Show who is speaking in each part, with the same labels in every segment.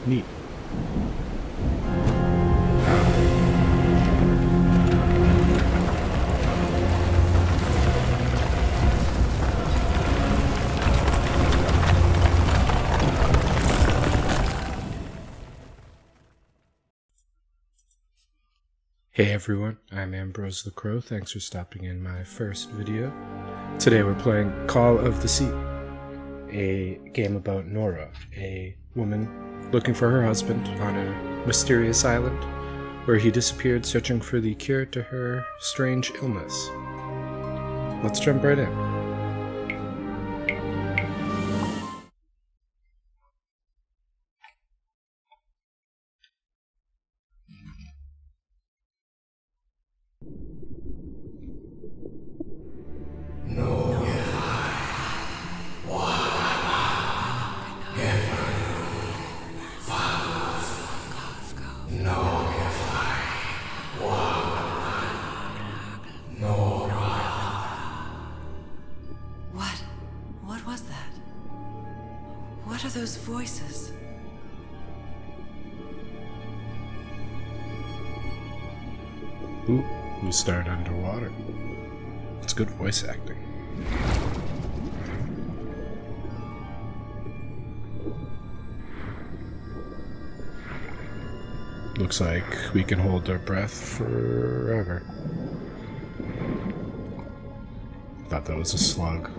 Speaker 1: Neat. Hey everyone, I'm Ambrose the Crow. Thanks for stopping in my first video. Today we're playing Call of the Sea, a game about Nora, a woman looking for her husband on a mysterious island where he disappeared searching for the cure to her strange illness. Let's jump right in.
Speaker 2: What was that? What are those voices?
Speaker 1: Ooh, we start underwater. It's good voice acting. Looks like we can hold our breath forever. Thought that was a slug.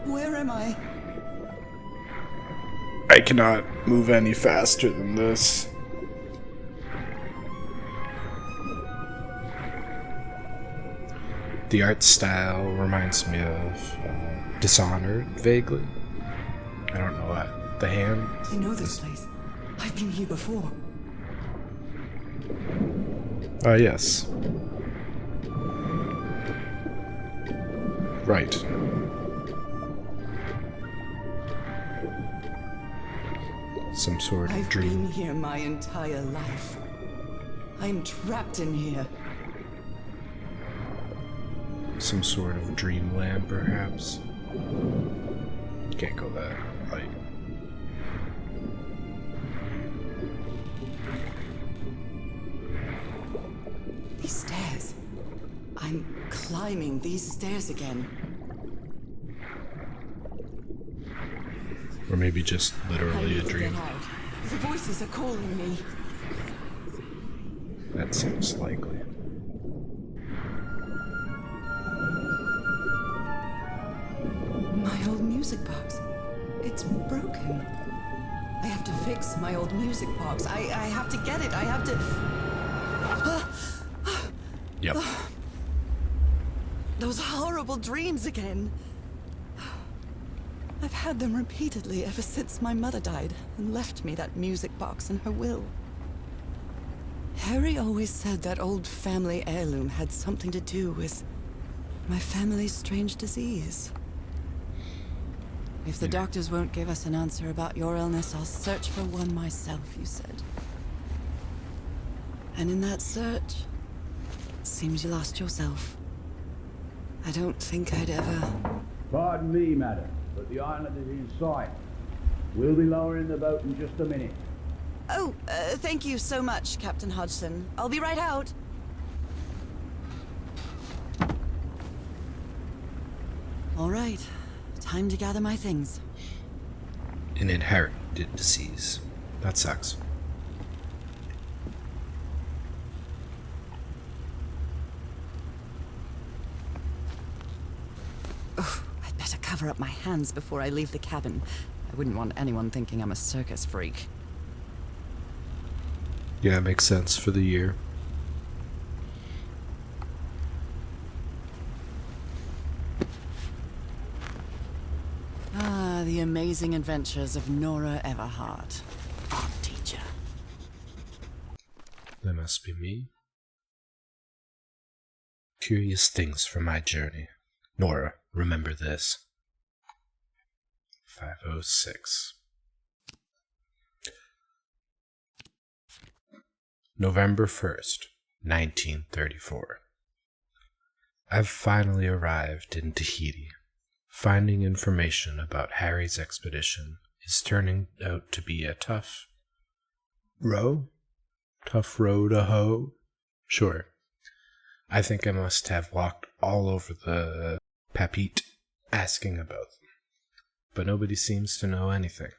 Speaker 2: Where am I?
Speaker 1: I cannot move any faster than this. The art style reminds me of Dishonored, vaguely. I don't know what. The hand?
Speaker 2: I know this place. I've been here before.
Speaker 1: Ah, yes. Right. Some sort of
Speaker 2: I've
Speaker 1: dream.
Speaker 2: been here my entire life. I'm trapped in here.
Speaker 1: Some sort of dreamland, perhaps. Can't go that light.
Speaker 2: These stairs. I'm climbing these stairs again.
Speaker 1: Or maybe just
Speaker 2: I
Speaker 1: literally
Speaker 2: need
Speaker 1: a
Speaker 2: to
Speaker 1: dream.
Speaker 2: get out. The voices are calling me.
Speaker 1: That seems likely.
Speaker 2: My old music box. It's broken. I have to fix my old music box. I have to get it. I have to...
Speaker 1: Yep.
Speaker 2: Those horrible dreams again. I've had them repeatedly ever since my mother died and left me that music box in her will. Harry always said that old family heirloom had something to do with my family's strange disease. If the doctors won't give us an answer about your illness, I'll search for one myself, you said. And in that search, it seems you lost yourself. I don't think I'd ever...
Speaker 3: Pardon me, madam, but the island is in sight. We'll be lowering the boat in just a minute.
Speaker 2: Oh, thank you so much, Captain Hodgson. I'll be right out. All right. Time to gather my things.
Speaker 1: An inherited disease. That sucks.
Speaker 2: Ugh, I'd better cover up my hands before I leave the cabin. I wouldn't want anyone thinking I'm a circus freak.
Speaker 1: Yeah, it makes sense for the year.
Speaker 2: Ah, the amazing adventures of Nora Everhart, art teacher.
Speaker 1: That must be me. Curious things from my journey. Nora, remember this. 506. November 1st, 1934. I've finally arrived in Tahiti. finding information about Harry's expedition is turning out to be a tough row to hoe. Sure, I think I must have walked all over the Papit asking about them, but nobody seems to know anything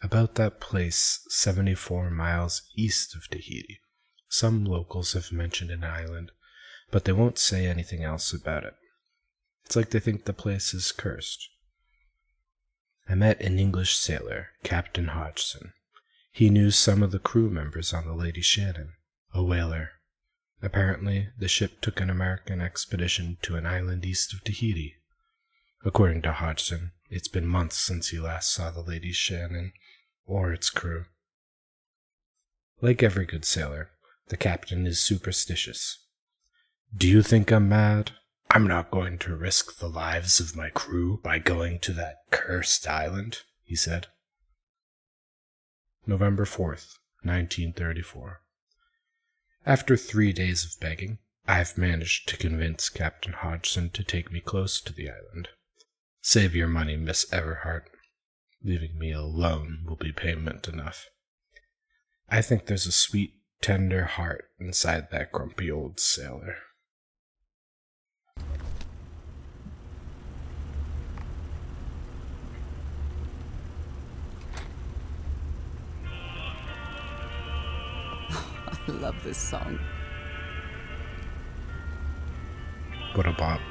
Speaker 1: about that place 74 miles east of Tahiti. Some locals have mentioned an island, but they won't say anything else about it. It's like they think the place is cursed. I met an English sailor, Captain Hodgson. He knew some of the crew members on the Lady Shannon, a whaler. Apparently, the ship took an American expedition to an island east of Tahiti. According to Hodgson, it's been months since he last saw the Lady Shannon or its crew. Like every good sailor, the captain is superstitious. "Do you think I'm mad? I'm not going to risk the lives of my crew by going to that cursed island," he said. November 4th, 1934. After 3 days of begging, I've managed to convince Captain Hodgson to take me close to the island. Save your money, Miss Everhart. Leaving me alone will be payment enough. I think there's a sweet, tender heart inside that grumpy old sailor.
Speaker 2: I love this song.
Speaker 1: What a bop.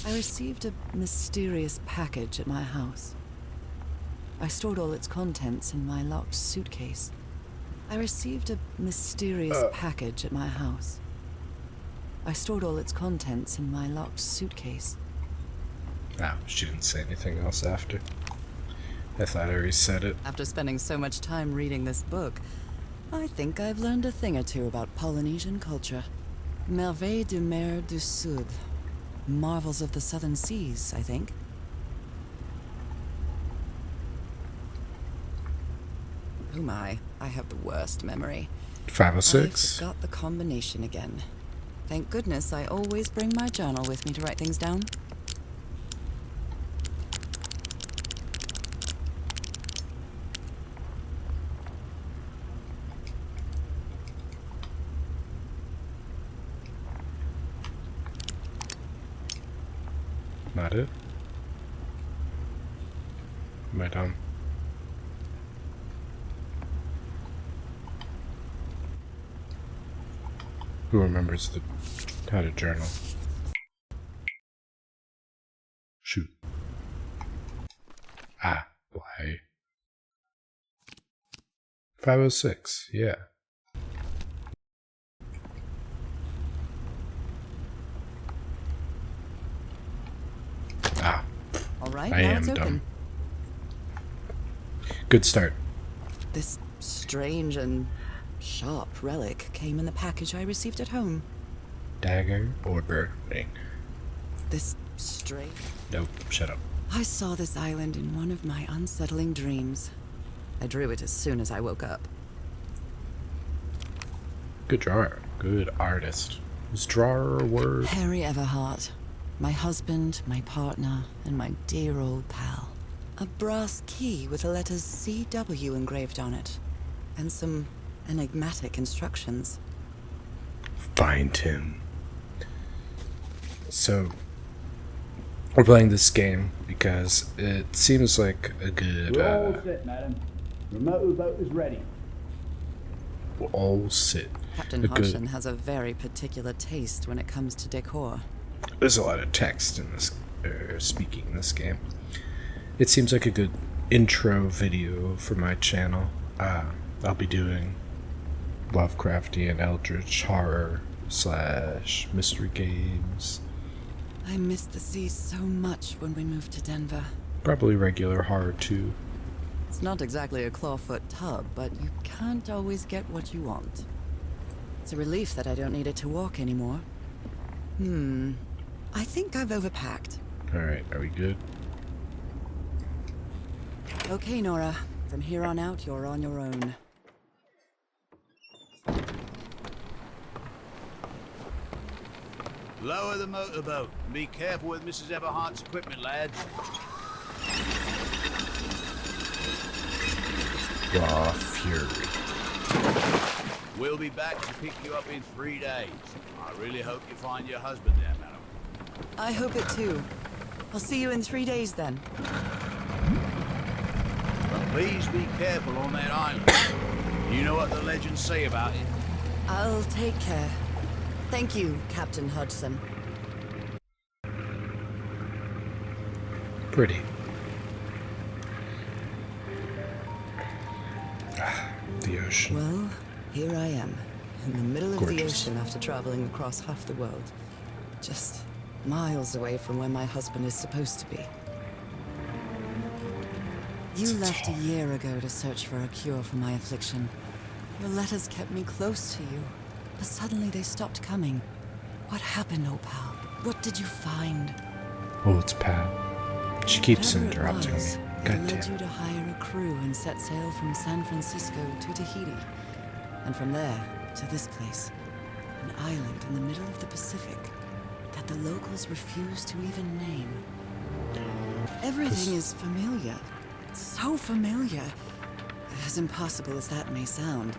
Speaker 2: I received a mysterious package at my house. I stored all its contents in my locked suitcase. I received a mysterious package at my house. I stored all its contents in my locked suitcase.
Speaker 1: Ah, she didn't say anything else after. I thought I already said it.
Speaker 2: After spending so much time reading this book, I think I've learned a thing or two about Polynesian culture. Merveilles de mer du Sud. Marvels of the Southern Seas, I think. Oh my, I have the worst memory.
Speaker 1: 506.
Speaker 2: I forgot the combination again. Thank goodness I always bring my journal with me to write things down.
Speaker 1: Not it? Am I dumb? Who remembers how to journal? Shoot. Ah, why? 506, yeah. Ah,
Speaker 2: All right,
Speaker 1: I
Speaker 2: now
Speaker 1: am
Speaker 2: it's
Speaker 1: dumb.
Speaker 2: open.
Speaker 1: Good start.
Speaker 2: This strange and sharp relic came in the package I received at home.
Speaker 1: Dagger or burning?
Speaker 2: This strange...
Speaker 1: Nope, shut up.
Speaker 2: I saw this island in one of my unsettling dreams. I drew it as soon as I woke up.
Speaker 1: Good drawer. Good artist. Is drawer a word?
Speaker 2: Harry Everhart. My husband, my partner, and my dear old pal. A brass key with the letters CW engraved on it. And some enigmatic instructions.
Speaker 1: Find him. So, we're playing this game because it seems like a good,
Speaker 3: We're all set, madam. The motorboat is ready.
Speaker 1: all sit.
Speaker 2: Captain
Speaker 1: A
Speaker 2: Hodgson
Speaker 1: good.
Speaker 2: has a very particular taste when it comes to decor.
Speaker 1: There's a lot of text in this, speaking in this game. It seems like a good intro video for my channel. I'll be doing Lovecraftian eldritch horror / mystery games.
Speaker 2: I missed the sea so much when we moved to Denver.
Speaker 1: Probably regular horror too.
Speaker 2: It's not exactly a clawfoot tub, but you can't always get what you want. It's a relief that I don't need it to walk anymore. I think I've overpacked.
Speaker 1: Alright, are we good?
Speaker 2: Okay, Nora. From here on out, you're on your own.
Speaker 3: Lower the motorboat and be careful with Mrs. Everhart's equipment, lads.
Speaker 1: Raw fury.
Speaker 3: We'll be back to pick you up in 3 days. I really hope you find your husband there, madam.
Speaker 2: I hope it too. I'll see you in 3 days then.
Speaker 3: But please be careful on that island. You know what the legends say about it.
Speaker 2: I'll take care. Thank you, Captain Hodgson.
Speaker 1: Pretty. The ocean.
Speaker 2: Well, here I am, in the middle of the
Speaker 1: Gorgeous.
Speaker 2: ocean after traveling across half the world. Just miles away from where my husband is supposed to be. You left a year ago to search for a cure for my affliction. Your letters kept me close to you, but suddenly they stopped coming. What happened, Opal? What did you find?
Speaker 1: Oh, it's Pat. She keeps
Speaker 2: Whatever it
Speaker 1: interrupting
Speaker 2: was,
Speaker 1: me.
Speaker 2: it
Speaker 1: God
Speaker 2: led
Speaker 1: damn.
Speaker 2: you to hire a crew and set sail from San Francisco to Tahiti. And from there to this place, an island in the middle of the Pacific that the locals refuse to even name. Everything is familiar. So familiar. As impossible as that may sound.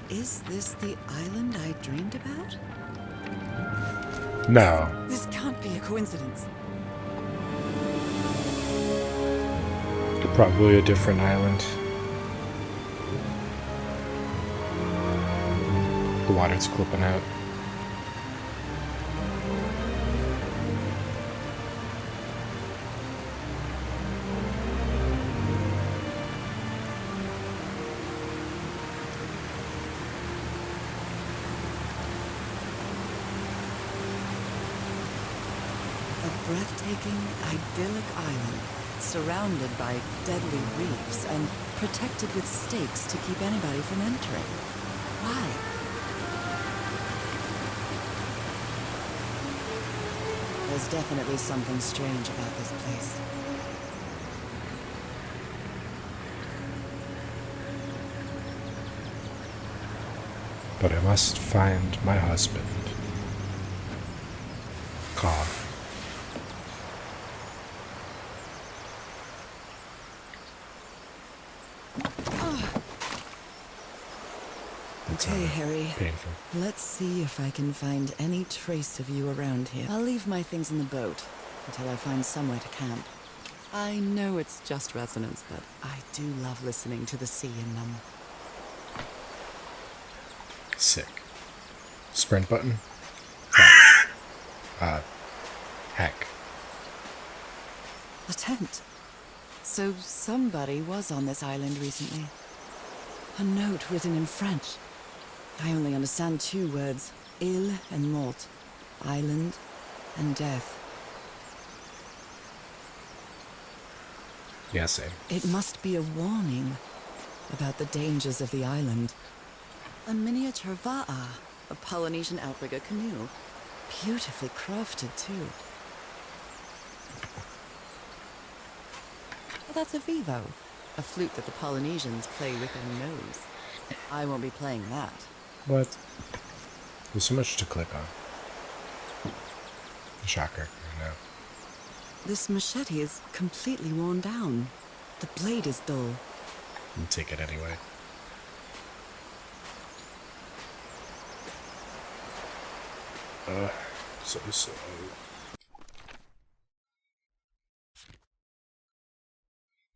Speaker 2: Is this the island I dreamed about?
Speaker 1: No.
Speaker 2: This can't be a coincidence.
Speaker 1: Probably a different island. The water's clipping out.
Speaker 2: A breathtaking, idyllic island, surrounded by deadly reefs and protected with stakes to keep anybody from entering. Why? There's definitely something strange about this place.
Speaker 1: But I must find my husband. Carl.
Speaker 2: Okay, Harry.
Speaker 1: Painful.
Speaker 2: Let's see if I can find any trace of you around here. I'll leave my things in the boat until I find somewhere to camp. I know it's just resonance, but I do love listening to the sea in them.
Speaker 1: Sick. Sprint button? Heck.
Speaker 2: A tent. So somebody was on this island recently. A note written in French. I only understand 2 words. Île and mort. Island and death.
Speaker 1: Yeah, same.
Speaker 2: It must be a warning about the dangers of the island. A miniature va'a, a Polynesian outrigger canoe. Beautifully crafted, too. Well, that's a vivo, a flute that the Polynesians play with their nose. I won't be playing that.
Speaker 1: What? There's so much to click on. Shocker, I know.
Speaker 2: This machete is completely worn down. The blade is dull.
Speaker 1: I'll take it anyway. So slow.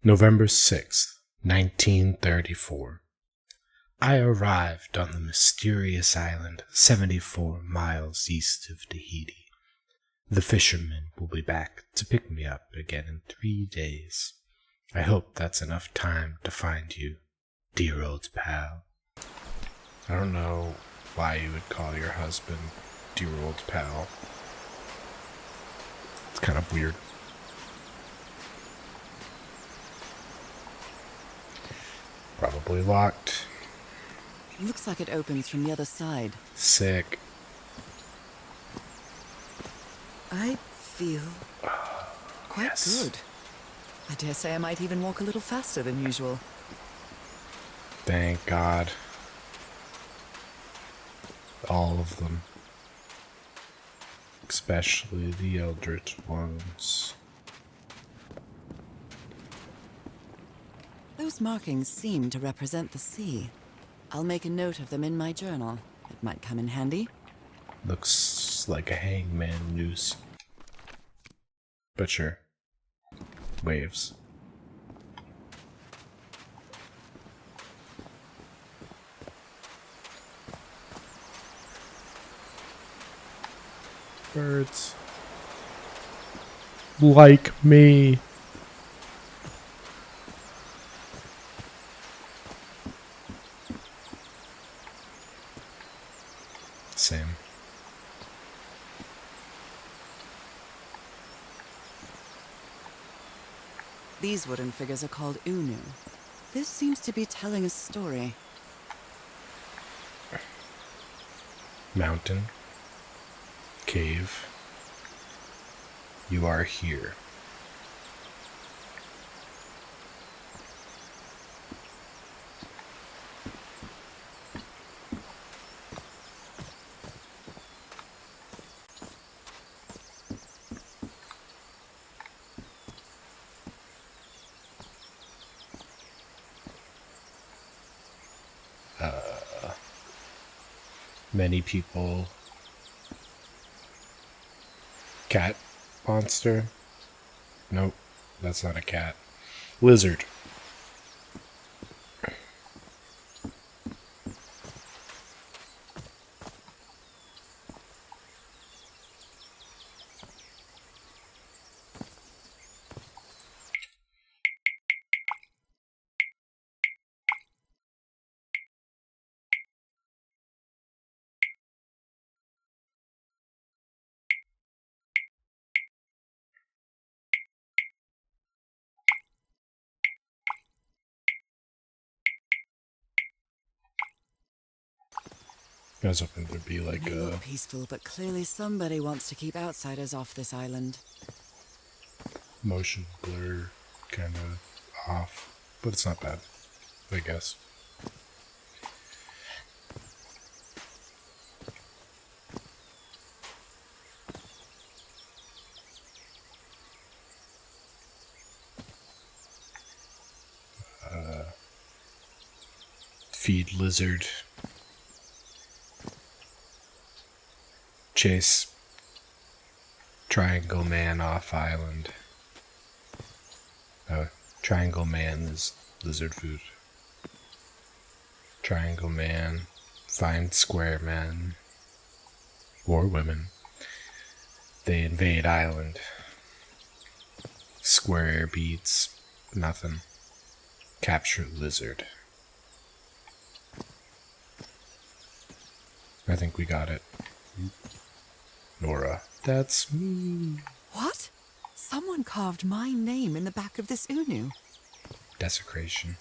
Speaker 1: November 6th, 1934. I arrived on the mysterious island 74 miles east of Tahiti. The fishermen will be back to pick me up again in 3 days. I hope that's enough time to find you, dear old pal. I don't know why you would call your husband dear old pal. It's kind of weird. Probably locked.
Speaker 2: Looks like it opens from the other side.
Speaker 1: Sick.
Speaker 2: I feel quite
Speaker 1: yes.
Speaker 2: good. I dare say I might even walk a little faster than usual.
Speaker 1: Thank God. All of them. especially the eldritch ones.
Speaker 2: Those markings seem to represent the sea. I'll make a note of them in my journal. It might come in handy.
Speaker 1: Looks like a hangman noose. But sure. Waves. Birds. Like me. Same.
Speaker 2: These wooden figures are called Unu. This seems to be telling a story.
Speaker 1: Mountain. Cave. You are here. Many people. Cat monster? Nope, that's not a cat. Lizard. I was hoping there'd be like
Speaker 2: They
Speaker 1: a
Speaker 2: look peaceful, but clearly somebody wants to keep outsiders off this island.
Speaker 1: motion blur kind of off, but it's not bad, I guess. Feed lizard. Chase Triangle Man off island. Triangle Man is lizard food. Triangle Man, find Square Men or women. They invade island. Square beats nothing. Capture lizard. I think we got it. Nora. That's me.
Speaker 2: What? Someone carved my name in the back of this Unu.
Speaker 1: Desecration.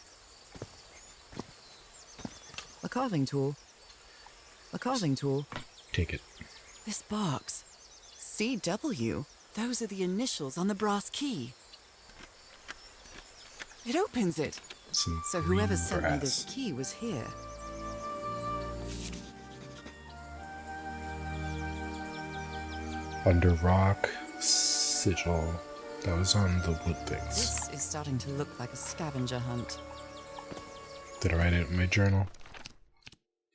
Speaker 2: A carving tool. A carving tool.
Speaker 1: Take it.
Speaker 2: This box. CW. Those are the initials on the brass key. It opens it.
Speaker 1: Some
Speaker 2: So whoever
Speaker 1: green
Speaker 2: sent me
Speaker 1: brass.
Speaker 2: this key was here.
Speaker 1: Under rock, sigil. That was on the wood things.
Speaker 2: This is starting to look like a scavenger hunt.
Speaker 1: Did I write it in my journal?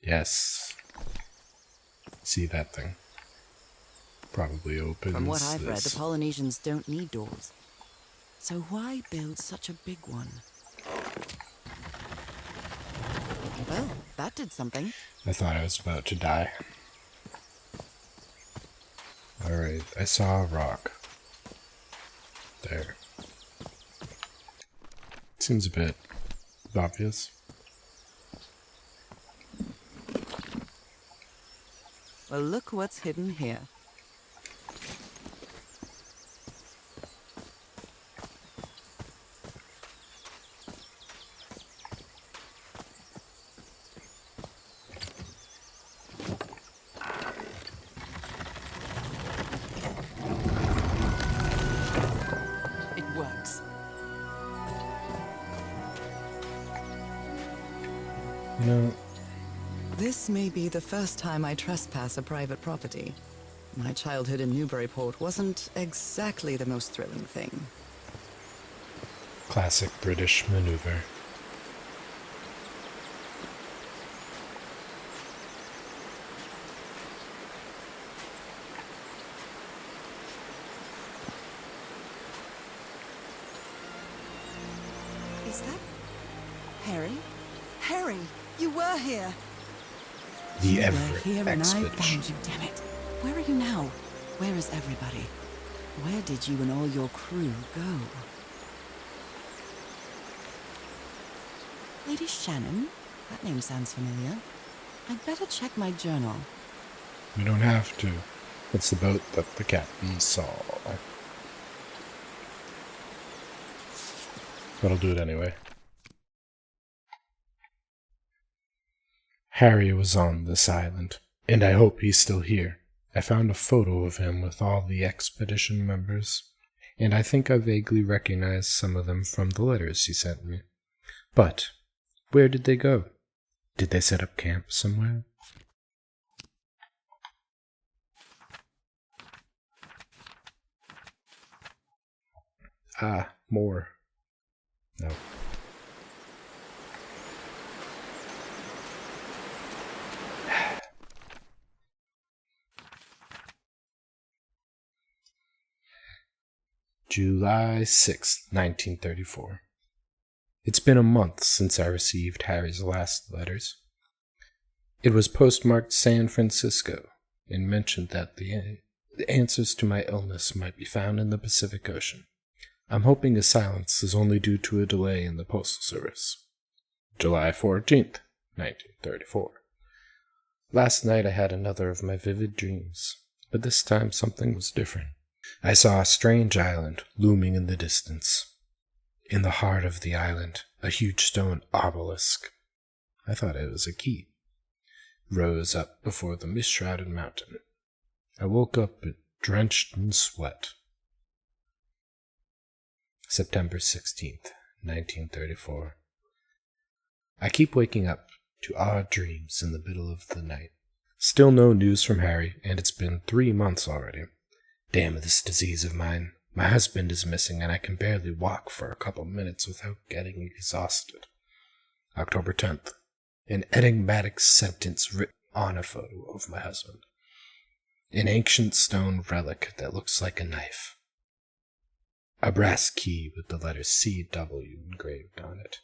Speaker 1: Yes. See that thing? Probably opens.
Speaker 2: From what I've read,
Speaker 1: this.
Speaker 2: the Polynesians don't need doors. So why build such a big one? Well, that did something.
Speaker 1: I thought I was about to die. Alright, I saw a rock. There. Seems a bit obvious.
Speaker 2: Well, look what's hidden here. It works.
Speaker 1: You know,
Speaker 2: This may be the first time I trespass a private property. My childhood in Newburyport wasn't exactly the most thrilling thing.
Speaker 1: Classic British maneuver.
Speaker 2: Is that Harry? Harry, you were here.
Speaker 1: The
Speaker 2: You were
Speaker 1: Everett
Speaker 2: here and I
Speaker 1: expedition.
Speaker 2: found you, damn it. Where are you now? Where is everybody? Where did you and all your crew go? Lady Shannon? That name sounds familiar. I'd better check my journal.
Speaker 1: You don't have to. It's the boat that the captain saw. But I'll do it anyway. Harry was on this island, and I hope he's still here. I found a photo of him with all the expedition members, and I think I vaguely recognize some of them from the letters he sent me. But where did they go? Did they set up camp somewhere? Ah, more. No. July 6th, 1934. It's been a month since I received Harry's last letters. It was postmarked San Francisco and mentioned that the answers to my illness might be found in the Pacific Ocean. I'm hoping his silence is only due to a delay in the Postal Service. July 14th, 1934. Last night I had another of my vivid dreams, but this time something was different. I saw a strange island looming in the distance. In the heart of the island, a huge stone obelisk, I thought it was a key, rose up before the mist-shrouded mountain. I woke up drenched in sweat. September 16th, 1934. I keep waking up to odd dreams in the middle of the night. Still no news from Harry, and it's been 3 months already. Damn this disease of mine. My husband is missing, and I can barely walk for a couple minutes without getting exhausted. October 10th. An enigmatic sentence written on a photo of my husband. An ancient stone relic that looks like a knife. A brass key with the letter CW engraved on it.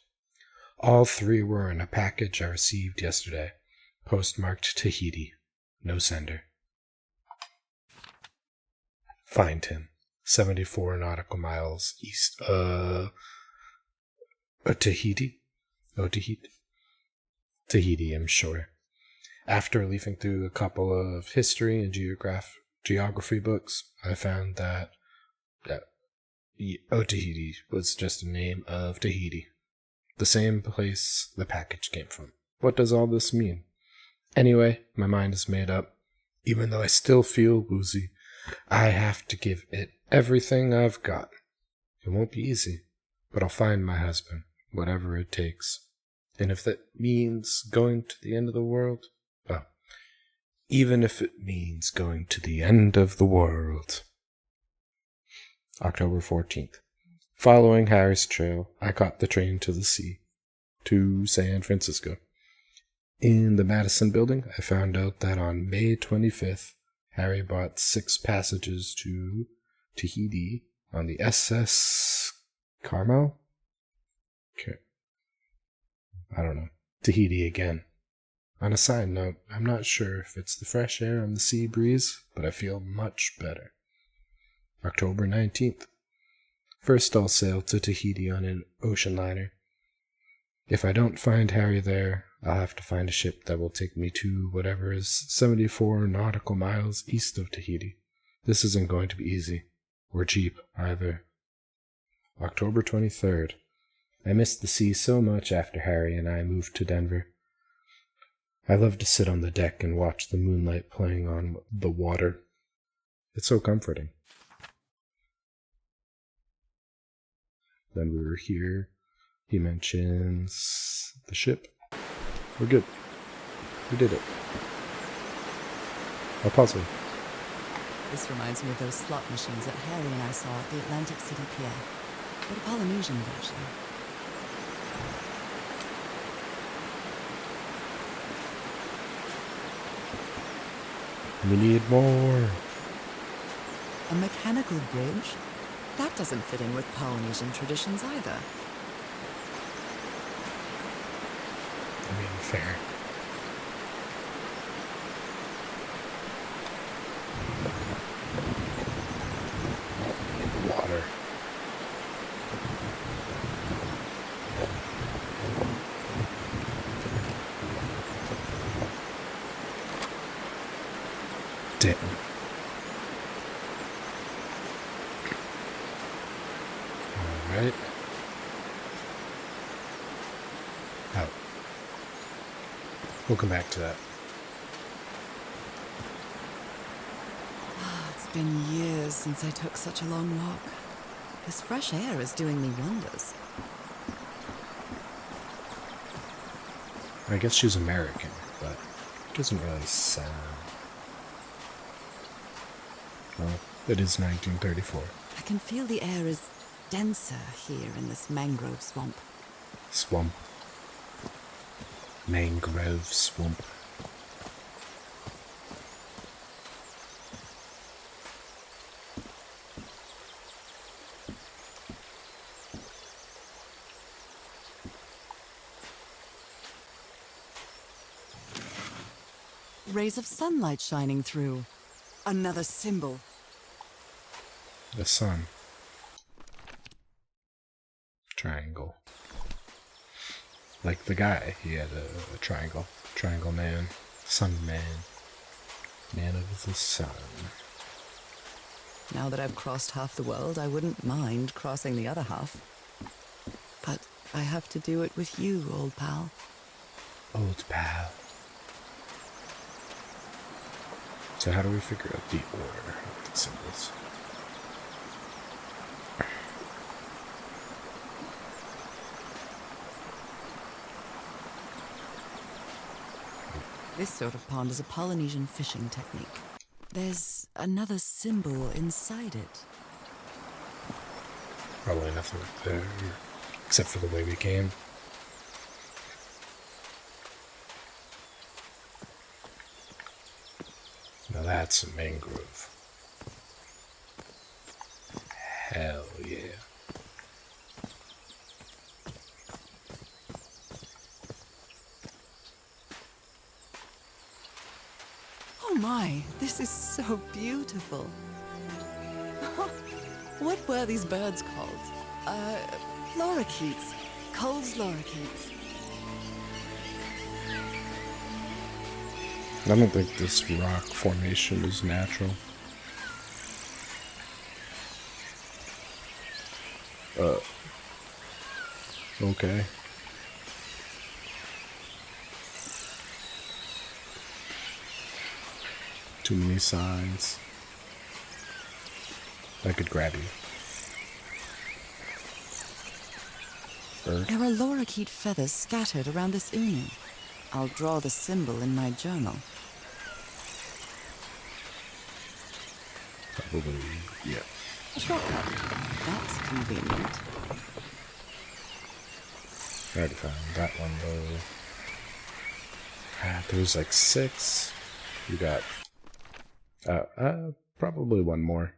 Speaker 1: All 3 were in a package I received yesterday, postmarked Tahiti. No sender. Find him. 74 nautical miles east of Tahiti? Tahiti, I'm sure. After leafing through a couple of history and geography books, I found that Tahiti was just a name of Tahiti, the same place the package came from. What does all this mean? Anyway, my mind is made up. Even though I still feel woozy, I have to give it everything I've got. It won't be easy, but I'll find my husband, whatever it takes. And if that means going to the end of the world, well, even if it means going to the end of the world. October 14th. Following Harry's trail, I caught the train to the sea, to San Francisco. In the Madison building, I found out that on May 25th, Harry bought 6 passages to Tahiti on the SS Carmel? Okay. I don't know. Tahiti again. On a side note, I'm not sure if it's the fresh air and the sea breeze, but I feel much better. October 19th. First I'll sail to Tahiti on an ocean liner. If I don't find Harry there, I'll have to find a ship that will take me to whatever is 74 nautical miles east of Tahiti. This isn't going to be easy, or cheap either. October 23rd. I missed the sea so much after Harry and I moved to Denver. I love to sit on the deck and watch the moonlight playing on the water. It's so comforting. Then we were here. He mentions the ship. We're good. We did it. A puzzle.
Speaker 2: This reminds me of those slot machines that Harry and I saw at the Atlantic City Pier, but a Polynesian version.
Speaker 1: We need more.
Speaker 2: A mechanical bridge? That doesn't fit in with Polynesian traditions either.
Speaker 1: I mean, fair. Water. Damn. Alright. Out. We'll come back to that.
Speaker 2: It's been years since I took such a long walk. This fresh air is doing me wonders.
Speaker 1: I guess she's American, but it doesn't really sound... Well, it is 1934.
Speaker 2: I can feel the air is denser here in this mangrove swamp.
Speaker 1: Swamp. Mangrove swamp.
Speaker 2: Rays of sunlight shining through. Another symbol.
Speaker 1: The sun. Triangle. Like the guy, he had a triangle. Triangle man. Sun man. Man of the sun.
Speaker 2: Now that I've crossed half the world, I wouldn't mind crossing the other half. But I have to do it with you, old pal.
Speaker 1: Old pal. So how do we figure out the order of the symbols?
Speaker 2: This sort of pond is a Polynesian fishing technique. There's another symbol inside it.
Speaker 1: Probably nothing up there, except for the way we came. Now that's a mangrove. Hell yeah.
Speaker 2: Oh my, this is so beautiful. What were these birds called? Lorikeets. Cole's lorikeets.
Speaker 1: I don't think this rock formation is natural. Okay. Too many signs. I could grab you. Bird.
Speaker 2: There are lorikeet feathers scattered around this unu. I'll draw the symbol in my journal.
Speaker 1: Probably, yeah.
Speaker 2: Shortcut. That's convenient.
Speaker 1: I already found that one though. There was like 6. You got probably one more.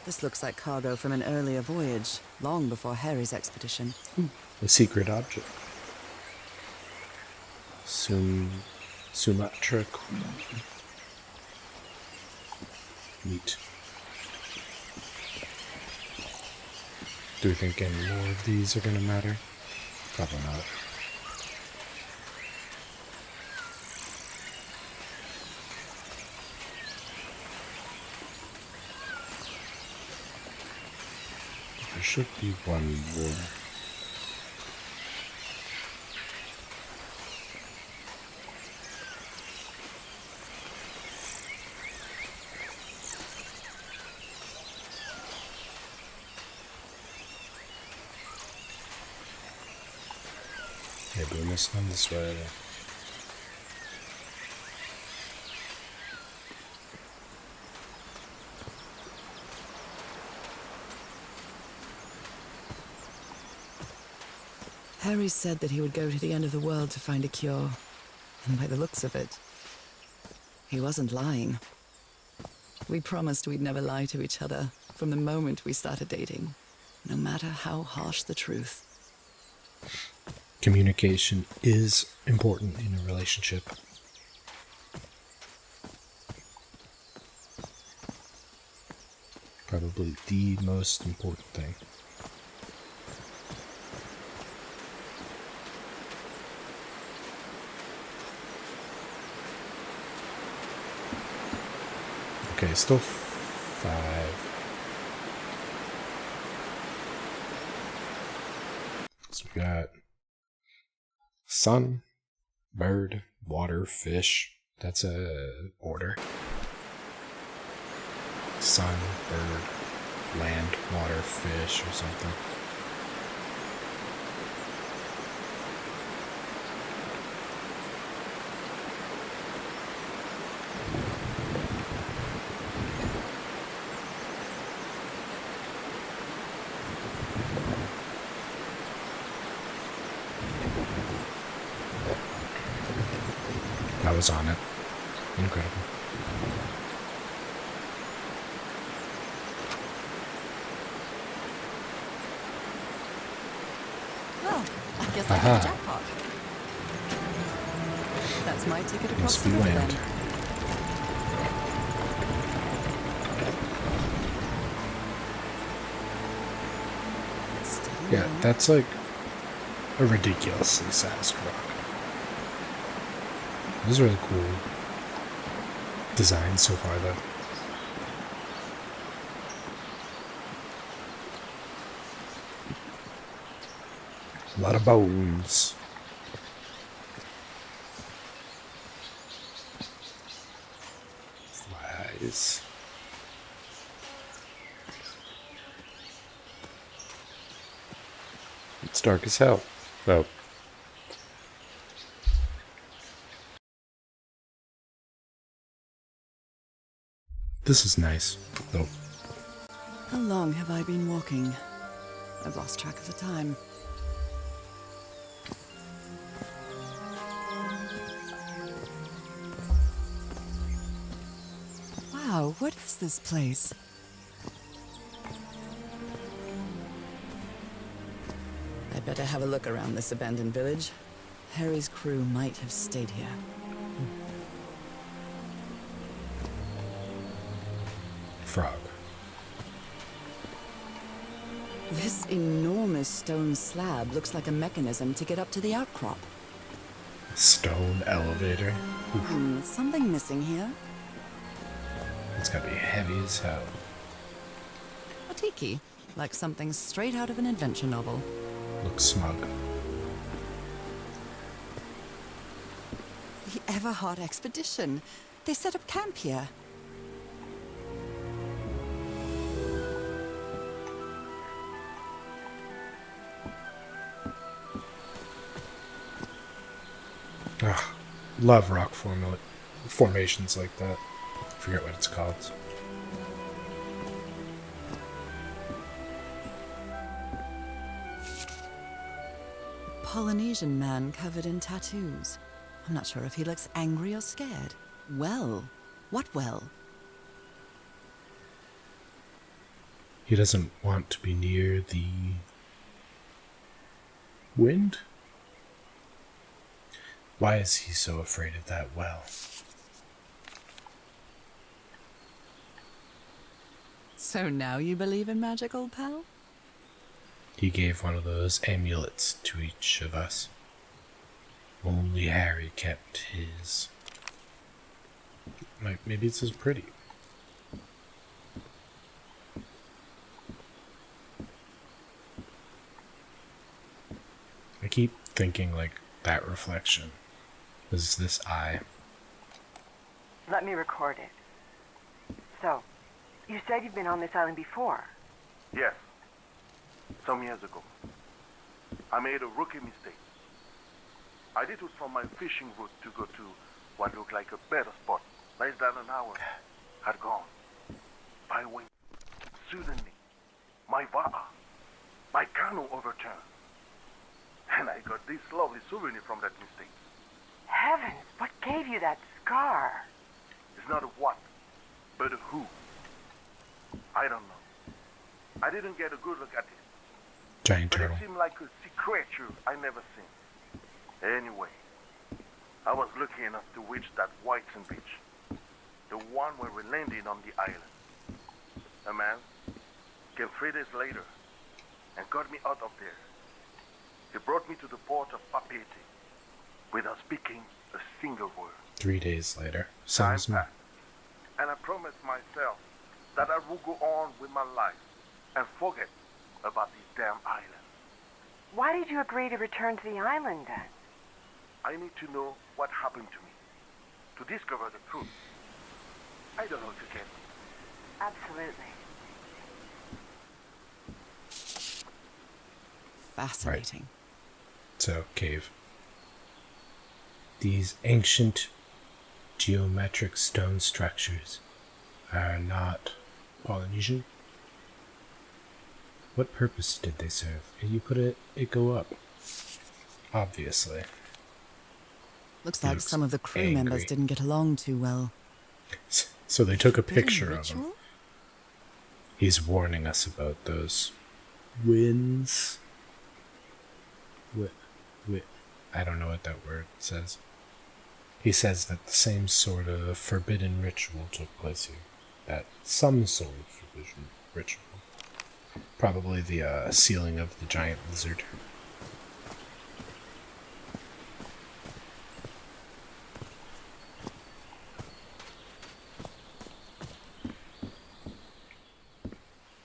Speaker 2: This looks like cargo from an earlier voyage, long before Harry's expedition.
Speaker 1: A secret object. Sumatra. Neat. Do we think any more of these are gonna matter? Probably not. There should be one more. Maybe we must come this way.
Speaker 2: Harry said that he would go to the end of the world to find a cure. And by the looks of it, he wasn't lying. We promised we'd never lie to each other from the moment we started dating, no matter how harsh the truth.
Speaker 1: Communication is important in a relationship. Probably the most important thing. Okay, still 5. So we got sun, bird, water, fish. That's a order. Sun, bird, land, water, fish, or something. I was on it. Incredible.
Speaker 2: Well, I guess I hit the jackpot. That's my ticket across
Speaker 1: Must
Speaker 2: the
Speaker 1: be
Speaker 2: river
Speaker 1: land.
Speaker 2: then. Steady
Speaker 1: Yeah,
Speaker 2: now.
Speaker 1: that's like a ridiculously sized rock. This is really cool design so far, though. A lot of bones. Flies. It's dark as hell. Oh. This is nice. Oh.
Speaker 2: How long have I been walking? I've lost track of the time. Wow, what is this place? I'd better have a look around this abandoned village. Harry's crew might have stayed here.
Speaker 1: Frog.
Speaker 2: This enormous stone slab looks like a mechanism to get up to the outcrop.
Speaker 1: Stone elevator.
Speaker 2: Something missing here.
Speaker 1: It's gotta be heavy as hell.
Speaker 2: A tiki, like something straight out of an adventure novel.
Speaker 1: Looks smug.
Speaker 2: The Everhard expedition. They set up camp here.
Speaker 1: Ugh, love rock formations like that. Forget what it's called.
Speaker 2: Polynesian man covered in tattoos. I'm not sure if he looks angry or scared. Well, what well?
Speaker 1: He doesn't want to be near the wind? Why is he so afraid of that well?
Speaker 2: So now you believe in magic, old pal?
Speaker 1: He gave one of those amulets to each of us. Only Harry kept his. Maybe it's as pretty. I keep thinking like that reflection is this eye.
Speaker 4: Let me record it. So, you said you've been on this island before.
Speaker 5: Yes. Some years ago. I made a rookie mistake. I detours from my fishing route to go to what looked like a better spot. Less than an hour had gone by when suddenly my va'a, my canoe overturned. And I got this lovely souvenir from that mistake.
Speaker 4: Heavens, what gave you that scar?
Speaker 5: It's not a what, but a who. I don't know. I didn't get a good look at it.
Speaker 1: Giant
Speaker 5: But
Speaker 1: turtle.
Speaker 5: it seemed like a sea creature I never seen. Anyway, I was lucky enough to reach that white sand beach. The one where we landed on the island. A man came 3 days later and got me out of there. He brought me to the port of Papeete without speaking a single word.
Speaker 1: 3 days later.
Speaker 5: Time
Speaker 1: Sounds
Speaker 5: passed, and I promised myself that I would go on with my life and forget about this damn island.
Speaker 4: Why did you agree to return to the island then?
Speaker 5: I need to know what happened to me, to discover the truth. I don't know if you get me.
Speaker 4: Absolutely.
Speaker 2: Fascinating.
Speaker 1: So, cave. These ancient geometric stone structures are not Polynesian. What purpose did they serve? You put it go up. Obviously.
Speaker 2: Looks like
Speaker 1: Looks
Speaker 2: some of the crew
Speaker 1: angry.
Speaker 2: members didn't get along too well.
Speaker 1: So they took a
Speaker 2: Forbidden
Speaker 1: picture of him.
Speaker 2: ritual?
Speaker 1: He's warning us about those winds. I don't know what that word says. He says that the same sort of forbidden ritual took place here. That some sort of forbidden ritual. Probably the sealing of the giant lizard.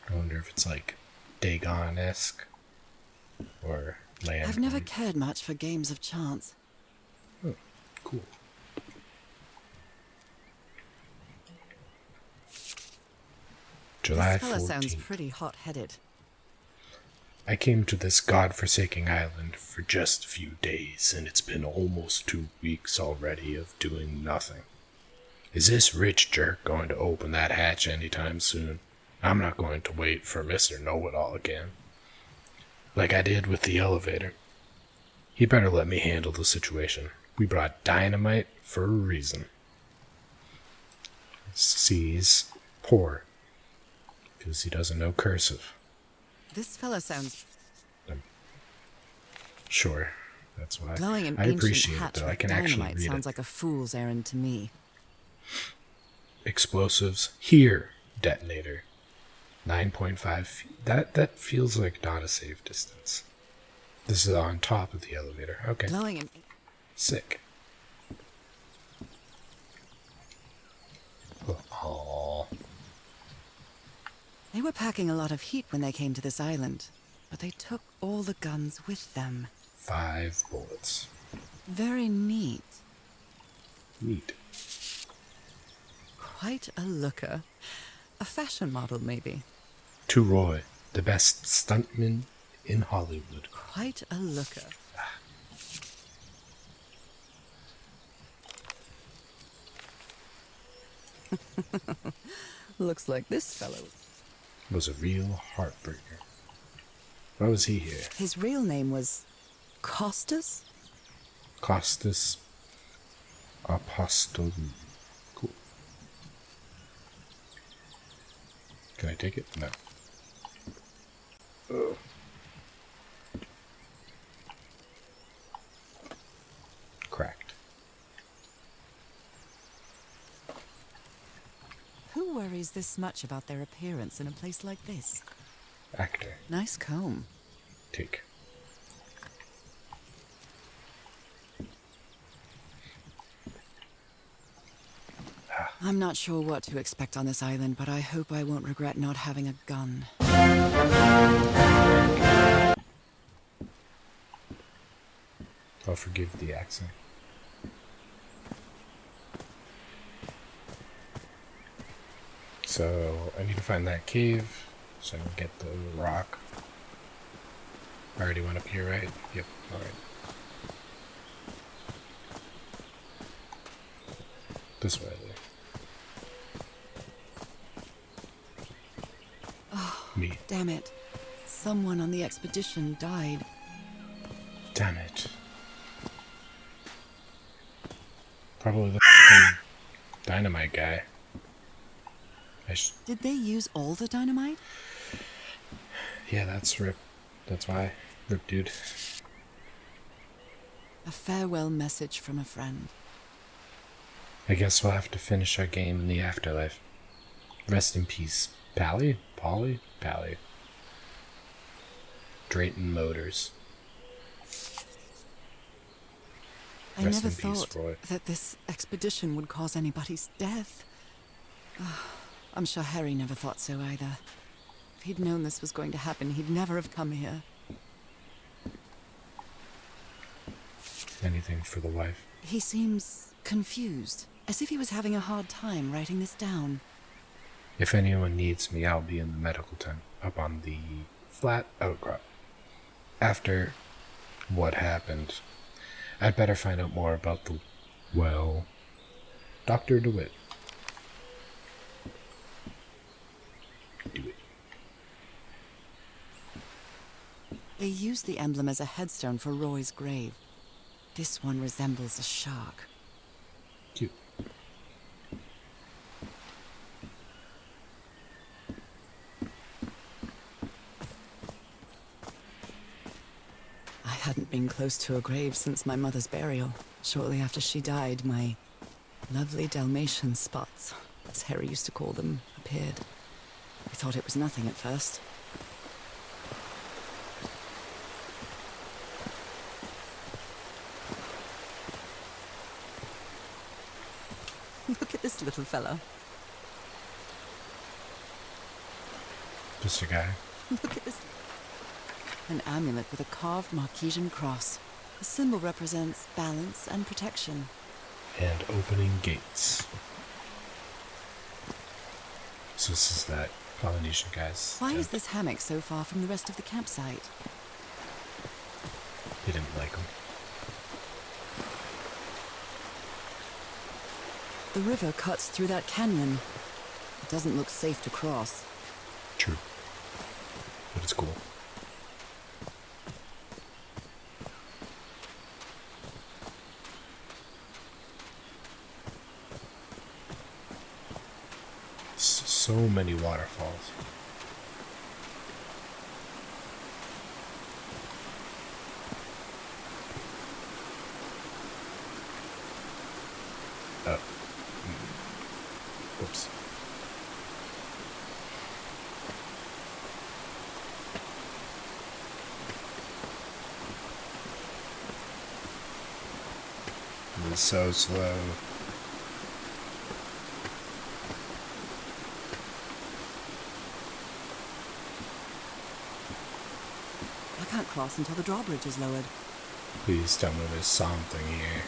Speaker 1: I wonder if it's like Dagon-esque or land.
Speaker 2: I've never cared much for games of chance.
Speaker 1: Oh, cool. July
Speaker 2: This fella
Speaker 1: 14th.
Speaker 2: sounds pretty hot-headed.
Speaker 1: I came to this god-forsaken island for just a few days, and it's been almost 2 weeks already of doing nothing. Is this rich jerk going to open that hatch anytime soon? I'm not going to wait for Mr. Know-It-All again. Like I did with the elevator. He better let me handle the situation. We brought dynamite for a reason. He's poor, because he doesn't know cursive.
Speaker 2: This fella sounds
Speaker 1: Sure, that's why.
Speaker 2: blowing an
Speaker 1: I
Speaker 2: ancient
Speaker 1: appreciate it,
Speaker 2: hatch
Speaker 1: though. I
Speaker 2: with
Speaker 1: can actually
Speaker 2: dynamite
Speaker 1: read
Speaker 2: sounds
Speaker 1: it.
Speaker 2: like a fool's errand to me.
Speaker 1: Explosives here, detonator. 9.5 feet. That feels like not a safe distance. This is on top of the elevator. Okay,
Speaker 2: Blowing an
Speaker 1: sick. Oh,
Speaker 2: They were packing a lot of heat when they came to this island, but they took all the guns with them.
Speaker 1: 5 bullets.
Speaker 2: Very neat.
Speaker 1: Neat.
Speaker 2: Quite a looker. A fashion model, maybe.
Speaker 1: To Roy, the best stuntman in Hollywood.
Speaker 2: Quite a looker. Looks like this fellow.
Speaker 1: Was a real heartbreaker. Why was he here?
Speaker 2: His real name was Costas?
Speaker 1: Costas Apostolou. Cool. Can I take it? No. Ugh. Cracked.
Speaker 2: Who worries this much about their appearance in a place like this?
Speaker 1: Actor.
Speaker 2: Nice comb.
Speaker 1: Take.
Speaker 2: I'm not sure what to expect on this island, but I hope I won't regret not having a gun.
Speaker 1: I'll forgive the accent. So, I need to find that cave so I can get the rock. I already went up here, right? Yep, alright. This way. Me.
Speaker 2: Damn it. Someone on the expedition died.
Speaker 1: Damn it. Probably the f***ing dynamite guy.
Speaker 2: Did they use all the dynamite?
Speaker 1: Yeah, that's Rip. That's why. Rip, dude.
Speaker 2: A farewell message from a friend.
Speaker 1: I guess we'll have to finish our game in the afterlife. Rest in peace. Pally? Polly? Pally. Drayton Motors.
Speaker 2: I
Speaker 1: Rest
Speaker 2: never
Speaker 1: in peace,
Speaker 2: thought
Speaker 1: Roy.
Speaker 2: that this expedition would cause anybody's death. I'm sure Harry never thought so either. If he'd known this was going to happen, he'd never have come here.
Speaker 1: Anything for the wife.
Speaker 2: He seems confused, as if he was having a hard time writing this down.
Speaker 1: If anyone needs me, I'll be in the medical tent up on the flat outcrop. After what happened, I'd better find out more about the, well, Dr. DeWitt. Do it.
Speaker 2: They used the emblem as a headstone for Roy's grave. This one resembles a shark.
Speaker 1: Cute.
Speaker 2: I hadn't been close to a grave since my mother's burial. Shortly after she died, my lovely Dalmatian spots, as Harry used to call them, appeared. I thought it was nothing at first. Look at this little fella.
Speaker 1: Just a guy.
Speaker 2: Look at this. An amulet with a carved Marquesian cross. The symbol represents balance and protection.
Speaker 1: And opening gates. So this is that Polynesian guy's
Speaker 2: Why
Speaker 1: tent.
Speaker 2: is this hammock so far from the rest of the campsite?
Speaker 1: They didn't like him.
Speaker 2: The river cuts through that canyon. It doesn't look safe to cross.
Speaker 1: True. But it's cool. So many waterfalls. Whoops. It was so slow.
Speaker 2: I can't cross until the drawbridge is lowered.
Speaker 1: Please tell me there's something here.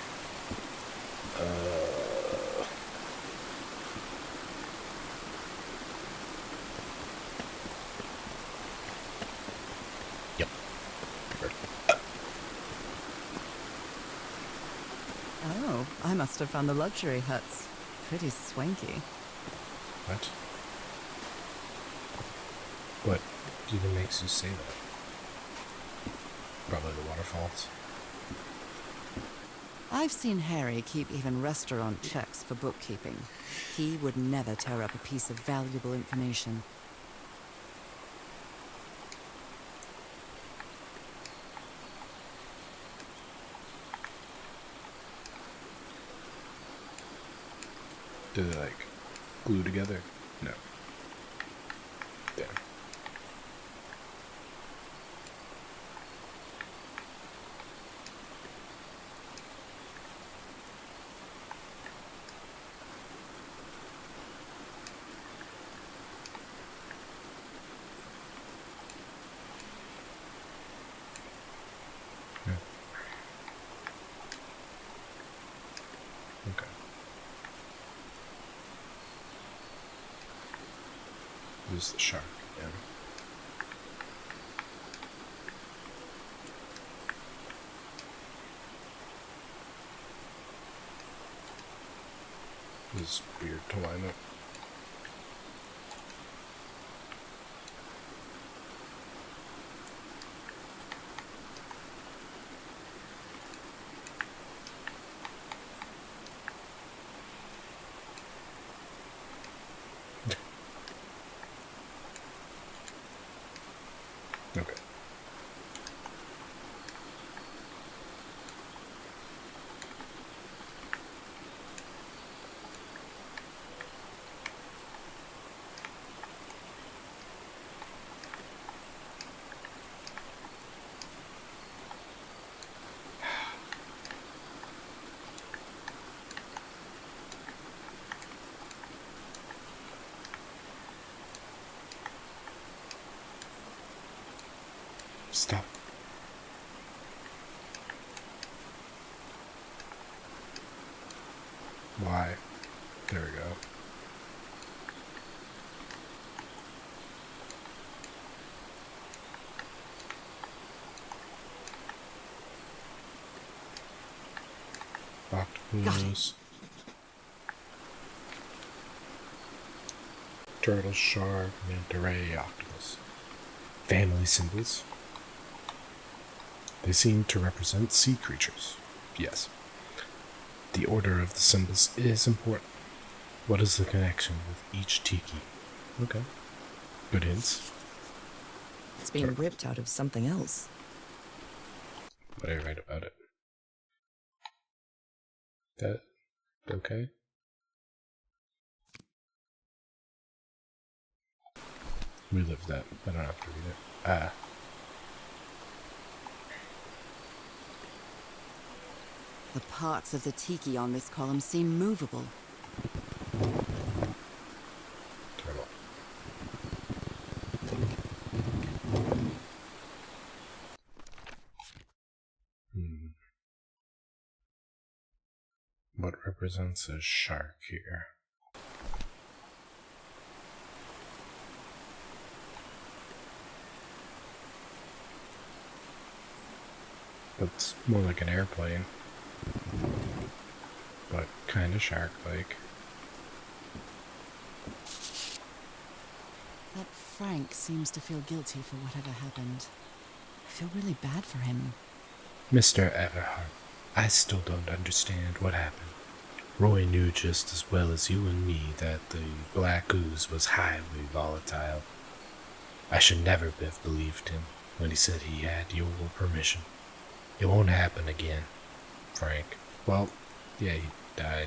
Speaker 1: Yep.
Speaker 2: Oh, I must have found the luxury huts. Pretty swanky.
Speaker 1: What? What even makes you say that? Probably the waterfalls.
Speaker 2: I've seen Harry keep even restaurant checks for bookkeeping. He would never tear up a piece of valuable information.
Speaker 1: Do they like glue together? No. Damn. Yeah. Okay. Who's the shark again? is weird to line up. Okay. Stop. Why? There we go. Octopus. Turtle, shark, manta ray, octopus. Family symbols. They seem to represent sea creatures. Yes. The order of the symbols is important. What is the connection with each tiki? Okay. Good hints.
Speaker 2: It's being ripped out of something else.
Speaker 1: What did I write about it? That okay? We lived that. I don't have to read it.
Speaker 2: The parts of the tiki on this column seem movable.
Speaker 1: Turtle. What represents a shark here? Looks more like an airplane, but kind of shark-like.
Speaker 2: That Frank seems to feel guilty for whatever happened. I feel really bad for him.
Speaker 1: Mr. Everhart, I still don't understand what happened. Roy knew just as well as you and me that the black ooze was highly volatile. I should never have believed him when he said he had your permission. It won't happen again, Frank. Well, yeah, he died.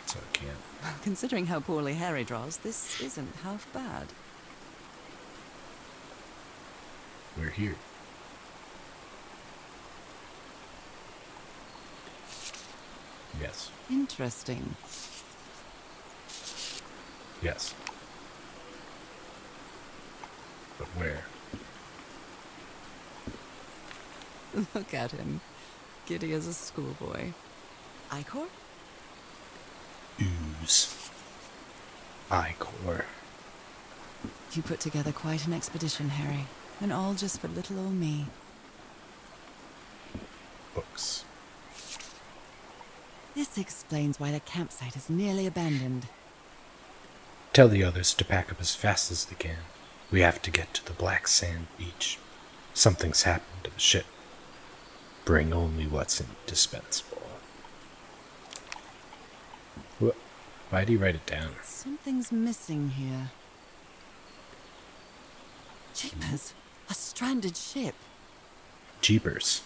Speaker 1: So I can't.
Speaker 2: Considering how poorly Harry draws, this isn't half bad.
Speaker 1: We're here. Yes.
Speaker 2: Interesting.
Speaker 1: Yes. But where?
Speaker 2: Look at him. Giddy as a schoolboy. Icor?
Speaker 1: Ooze. Icor.
Speaker 2: You put together quite an expedition, Harry. And all just for little old me.
Speaker 1: Books.
Speaker 2: This explains why the campsite is nearly abandoned.
Speaker 1: Tell the others to pack up as fast as they can. We have to get to the black sand beach. Something's happened to the ship. Bring only what's indispensable. Why'd he write it down?
Speaker 2: Something's missing here. Jeepers! A stranded ship!
Speaker 1: Jeepers.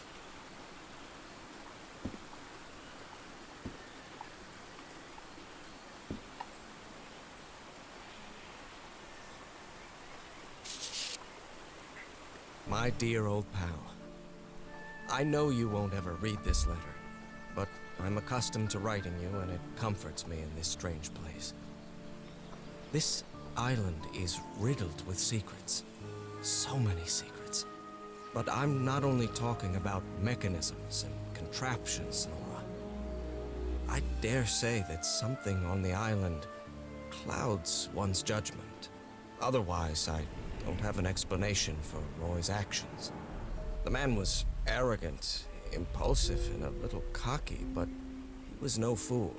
Speaker 6: My dear old pal, I know you won't ever read this letter, but I'm accustomed to writing you and it comforts me in this strange place. This island is riddled with secrets. So many secrets. But I'm not only talking about mechanisms and contraptions, Nora. I dare say that something on the island clouds one's judgment. Otherwise, I don't have an explanation for Roy's actions. The man was arrogant, impulsive, and a little cocky, but he was no fool.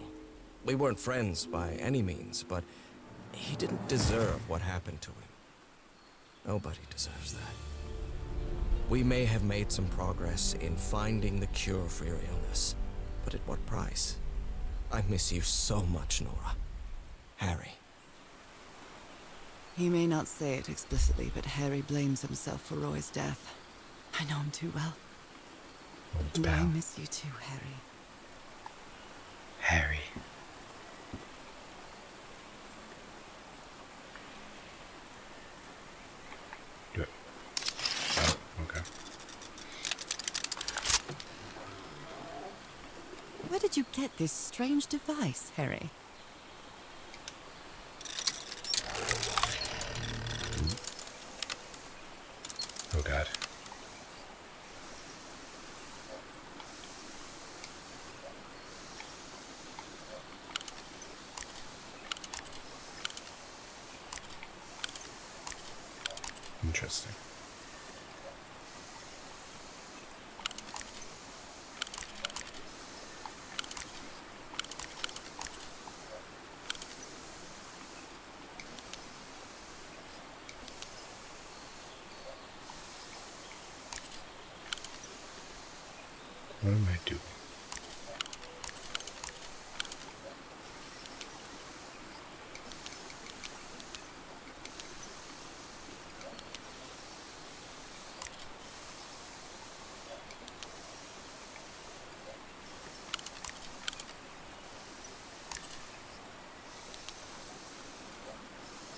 Speaker 6: We weren't friends by any means, but he didn't deserve what happened to him. Nobody deserves that. We may have made some progress in finding the cure for your illness, but at what price? I miss you so much, Nora. Harry.
Speaker 2: He may not say it explicitly, but Harry blames himself for Roy's death. I know him too well.
Speaker 1: Old
Speaker 2: And I
Speaker 1: pal.
Speaker 2: miss you too, Harry.
Speaker 1: Harry. Do it. Oh, okay.
Speaker 2: Where did you get this strange device, Harry?
Speaker 1: Oh god. Interesting. What am I doing?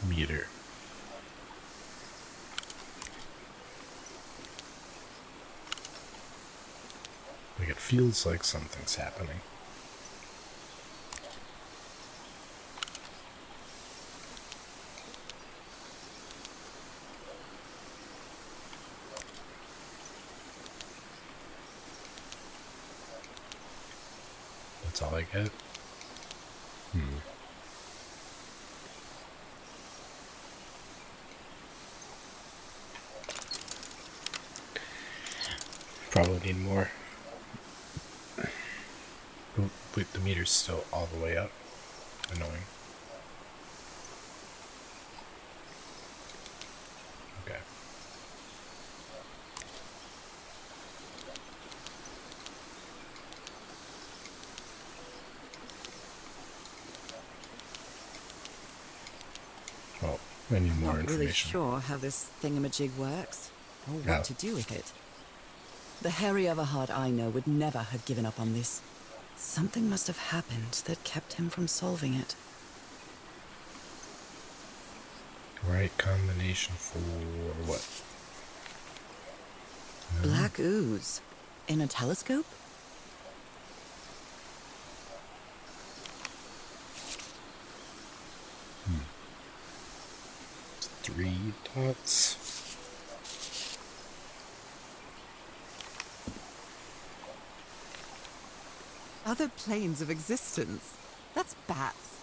Speaker 1: Meter. Like it feels like something's happening. That's all I get? Probably need more. Oh, wait, the meter's still all the way up. Annoying. Okay. Well, I need more
Speaker 2: Not really
Speaker 1: information.
Speaker 2: sure how this thingamajig works, or what
Speaker 1: Yeah.
Speaker 2: to do with it. The Harry Everhard I know would never have given up on this. Something must have happened that kept him from solving it.
Speaker 1: Right combination for what?
Speaker 2: Black ooze. In a telescope?
Speaker 1: Three dots.
Speaker 2: Other planes of existence. That's bats.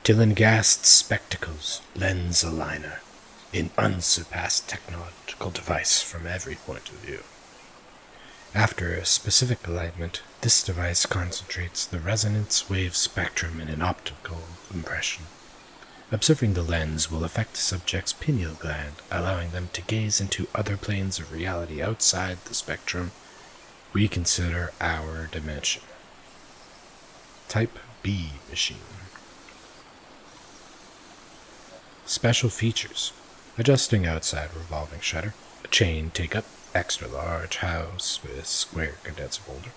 Speaker 1: Tillinghast spectacles, lens aligner, an unsurpassed technological device from every point of view. After a specific alignment, this device concentrates the resonance wave spectrum in an optical impression. Observing the lens will affect the subject's pineal gland, allowing them to gaze into other planes of reality outside the spectrum we consider our dimension. Type B machine. Special features: adjusting outside revolving shutter, a chain take-up, extra large house with square condenser holder,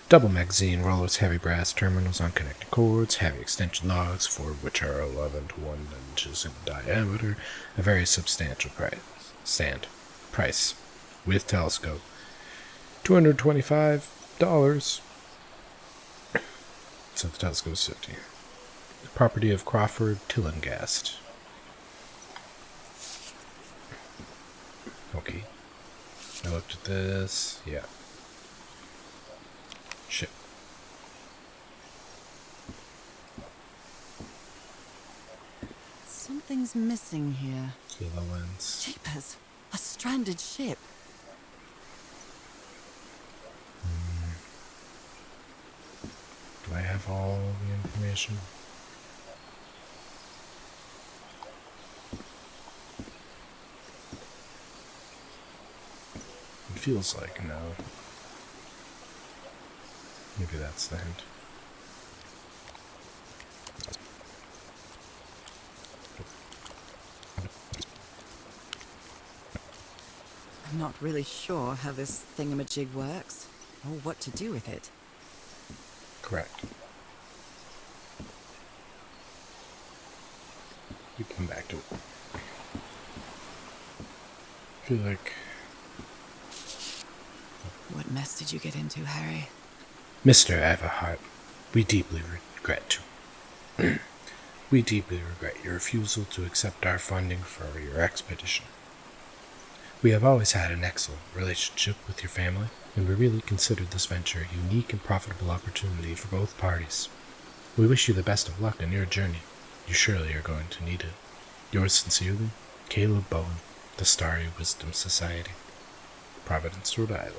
Speaker 1: double magazine rollers, heavy brass terminals on connected cords, heavy extension logs, 4 of which are 11 to 1 inches in diameter, a very substantial price, with telescope, $225. So the telescope is 50. Property of Crawford Tillinghast. Okay. I looked at this. Yeah. Shit.
Speaker 2: Something's missing here.
Speaker 1: See the lens.
Speaker 2: Jeepers, a stranded ship.
Speaker 1: have all the information? It feels like no. Maybe that's the hint.
Speaker 2: I'm not really sure how this thingamajig works, or what to do with it.
Speaker 1: Correct. We come back to it. I feel like...
Speaker 2: What mess did you get into, Harry?
Speaker 1: Mr. Everhart, we deeply regret we deeply regret your refusal to accept our funding for your expedition. We have always had an excellent relationship with your family, and we really considered this venture a unique and profitable opportunity for both parties. We wish you the best of luck in your journey. You surely are going to need it. Yours sincerely, Caleb Bowen, the Starry Wisdom Society, Providence, Rhode Island.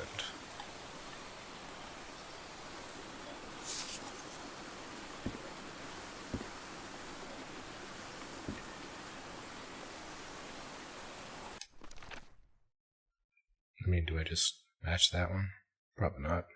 Speaker 1: I mean, do I just match that one? Probably not.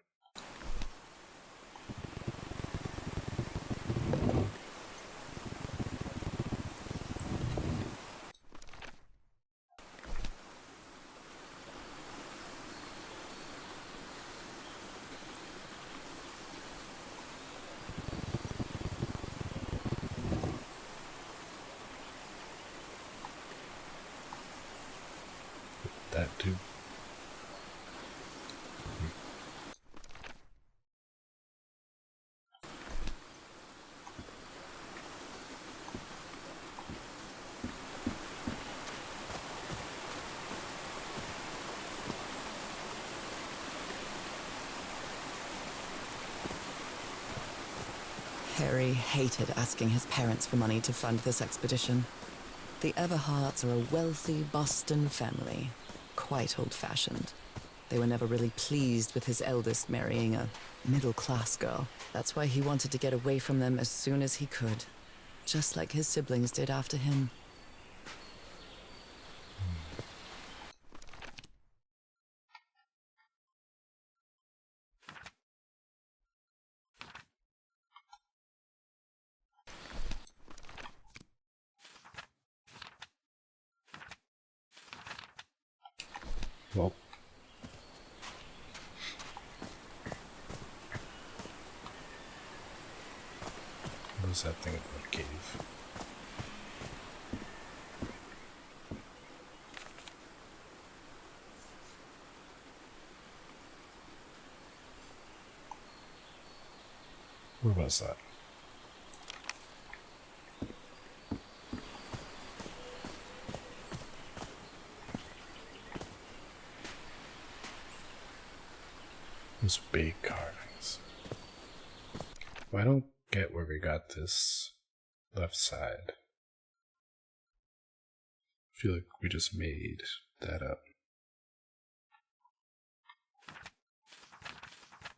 Speaker 1: That too.
Speaker 2: Harry hated asking his parents for money to fund this expedition. The Everharts are a wealthy Boston family, quite old-fashioned. They were never really pleased with his eldest marrying a middle-class girl. That's why he wanted to get away from them as soon as he could, just like his siblings did after him.
Speaker 1: Well, what was that thing about a cave? Where was that? Those big carvings. Well, I don't get where we got this left side. I feel like we just made that up.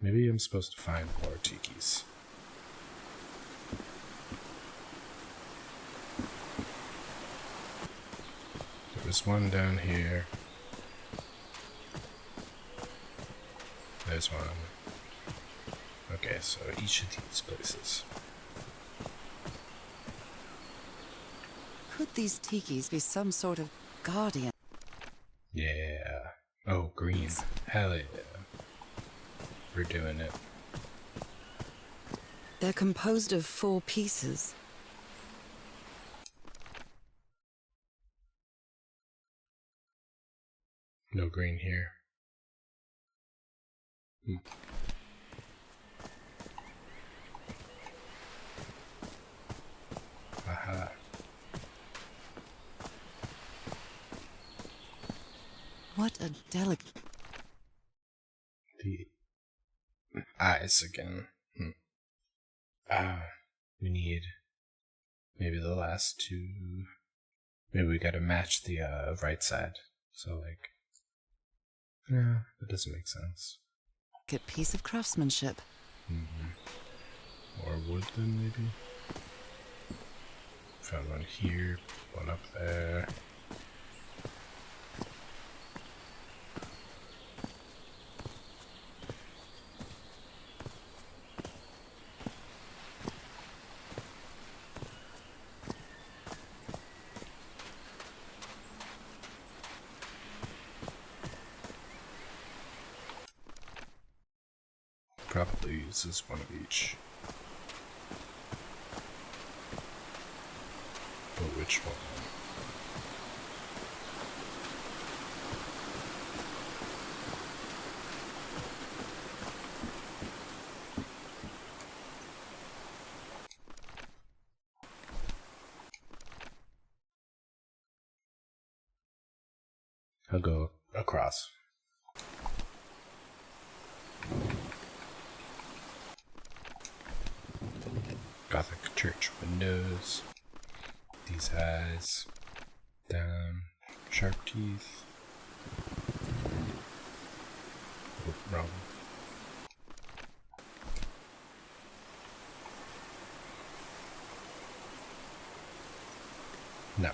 Speaker 1: Maybe I'm supposed to find more tikis. There was one down here. There's one. Okay, so each of these places.
Speaker 2: Could these tikis be some sort of guardian?
Speaker 1: Yeah. Oh, green. Hell yeah. We're doing it.
Speaker 2: They're composed of 4 pieces.
Speaker 1: No green here. Aha.
Speaker 2: What a delicate...
Speaker 1: The eyes again. We need maybe the last 2. Maybe we gotta match the right side. So, like, no, that doesn't make sense.
Speaker 2: piece of craftsmanship.
Speaker 1: More woodland, maybe? Found one here, one up there. Probably uses one of each. But which one? I'll go across. Gothic church windows. These eyes. Down. Sharp teeth. Oh, wrong. No.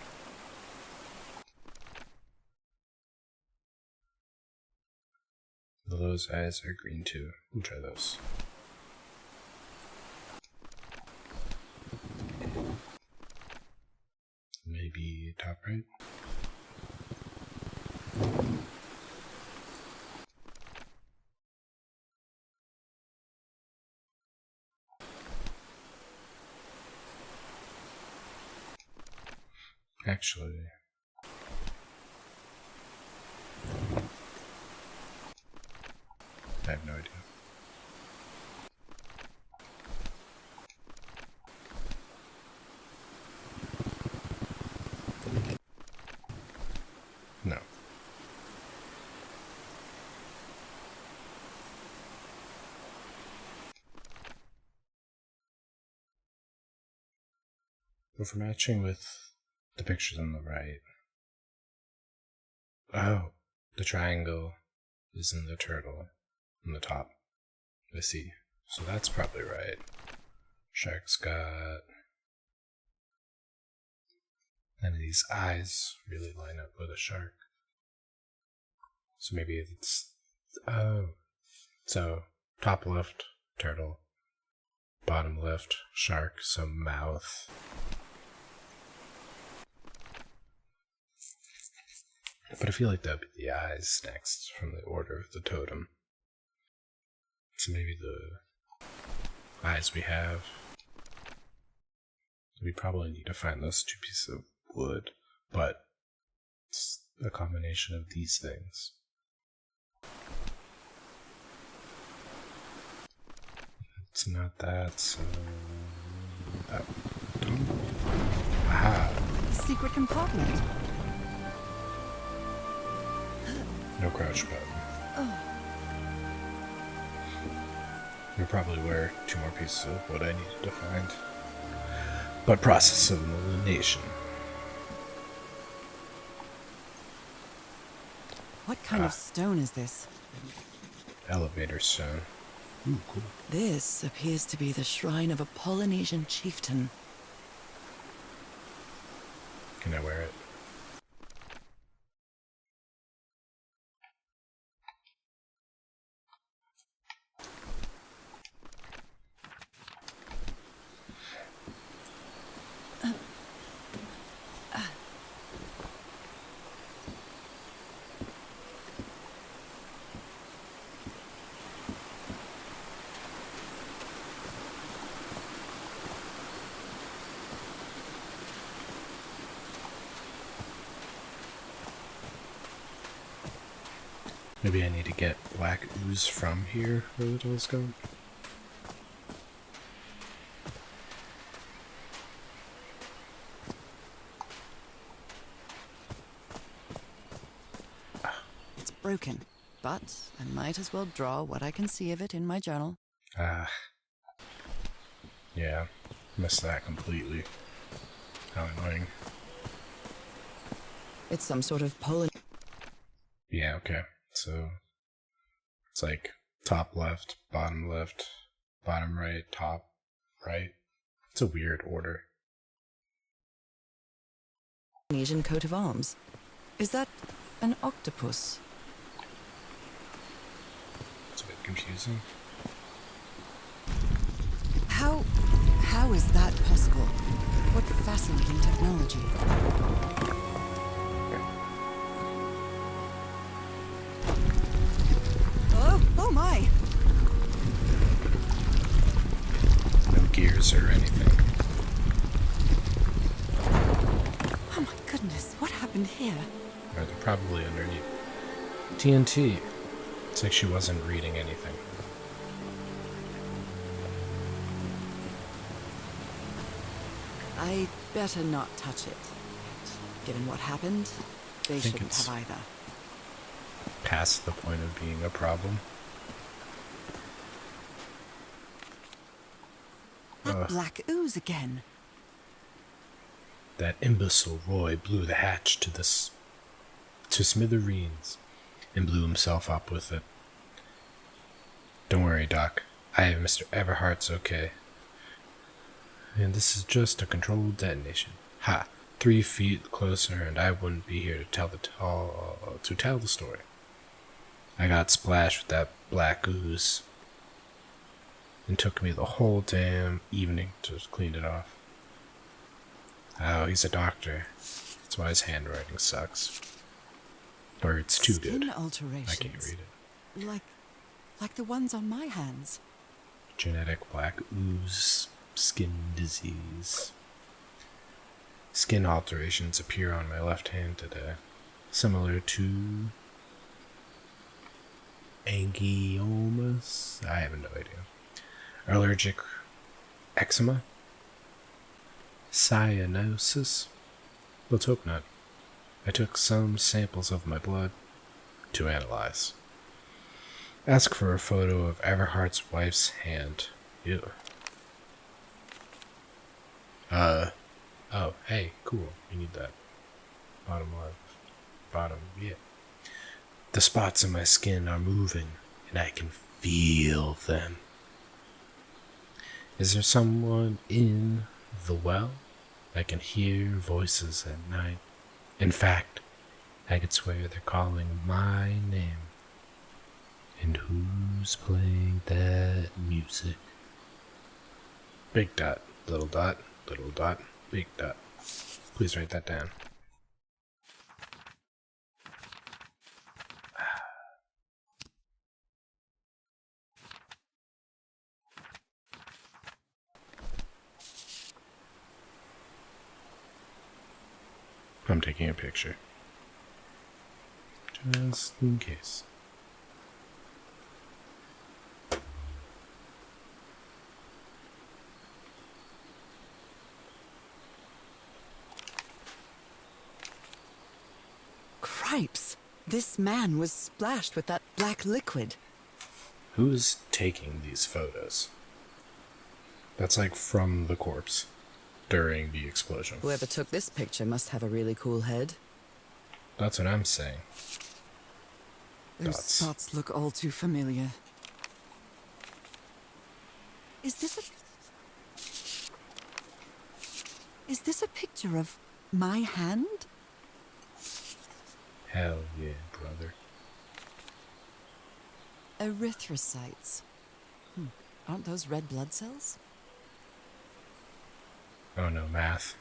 Speaker 1: Those eyes are green too. We'll try those. Maybe top right? Actually, I have no idea. No. But for matching with the pictures on the right. Oh, the triangle is in the turtle on the top. I see. So that's probably right. Shark's got... None of these eyes really line up with a shark. So maybe it's... Oh. So, top left, turtle. Bottom left, shark, so mouth. But I feel like that would be the eyes next from the order of the totem. So maybe the eyes we have. We probably need to find those two pieces of wood, but it's a combination of these things. It's not that, so that one. Aha!
Speaker 2: Secret compartment.
Speaker 1: No crouch button. There probably were two more pieces of what I needed to find. But process of elimination.
Speaker 2: What kind of stone is this?
Speaker 1: Elevator stone. Ooh, cool.
Speaker 2: This appears to be the shrine of a Polynesian chieftain.
Speaker 1: Can I wear it? Maybe I need to get black ooze from here for the telescope.
Speaker 2: It's broken, but I might as well draw what I can see of it in my journal.
Speaker 1: Ah. Yeah, missed that completely. How annoying.
Speaker 2: It's some sort of Polynesian.
Speaker 1: Yeah, okay. So, it's like top left, bottom right, top right? It's a weird order.
Speaker 2: Asian coat of arms. Is that an octopus?
Speaker 1: It's a bit confusing.
Speaker 2: How is that possible? What fascinating technology. Oh my!
Speaker 1: No gears or anything.
Speaker 2: Oh my goodness, what happened here?
Speaker 1: Or they're probably underneath. TNT. It's like she wasn't reading anything.
Speaker 2: I'd better not touch it. Given what happened, they
Speaker 1: think
Speaker 2: shouldn't
Speaker 1: it's-
Speaker 2: have either.
Speaker 1: Past the point of being a problem.
Speaker 2: That black ooze again.
Speaker 1: That imbecile Roy blew the hatch to smithereens and blew himself up with it. Don't worry, Doc. I have Mr. Everhart's okay. And this is just a controlled detonation. Ha! 3 feet closer and I wouldn't be here to tell the story. I got splashed with that black ooze. It took me the whole damn evening to clean it off. Oh, he's a doctor. That's why his handwriting sucks. Or it's too
Speaker 2: Skin
Speaker 1: good.
Speaker 2: alterations.
Speaker 1: I can't read it.
Speaker 2: Like the ones on my hands.
Speaker 1: Genetic black ooze, skin disease. Skin alterations appear on my left hand today, similar to angiomas. I have no idea. Allergic eczema, cyanosis. Let's hope not. I took some samples of my blood to analyze. Ask for a photo of Everhart's wife's hand. Ew. Oh, hey, cool. We need that. Bottom left. Bottom, yeah. The spots in my skin are moving, and I can feel them. Is there someone in the well? I can hear voices at night. In fact, I could swear they're calling my name. And who's playing that music? Big dot, little dot, big dot. Please write that down. I'm taking a picture. Just in case.
Speaker 2: Cripes! This man was splashed with that black liquid.
Speaker 1: Who's taking these photos? That's like from the corpse during the explosion.
Speaker 2: Whoever took this picture must have a really cool head.
Speaker 1: That's what I'm saying.
Speaker 2: Those
Speaker 1: Dots.
Speaker 2: spots look all too familiar. Is this a picture of my hand?
Speaker 1: Hell yeah, brother.
Speaker 2: Erythrocytes. Aren't those red blood cells?
Speaker 1: Oh no, math.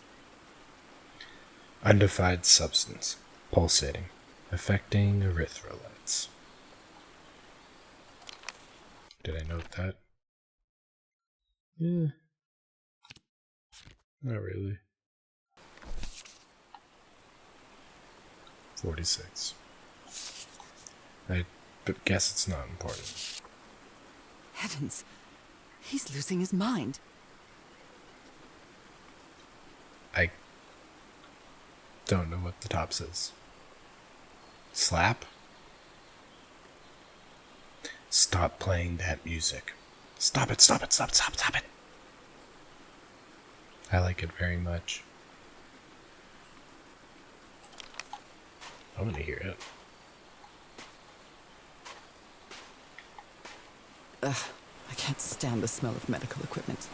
Speaker 1: Undefined substance. Pulsating. Affecting erythrolytes. Did I note that? Yeah. Not really. 46. I guess it's not important.
Speaker 2: Heavens, he's losing his mind.
Speaker 1: I don't know what the top says. Slap? Stop playing that music. Stop it, stop it, stop it, stop it, stop it. I like it very much. I'm gonna hear it.
Speaker 2: Ugh, I can't stand the smell of medical equipment.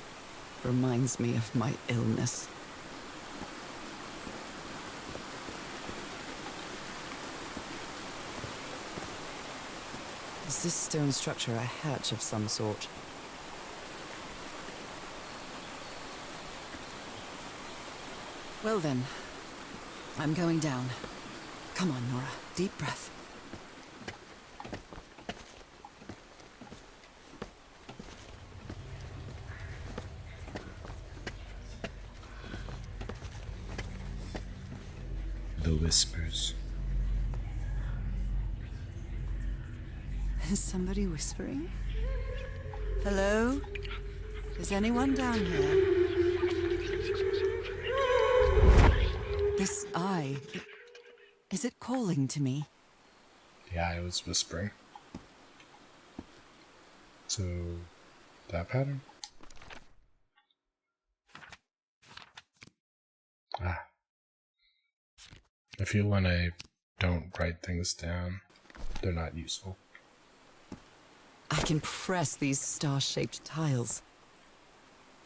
Speaker 2: reminds me of my illness. Is this stone structure a hatch of some sort? Well then, I'm going down. Come on, Nora. Deep breath.
Speaker 1: The whispers.
Speaker 2: Is somebody whispering? Hello? Is anyone down here? This eye, is it calling to me?
Speaker 1: The eye was whispering. So, that pattern? Ah. I feel when I don't write things down, they're not useful.
Speaker 2: I can press these star-shaped tiles.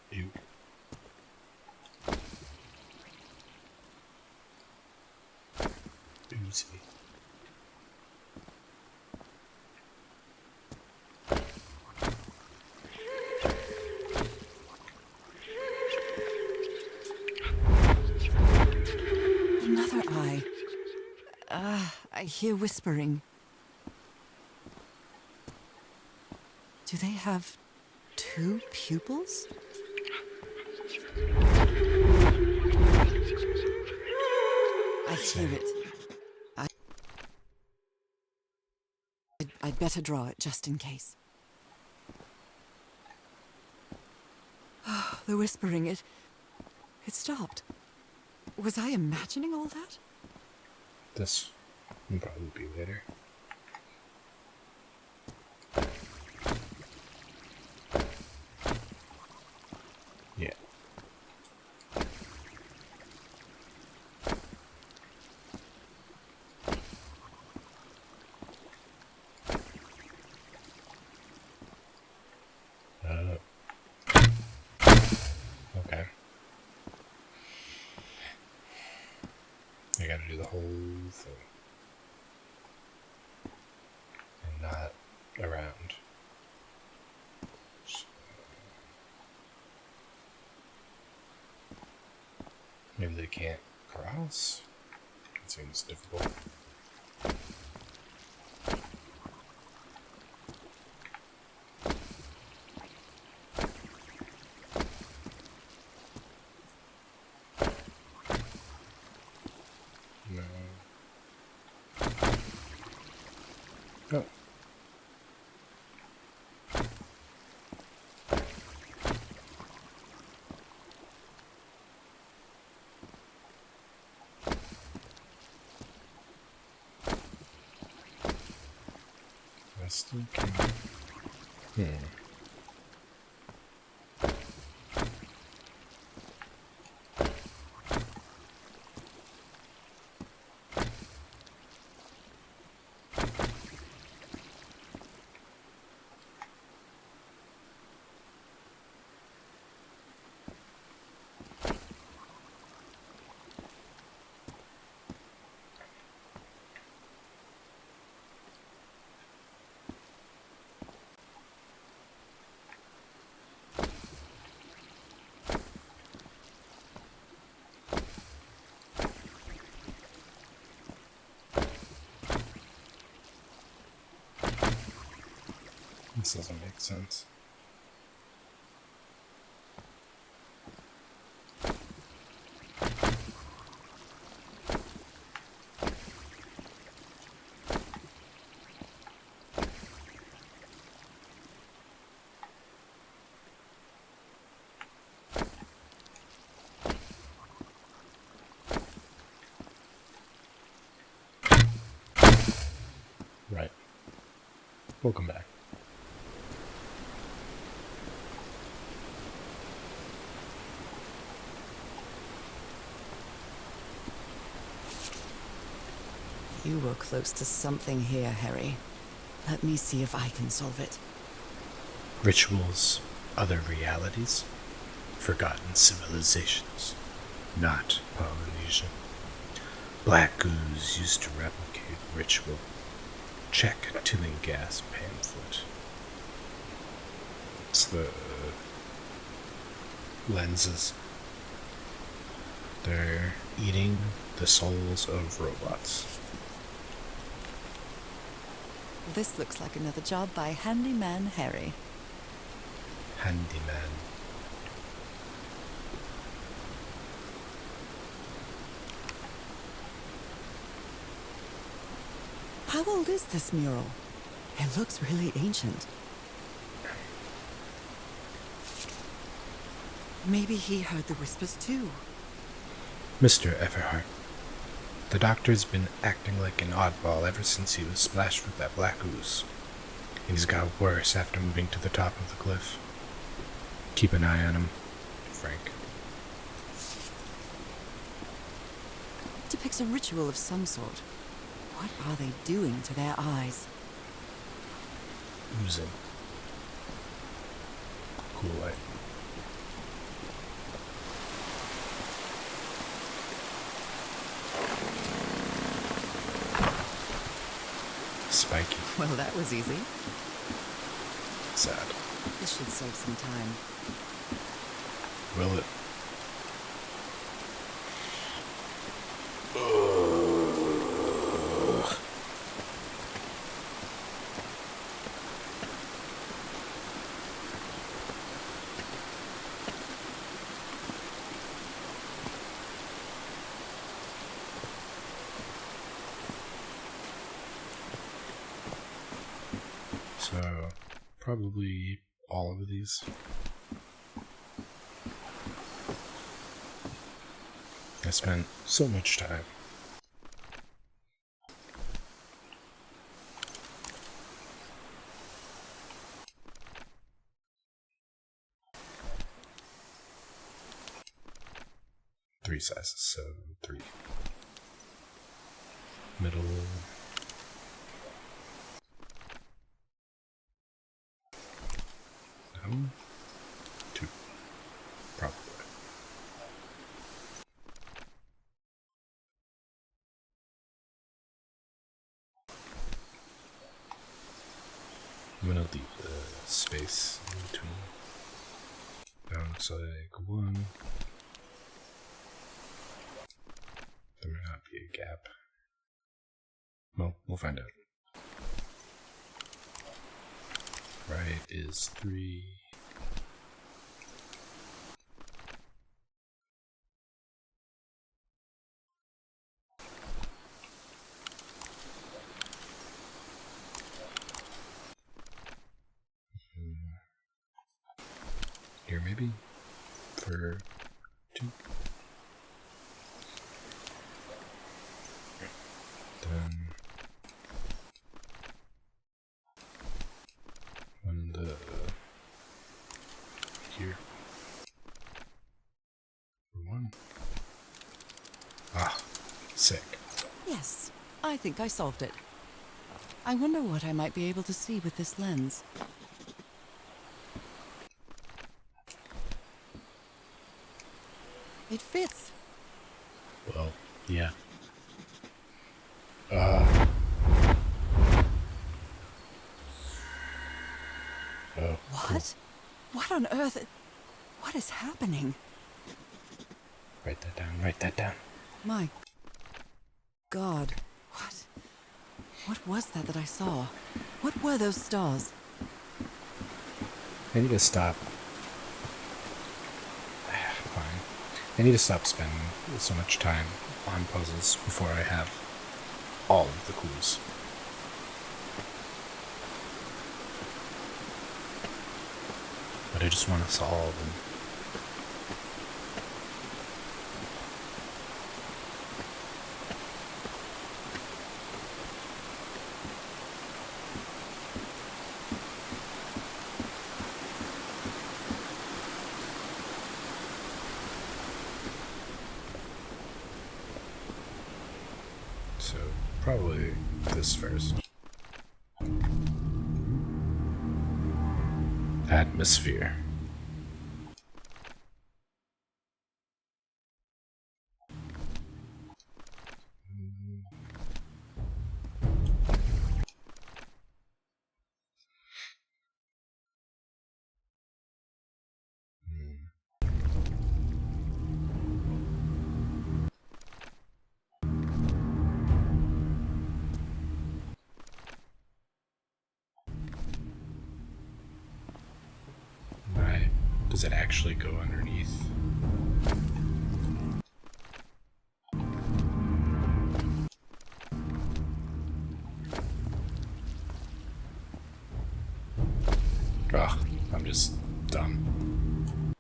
Speaker 1: Ew. Oozy.
Speaker 2: Another eye. I hear whispering. Do they have 2 pupils? I hear it. I'd better draw it just in case. Oh, the whispering, it stopped. Was I imagining all that?
Speaker 1: This will probably be later. Yeah. Okay. I gotta do the whole thing. And not around. So, maybe they can't cross? It seems difficult. No. Oh. I still can't. This doesn't make sense. Right. Welcome back.
Speaker 2: You were close to something here, Harry. Let me see if I can solve it.
Speaker 1: Rituals, other realities. forgotten civilizations, not Polynesian. Black ooze used to replicate ritual. Check tilling gas pamphlet. It's the lenses. They're eating the souls of robots.
Speaker 2: This looks like another job by Handyman Harry.
Speaker 1: Handyman.
Speaker 2: How old is this mural? It looks really ancient. Maybe he heard the whispers too.
Speaker 1: Mr. Everhart. The doctor's been acting like an oddball ever since he was splashed with that black ooze. And he's got worse after moving to the top of the cliff. Keep an eye on him, Frank.
Speaker 2: Depicts a ritual of some sort. What are they doing to their eyes?
Speaker 1: Oozing. Cool light. Spiky.
Speaker 2: Well, that was easy.
Speaker 1: Sad.
Speaker 2: This should save some time.
Speaker 1: Will it? So, probably all of these. I spent so much time. Three sizes, so 3. Middle. No? 2. Probably. I'm gonna leave the space in between. That looks like 1. There may not be a gap. Well, we'll find out. Right is 3. Here maybe for 2. Then on the here for 1. Ah, sick.
Speaker 2: Yes, I think I solved it. I wonder what I might be able to see with this lens. It fits.
Speaker 1: Well, yeah. Oh, cool.
Speaker 2: What? What on earth? What is happening?
Speaker 1: Write that down, write that down.
Speaker 2: My God, what was that I saw? What were those stars?
Speaker 1: I need to stop. Fine. I need to stop spending so much time on puzzles before I have all of the clues. But I just want to solve them. So, probably this first. Atmosphere. Does it actually go underneath? Ugh, I'm just dumb.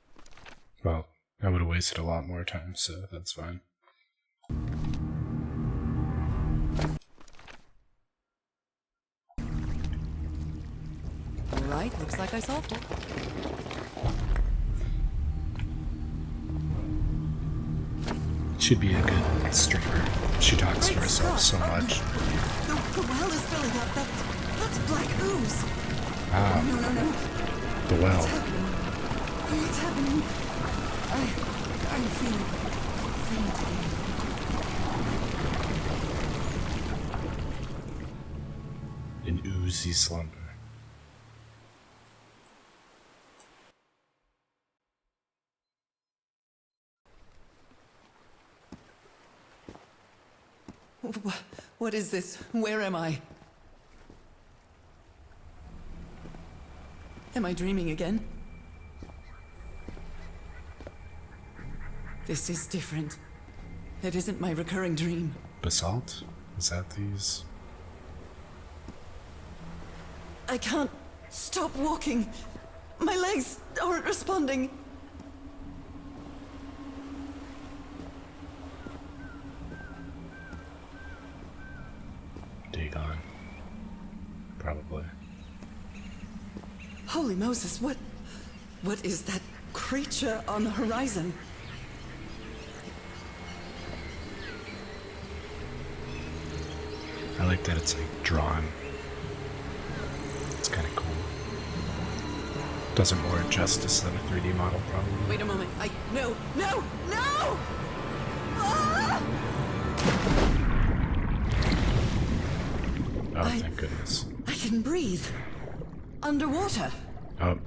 Speaker 1: Well, I would have wasted a lot more time, so that's fine.
Speaker 2: Alright, looks like I solved it.
Speaker 1: She'd be a good streamer. She talks to herself so much.
Speaker 2: The well is filling up. That's black ooze.
Speaker 1: Ah,
Speaker 2: No.
Speaker 1: the well.
Speaker 2: What's happening? I'm feeling faint again.
Speaker 1: An oozy slumber.
Speaker 2: What is this? Where am I? Am I dreaming again? This is different. It isn't my recurring dream.
Speaker 1: Basalt? Is that these?
Speaker 2: I can't stop walking. My legs aren't responding.
Speaker 1: Dagon. Probably.
Speaker 2: Holy Moses, what is that creature on the horizon?
Speaker 1: I like that it's like drawn. It's kind of cool. Does it more justice than a 3D model, probably.
Speaker 2: Wait a moment. No! Ah!
Speaker 1: Oh, thank goodness.
Speaker 2: I can breathe. Underwater.
Speaker 1: Oh,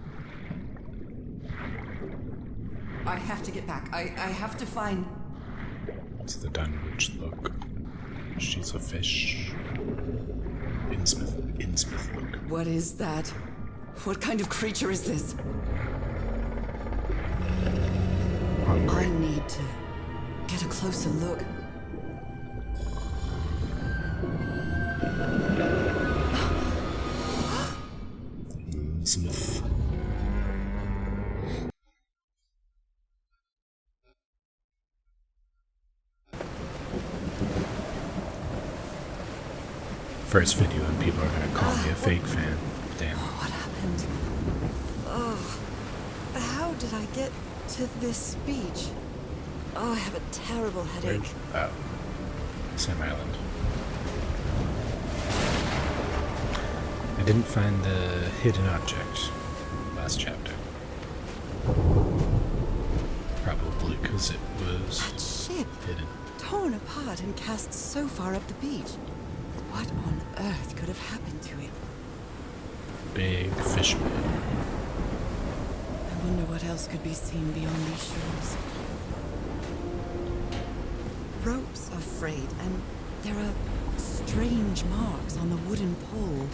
Speaker 2: I have to get back. I have to find...
Speaker 1: it's the Dunwich look. She's a fish. Innsmouth look.
Speaker 2: What is that? What kind of creature is this?
Speaker 1: Hungry.
Speaker 2: I need to get a closer look.
Speaker 1: Innsmouth. First video and people are gonna call me a fake fan. Damn.
Speaker 2: What happened? Oh, how did I get to this beach? Oh, I have a terrible headache.
Speaker 1: Oh. Sam Island. I didn't find the hidden object last chapter. Probably because it was
Speaker 2: That ship,
Speaker 1: hidden.
Speaker 2: torn apart and cast so far up the beach. What on earth could have happened to it?
Speaker 1: Big fishman.
Speaker 2: I wonder what else could be seen beyond these shores. Ropes are frayed, and there are strange marks on the wooden pole.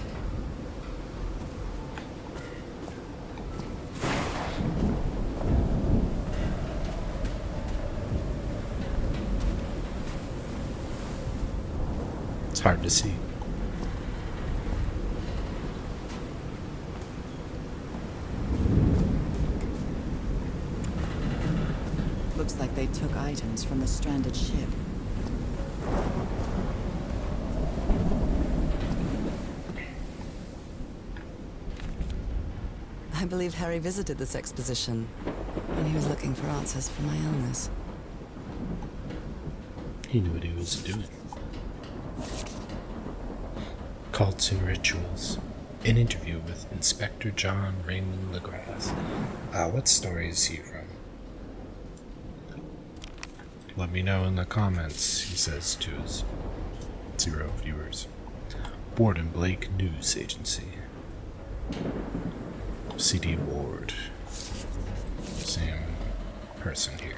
Speaker 1: It's hard to see.
Speaker 2: Looks like they took items from the stranded ship. I believe Harry visited this exposition when he was looking for answers for my illness.
Speaker 1: He knew what he was doing. Cults and Rituals. An interview with Inspector John Raymond LeGrasse. What story is he from? Let me know in the comments, he says to his 0 viewers. Ward and Blake News Agency. CD Ward. Same person here.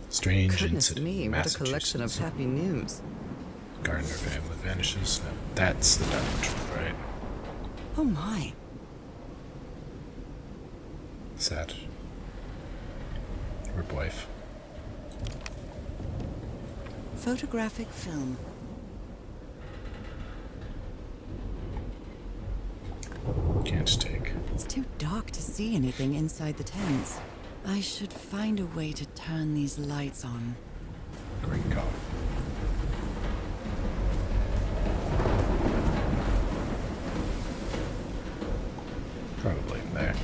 Speaker 1: Strange
Speaker 2: Goodness
Speaker 1: incident.
Speaker 2: me, what a collection of
Speaker 1: Massachusetts.
Speaker 2: happy news.
Speaker 1: Gardner family vanishes. No, that's the Dunwich one, right?
Speaker 2: Oh my.
Speaker 1: Sad. Or wife.
Speaker 2: Photographic film.
Speaker 1: Can't take.
Speaker 2: It's too dark to see anything inside the tents. I should find a way to turn these lights on.
Speaker 1: Great call. Probably in there.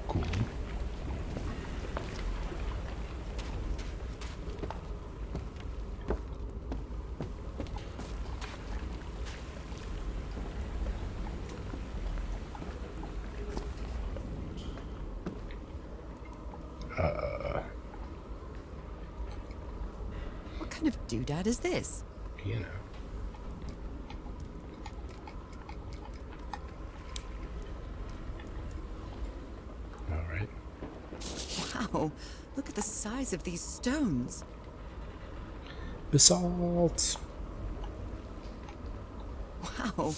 Speaker 1: Cool.
Speaker 2: What kind of doodad is this?
Speaker 1: You know. Alright.
Speaker 2: Wow, look at the size of these stones.
Speaker 1: Basalt!
Speaker 2: Wow.
Speaker 1: Oh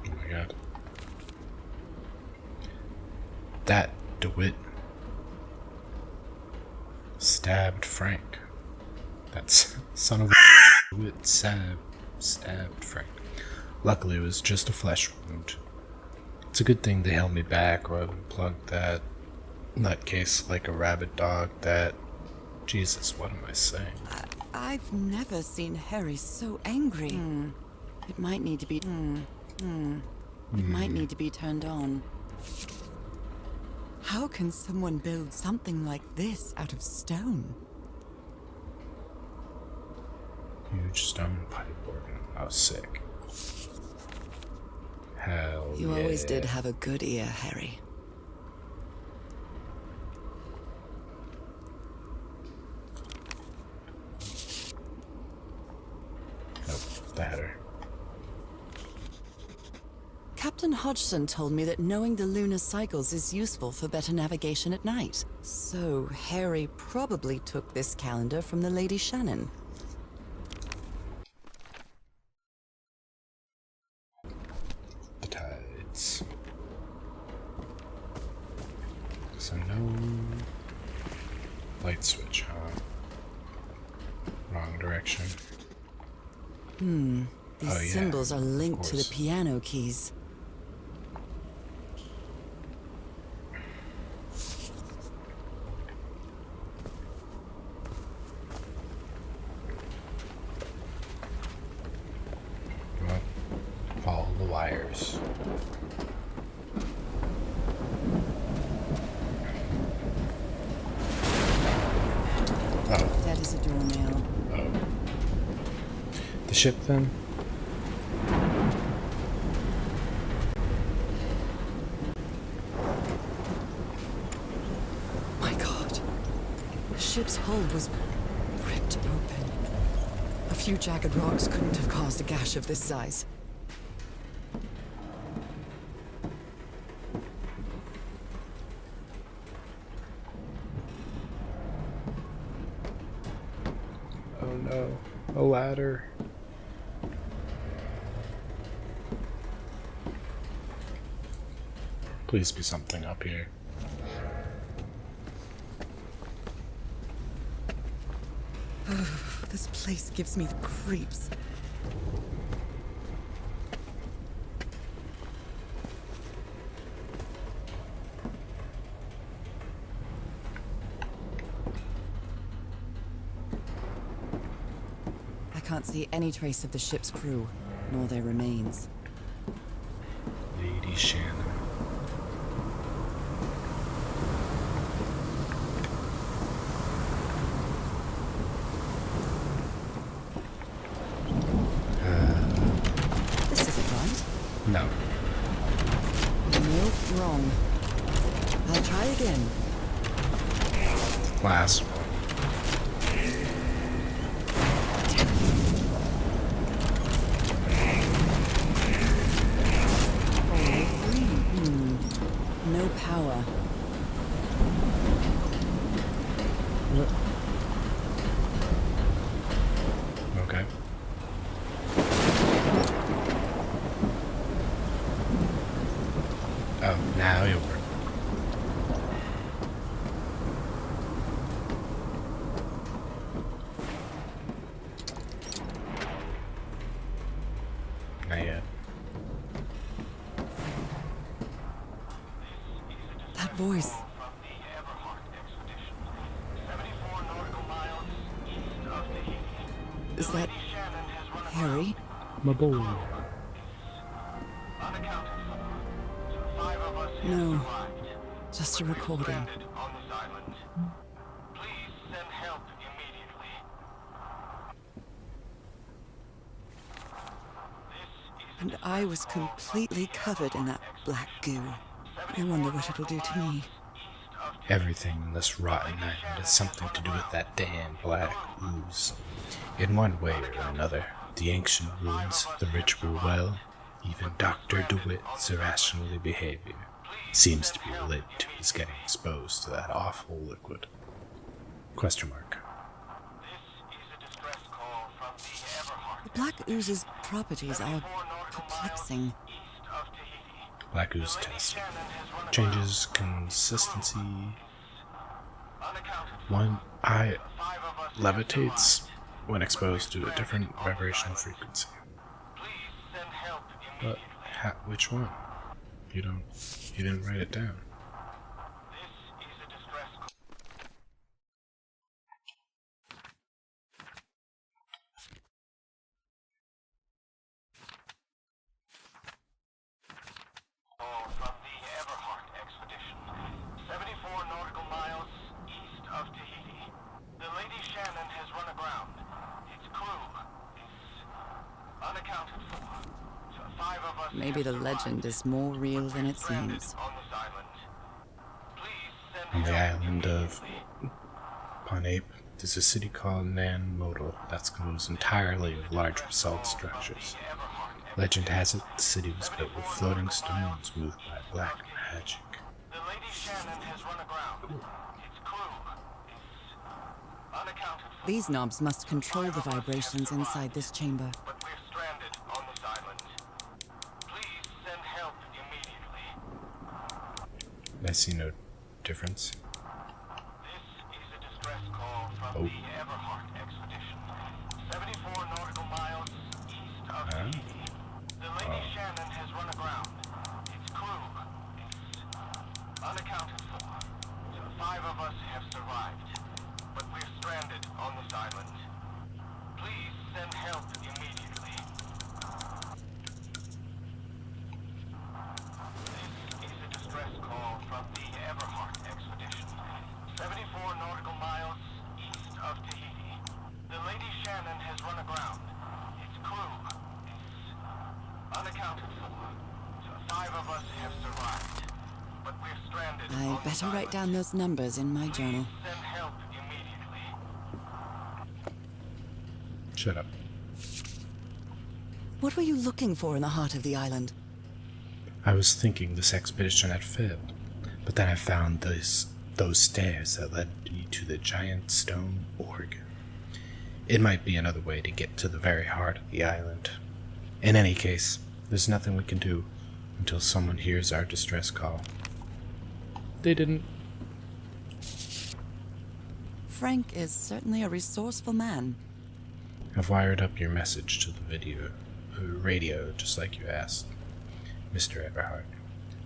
Speaker 1: my god. That DeWitt stabbed Frank. That's son of a DeWitt stabbed Frank. Luckily it was just a flesh wound. It's a good thing they held me back or I would plug that nutcase like a rabid dog that... Jesus, what am I saying?
Speaker 2: I've never seen Harry so angry. It might need to be... It might need to be turned on. How can someone build something like this out of stone?
Speaker 1: Huge stone pipe organ. How sick. Hell
Speaker 2: You
Speaker 1: yeah.
Speaker 2: always did have a good ear, Harry.
Speaker 1: Nope, the header.
Speaker 2: Captain Hodgson told me that knowing the lunar cycles is useful for better navigation at night. So Harry probably took this calendar from the Lady Shannon.
Speaker 1: The tides. So no light switch, huh? Wrong direction.
Speaker 2: These
Speaker 1: Oh, yeah,
Speaker 2: symbols are linked to the
Speaker 1: course.
Speaker 2: piano keys.
Speaker 1: Well, follow the wires. Oh,
Speaker 2: That is a doornail.
Speaker 1: the ship then?
Speaker 2: My God. The ship's hull was ripped open. A few jagged rocks couldn't have caused a gash of this size.
Speaker 1: Oh no, a ladder. Please be something up here.
Speaker 2: This place gives me the creeps. I can't see any trace of the ship's crew, nor their remains.
Speaker 1: Lady Shannon.
Speaker 2: This isn't right.
Speaker 1: No.
Speaker 2: Nope, wrong. I'll try again.
Speaker 1: Last one.
Speaker 2: All green.
Speaker 1: Okay. Oh, now you'll work. Not yet.
Speaker 2: That voice. Is that Harry?
Speaker 1: My boy.
Speaker 2: No, just a recording. And I was completely covered in that black goo. I wonder what it'll do to me.
Speaker 1: Everything in this rotten island has something to do with that damn black ooze. In one way or another, the ancient ruins, the rich rule well, even Dr. DeWitt's irrationally behavior seems to be related to his getting exposed to that awful liquid. Question mark.
Speaker 2: The black ooze's properties are perplexing.
Speaker 1: Black ooze test. Changes consistency. One eye levitates when exposed to a different vibrational frequency. But which one? You didn't write it down.
Speaker 2: Maybe the legend is more real than it seems.
Speaker 1: On the island of Ponape, there's a city called Nan Modal that's composed entirely of large basalt structures. Legend has it the city was built with floating stones moved by black magic.
Speaker 2: These knobs must control the vibrations inside this chamber.
Speaker 1: I see no difference. Oh.
Speaker 5: Unaccounted for. 5 of us have survived, but we're stranded on this island. Please send help immediately. This is a distress call from the Everhart expedition. 74 nautical miles east of Tahiti. The Lady Shannon has run aground. Its crew is unaccounted for. 5 of us have survived.
Speaker 2: I better write down those numbers in my journal.
Speaker 5: Send help immediately.
Speaker 1: Shut up.
Speaker 2: What were you looking for in the heart of the island?
Speaker 1: I was thinking this expedition had failed, but then I found those stairs that led me to the giant stone organ. It might be another way to get to the very heart of the island. In any case, there's nothing we can do until someone hears our distress call. They didn't.
Speaker 2: Frank is certainly a resourceful man.
Speaker 1: I've wired up your message to the radio, just like you asked, Mr. Everhart.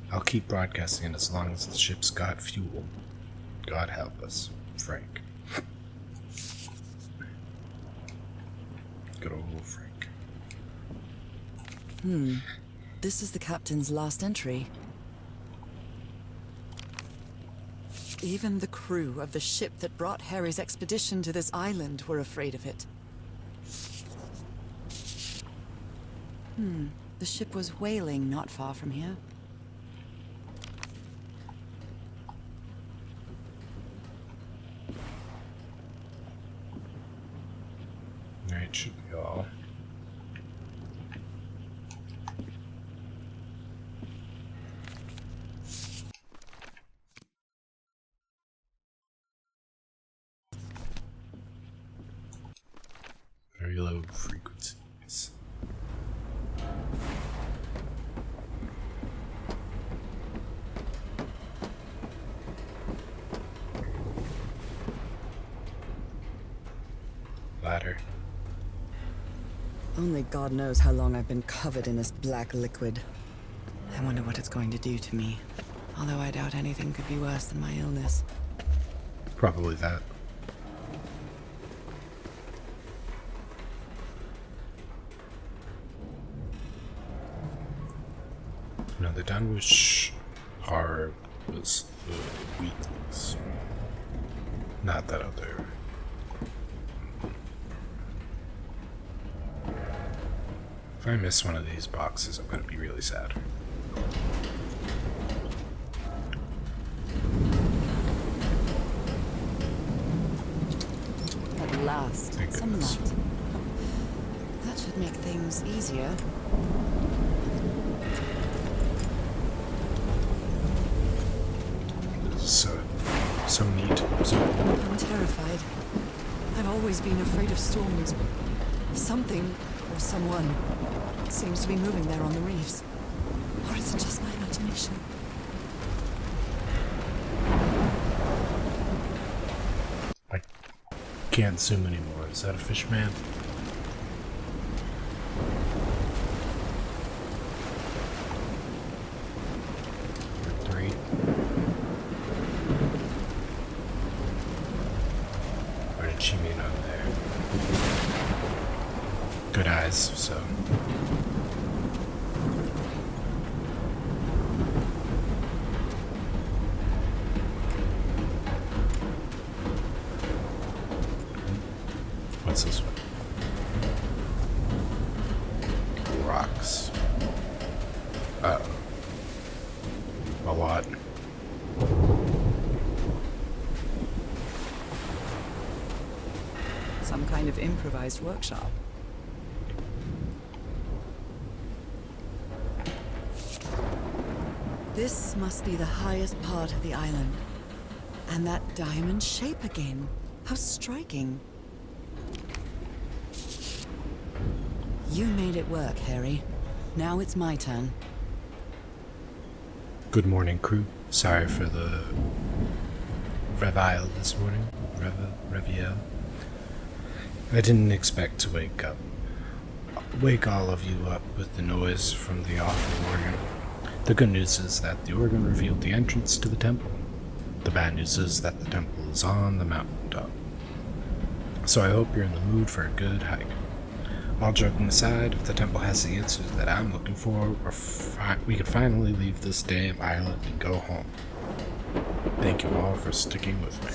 Speaker 1: I'll keep broadcasting it as long as the ship's got fuel. God help us, Frank. Good old Frank.
Speaker 2: This is the captain's last entry. Even the crew of the ship that brought Harry's expedition to this island were afraid of it. The ship was whaling not far from here.
Speaker 1: Alright, should be all. low frequencies. Ladder.
Speaker 2: Only God knows how long I've been covered in this black liquid. I wonder what it's going to do to me. Although I doubt anything could be worse than my illness.
Speaker 1: Probably that. Another done which hard was the weakness. Not that other. If I miss one of these boxes, I'm gonna be really sad.
Speaker 2: At last,
Speaker 1: Thank
Speaker 2: some
Speaker 1: goodness.
Speaker 2: light. That should make things easier.
Speaker 1: This is so neat. So
Speaker 2: I'm terrified. I've always been afraid of storms. Something, or someone, seems to be moving there on the reefs. Or is it just my imagination?
Speaker 1: I can't zoom anymore. Is that a fish man? Or 3. What did she mean on there? Good eyes, so. What's this one? Rocks. Uh-oh. A lot.
Speaker 2: Some kind of improvised workshop. This must be the highest part of the island. And that diamond shape again. How striking. You made it work, Harry. Now it's my turn.
Speaker 1: Good morning, crew. Sorry for the revile this morning. Reviel. I didn't expect to wake all of you up with the noise from the awful organ. The good news is that the organ revealed the entrance to the temple. The bad news is that the temple is on the mountaintop. So I hope you're in the mood for a good hike. All joking aside, if the temple has the answers that I'm looking for, we can finally leave this damn island and go home. Thank you all for sticking with me.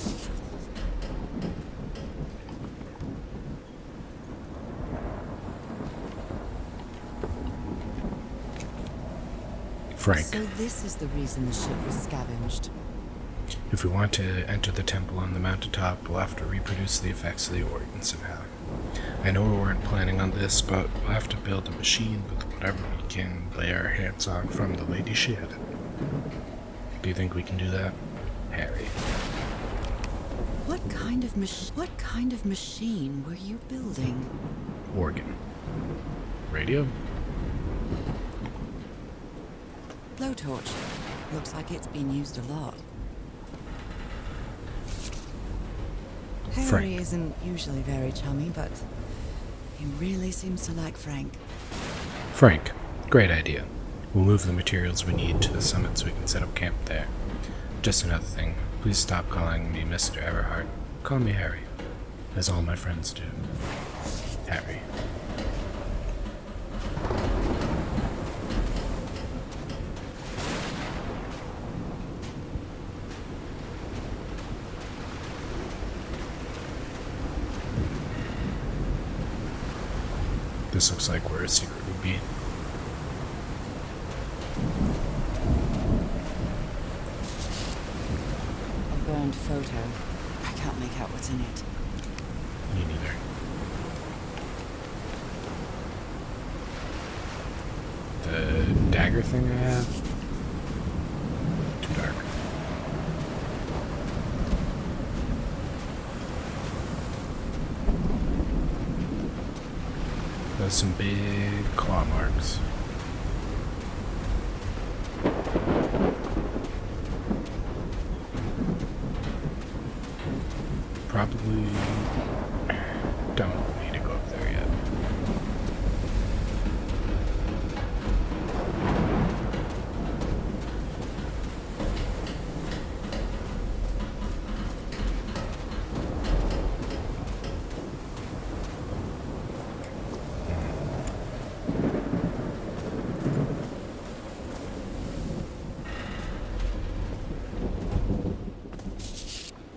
Speaker 1: Frank.
Speaker 2: So this is the reason the ship was scavenged.
Speaker 1: If we want to enter the temple on the mountaintop, we'll have to reproduce the effects of the organ somehow. I know we weren't planning on this, but we'll have to build a machine with whatever we can lay our hands on from the lady Shannon. Do you think we can do that, Harry?
Speaker 2: What kind of machine were you building?
Speaker 1: Organ. Radio?
Speaker 2: Blowtorch. Looks like it's been used a lot. Harry
Speaker 1: Frank.
Speaker 2: isn't usually very chummy, but he really seems to like Frank.
Speaker 1: Frank. Great idea. We'll move the materials we need to the summit so we can set up camp there. Just another thing. Please stop calling me Mr. Everhart. Call me Harry, as all my friends do. Harry. This looks like where a secret would be.
Speaker 2: A burned photo. I can't make out what's in it.
Speaker 1: Me neither. The dagger thing I have? Too dark. us some big claw marks. Probably don't need to go up there yet.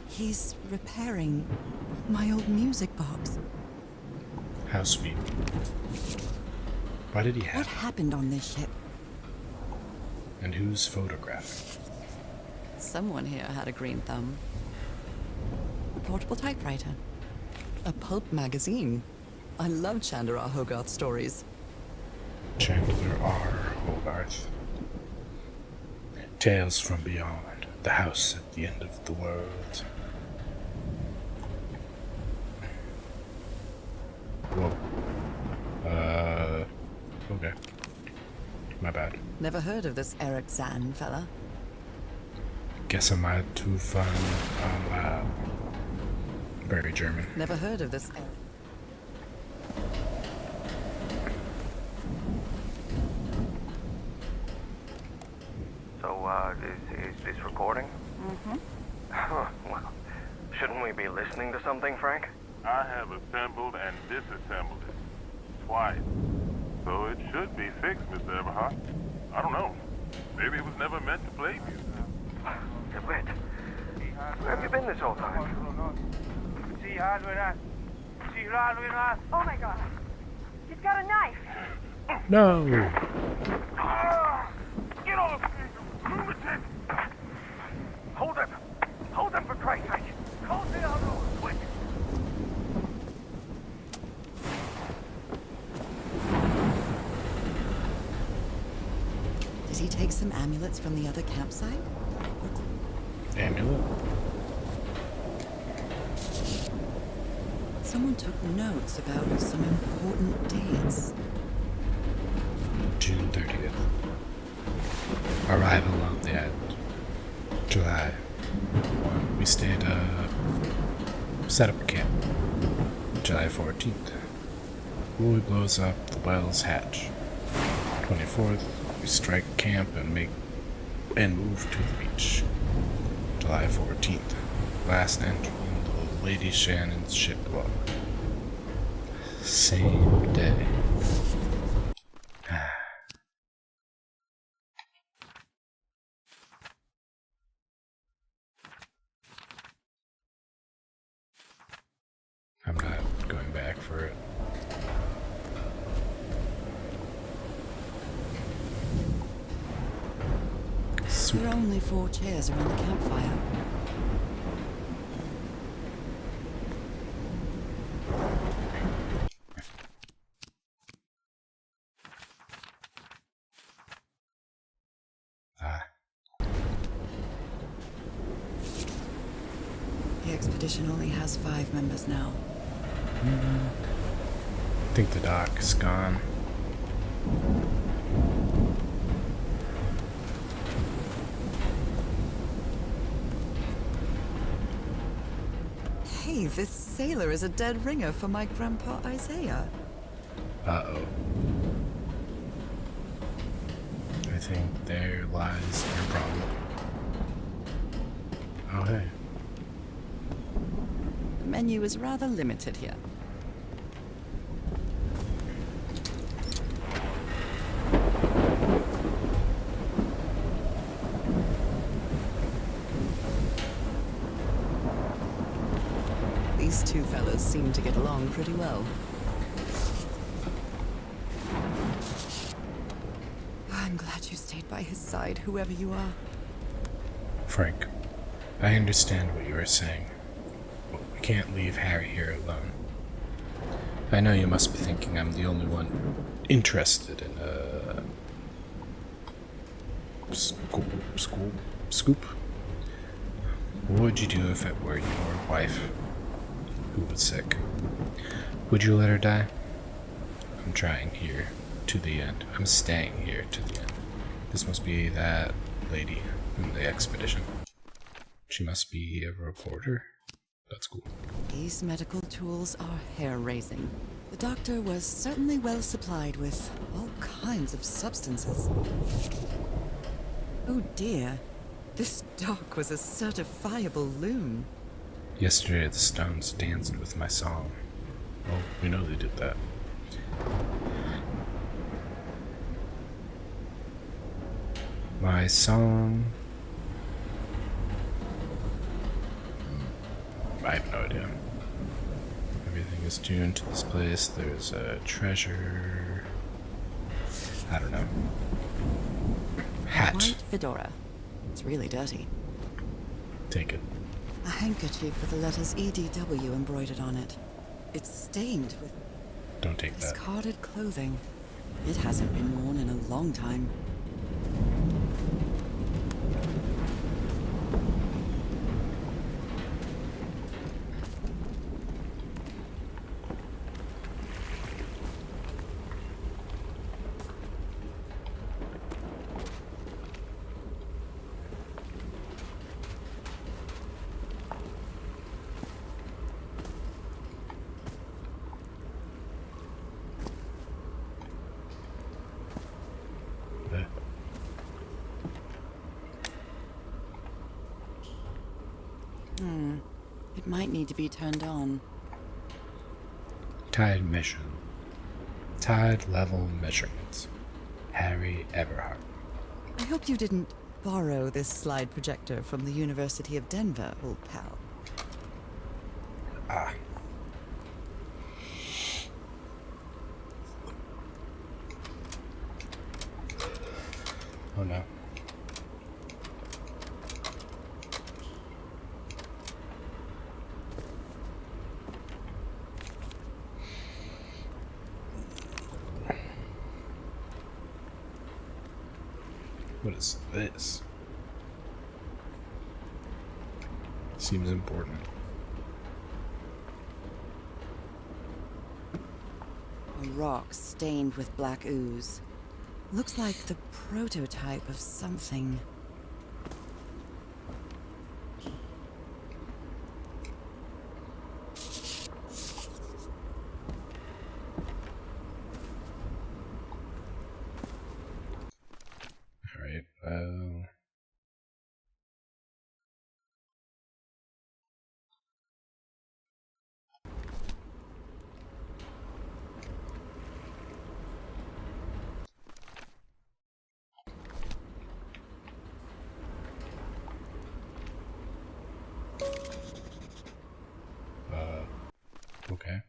Speaker 2: He's repairing my old music box.
Speaker 1: How sweet. Why did he
Speaker 2: What
Speaker 1: have it?
Speaker 2: happened on this ship?
Speaker 1: And who's photographing?
Speaker 2: Someone here had a green thumb. A portable typewriter. A pulp magazine. I love Chandler R. Hogarth stories.
Speaker 1: Chandler R. Hogarth. Tales from Beyond. The house at the end of the world. Whoa. Okay. My bad.
Speaker 2: Never heard of this Eric Zahn fella.
Speaker 1: Guess I'm not too fun. Very German.
Speaker 2: Never heard of this Eric.
Speaker 5: So, is this recording? Well, shouldn't we be listening to something, Frank?
Speaker 7: I have assembled and disassembled it twice. So it should be fixed, Mr. Everhart. I don't know. Maybe it was never meant to play music.
Speaker 5: Wait. Where have you been this whole time?
Speaker 4: Oh my god. He's got a knife.
Speaker 1: No!
Speaker 5: Get off me, lunatic! Hold him! Hold him for Christ's sake! Close the other door, quick!
Speaker 2: Did he take some amulets from the other campsite?
Speaker 1: Amulet?
Speaker 2: Someone took notes about some important dates.
Speaker 1: June 30th. Arrival on the end. July 1. We stayed, set up a camp. July 14th. Woolly blows up, the whales hatch. 24th. We strike camp and move to the beach. July 14th. Last entry into Lady Shannon's ship log. Same day. I'm not going back for it.
Speaker 2: There are only 4 chairs around the campfire. The expedition only has 5 members now.
Speaker 1: I think the dock is gone.
Speaker 2: Hey, this sailor is a dead ringer for my grandpa Isaiah.
Speaker 1: Uh-oh. I think there lies your problem. Oh, hey.
Speaker 2: The menu is rather limited here. These 2 fellas seem to get along pretty well. I'm glad you stayed by his side, whoever you are.
Speaker 1: Frank, I understand what you are saying, but we can't leave Harry here alone. I know you must be thinking I'm the only one interested in a scoop. What would you do if it were your wife who was sick? Would you let her die? I'm trying here to the end. I'm staying here to the end. This must be that lady in the expedition. She must be a reporter. That's cool.
Speaker 2: These medical tools are hair-raising. The doctor was certainly well supplied with all kinds of substances. Oh dear. This doc was a certifiable loon.
Speaker 1: Yesterday the stones danced with my song. Well, we know they did that. My song... I have no idea. Everything is tuned to this place. There's a treasure... I don't know. Hat.
Speaker 2: White fedora. It's really dirty.
Speaker 1: Take it.
Speaker 2: A handkerchief with the letters EDW embroidered on it. It's stained with
Speaker 1: Don't take that.
Speaker 2: discarded clothing. It hasn't been worn in a long time. It might need to be turned on.
Speaker 1: Tide mission. Tide level measurements. Harry Everhart.
Speaker 2: I hope you didn't borrow this slide projector from the University of Denver, old pal.
Speaker 1: Ah. Oh no. What is this? Seems important.
Speaker 2: A rock stained with black ooze. Looks like the prototype of something.
Speaker 1: Alright, well... okay.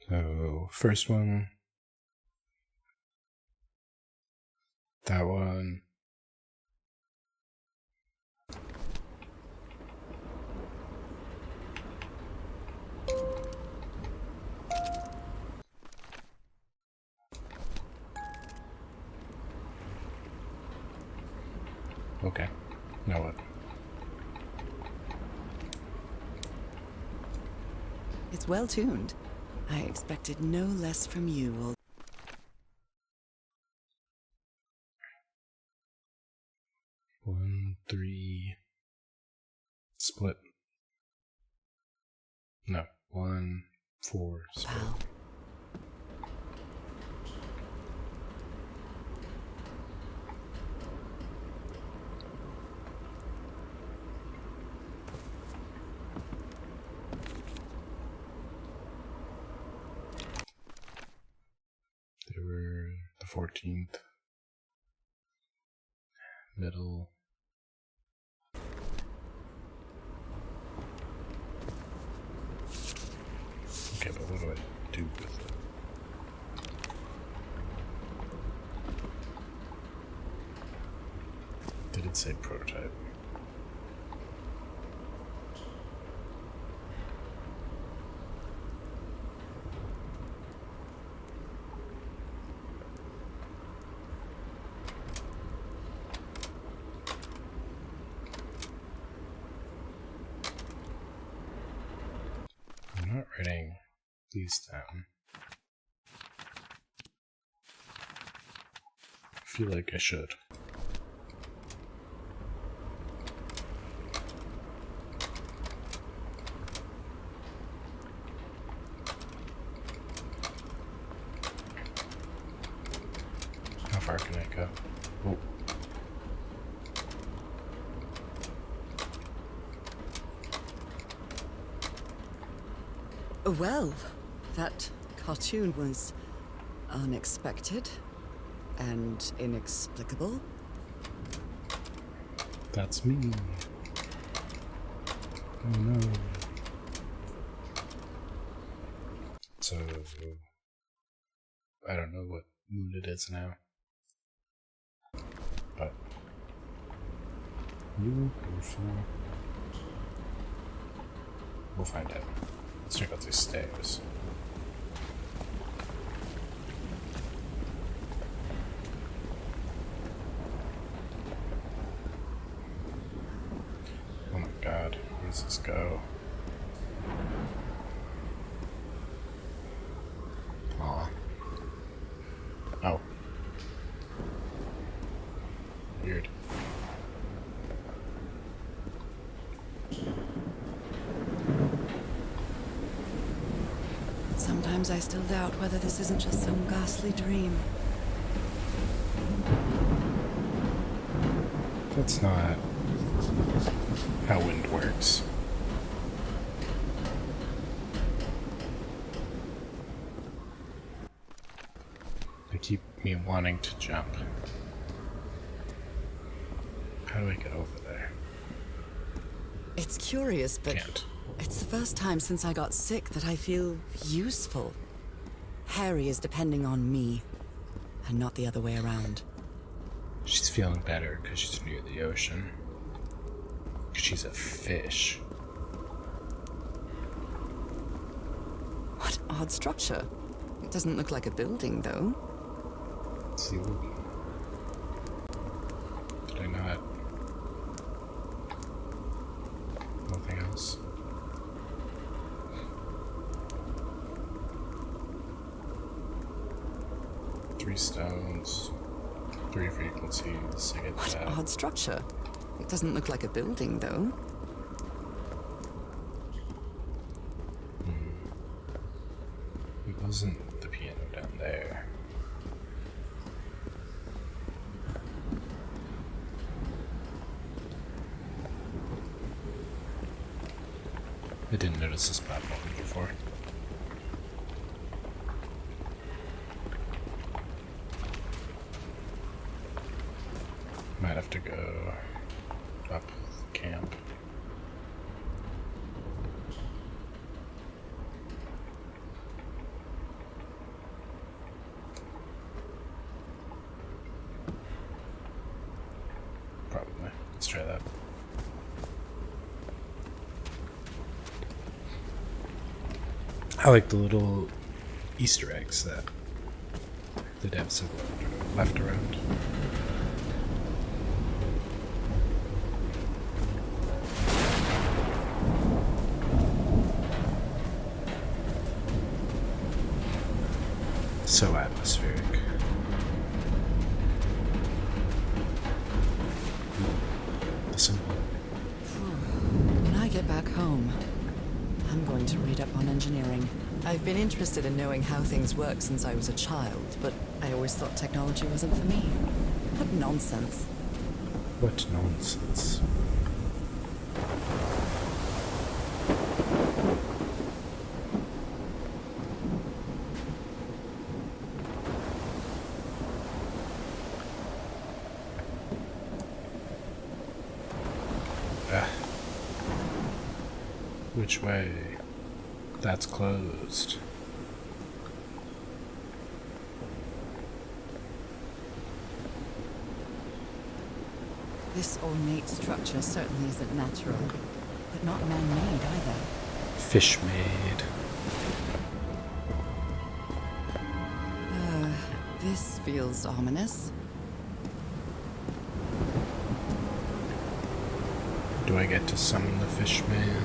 Speaker 1: So, first one. That one. Okay. Now what?
Speaker 2: It's well tuned. I expected no less from you, old...
Speaker 1: 1, 3... Split. No. 1, 4, split.
Speaker 2: pal.
Speaker 1: They were the 14th. Middle. Okay, but what do I do with it? Did it Let's say prototype. I'm not writing these down. I feel like I should. How far can I go? Oh.
Speaker 2: Well, that cartoon was unexpected and inexplicable.
Speaker 1: That's me. Oh no. So, I don't know what moon it is now. But, we'll find out. Let's check out these stairs. Oh my god, where does this go? Aw. Oh. Weird.
Speaker 2: Sometimes I still doubt whether this isn't just some ghastly dream.
Speaker 1: That's not how wind works. They keep me wanting to jump. How do I get over there?
Speaker 2: It's curious, but
Speaker 1: Can't.
Speaker 2: it's the first time since I got sick that I feel useful. Harry is depending on me, and not the other way around.
Speaker 1: She's feeling better because she's near the ocean. 'Cause she's a fish.
Speaker 2: What odd structure. It doesn't look like a building, though.
Speaker 1: Let's see what... Did I not... Nothing else? Three stones, 3 frequencies, I get
Speaker 2: What
Speaker 1: that.
Speaker 2: odd structure. It doesn't look like a building, though.
Speaker 1: It wasn't the piano down there. I didn't notice this platform before. Might have to go up camp. Probably. Let's try that. I like the little Easter eggs that the devs have left around. So atmospheric. The symbol.
Speaker 2: When I get back home, I'm going to read up on engineering. I've been interested in knowing how things work since I was a child, but I always thought technology wasn't for me. What nonsense.
Speaker 1: What nonsense. Which way? That's closed.
Speaker 2: This ornate structure certainly isn't natural, but not man-made either.
Speaker 1: Fish made.
Speaker 2: This feels ominous.
Speaker 1: Do I get to summon the fish man?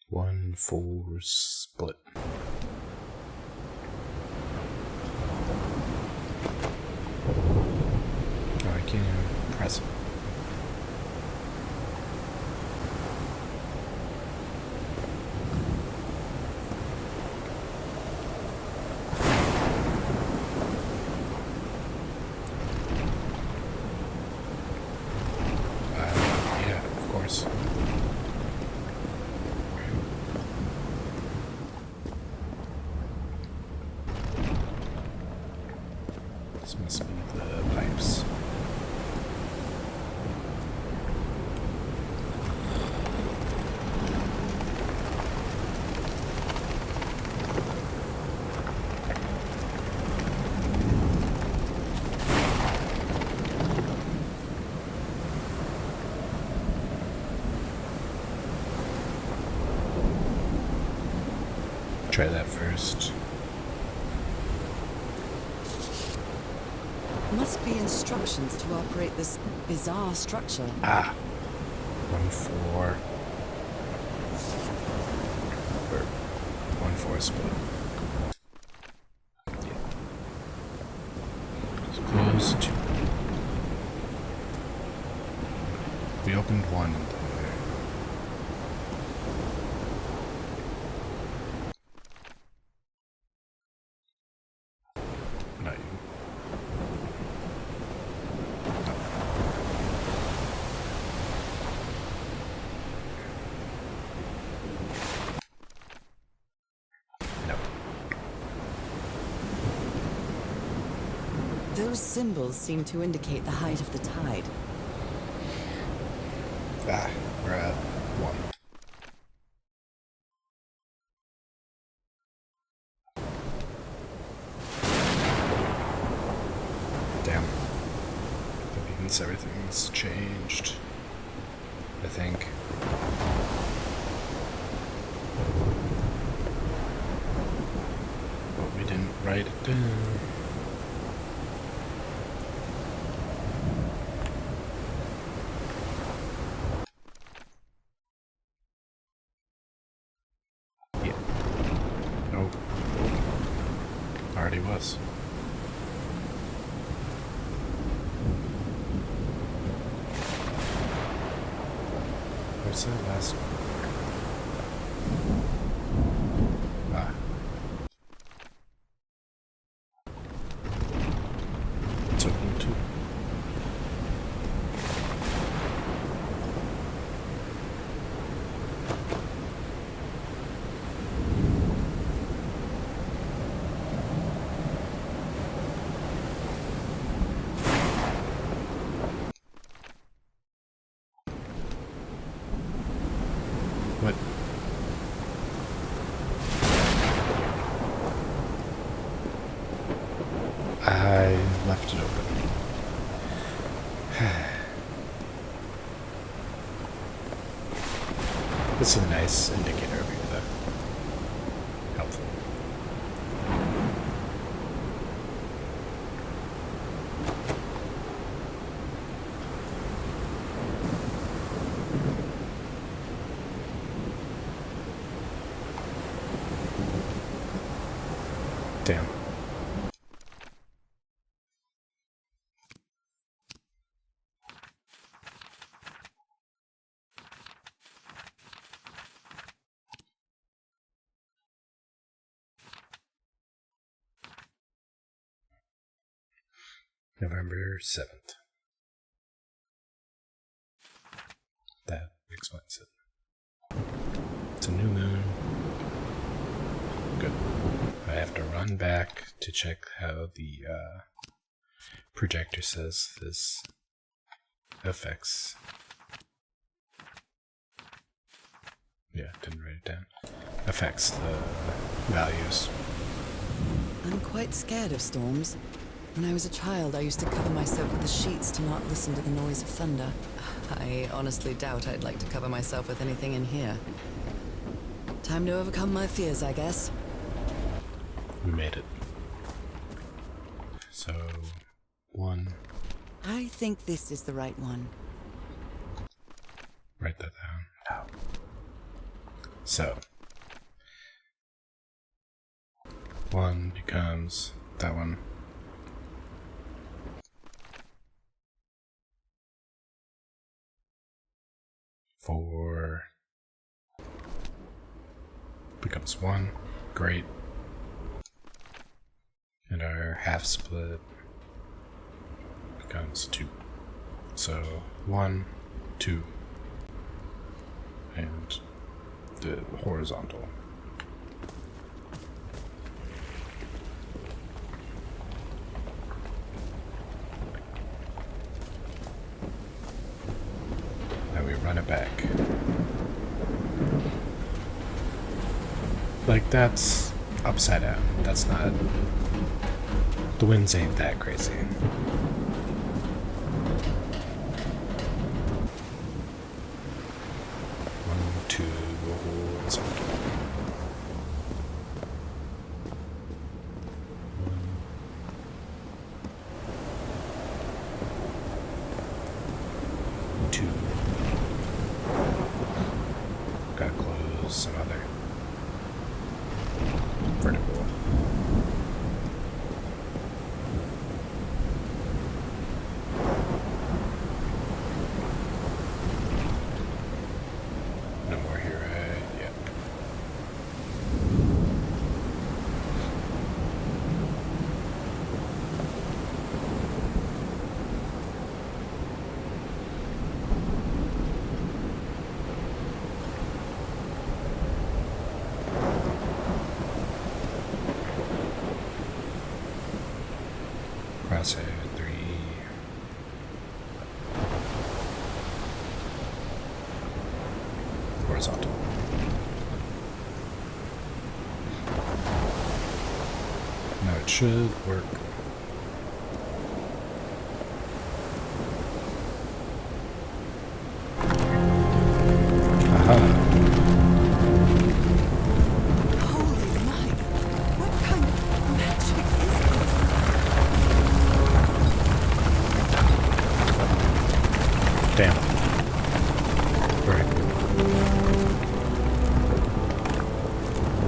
Speaker 1: One full split. Oh, I can't even press it. Yeah, of course. This must be the pipes. Try that first.
Speaker 2: Must be instructions to operate this bizarre structure.
Speaker 1: Ah, 1-4. Or 1-4 split. Yeah. It's close to. We opened one. Not you. No.
Speaker 2: Those symbols seem to indicate the height of the tide.
Speaker 1: Ah, we're at 1. Damn. That means everything's changed. I think. But we didn't write it down. Yeah. Oh. Already was. Where's that last one? Ah. It's open too. What? I left it open. This is a nice indicator over here, though. Helpful. Damn. November 7th. That explains it. It's a new moon. Good. I have to run back to check how the projector says this affects. Yeah, didn't write it down. Affects the values.
Speaker 2: I'm quite scared of storms. When I was a child, I used to cover myself with the sheets to not listen to the noise of thunder. I honestly doubt I'd like to cover myself with anything in here. Time to overcome my fears, I guess.
Speaker 1: We made it. So, 1.
Speaker 2: I think this is the right one.
Speaker 1: Write that down. No. So, 1 becomes that one. 4 becomes 1. Great. And our half split becomes 2. So 1, 2, and the horizontal. Now we run it back. Like, that's upside down. That's not... The winds ain't that crazy. One, two, horizontal. One, two. Gotta close some other vertical. No more here, right? Yep. Crosshair 3. Horizontal. Now it should work. Aha.
Speaker 2: Holy night! What kind of magic is this?
Speaker 1: Damn. Right.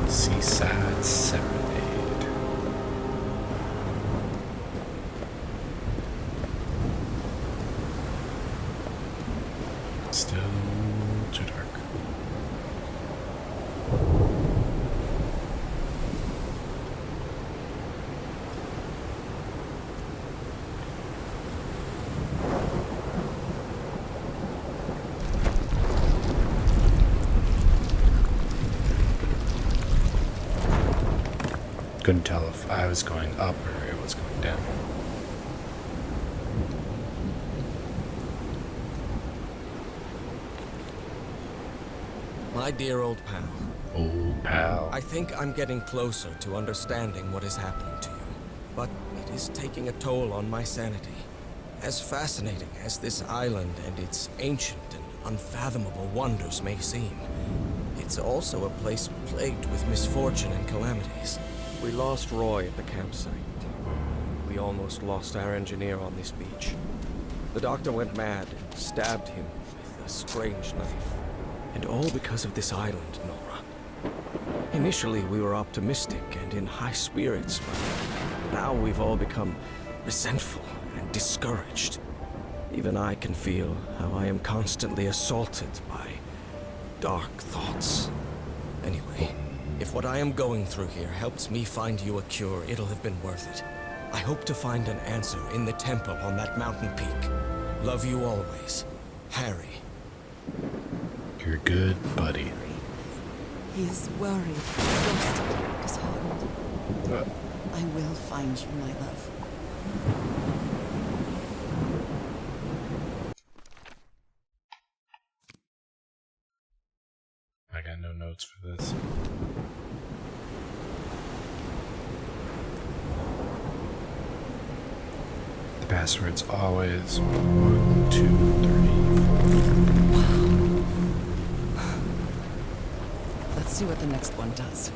Speaker 1: Seaside Serenade. Still too dark. Couldn't tell if I was going up or it was going down.
Speaker 6: My dear old pal,
Speaker 1: Old pal.
Speaker 6: I think I'm getting closer to understanding what is happening to you, but it is taking a toll on my sanity. As fascinating as this island and its ancient and unfathomable wonders may seem, it's also a place plagued with misfortune and calamities. We lost Roy at the campsite. We almost lost our engineer on this beach. The doctor went mad and stabbed him with a strange knife. And all because of this island, Nora. Initially, we were optimistic and in high spirits, but now we've all become resentful and discouraged. Even I can feel how I am constantly assaulted by dark thoughts. Anyway, if what I am going through here helps me find you a cure, it'll have been worth it. I hope to find an answer in the temple on that mountain peak. Love you always, Harry.
Speaker 1: You're good, buddy.
Speaker 2: He is worried, exhausted, disheartened. I will find you, my love.
Speaker 1: notes for this. The password's always 1, 2, 3, 4.
Speaker 2: Let's see what the next one does.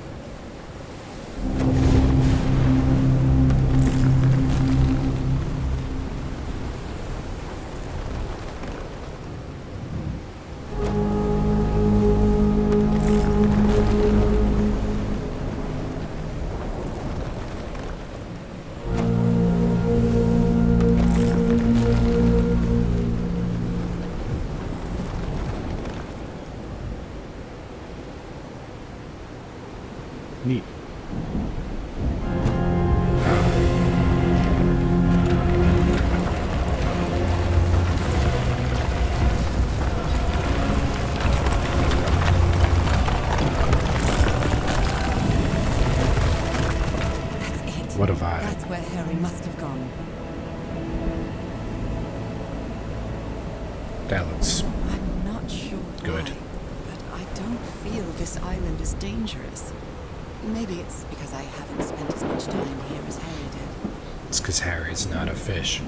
Speaker 1: Neat. What a vibe.
Speaker 2: That's where Harry must have gone.
Speaker 1: That looks
Speaker 2: I'm not sure
Speaker 1: good.
Speaker 2: why, but I don't feel this island is dangerous. Maybe it's because I haven't spent as much time here as Harry did.
Speaker 1: It's because Harry's not a fish.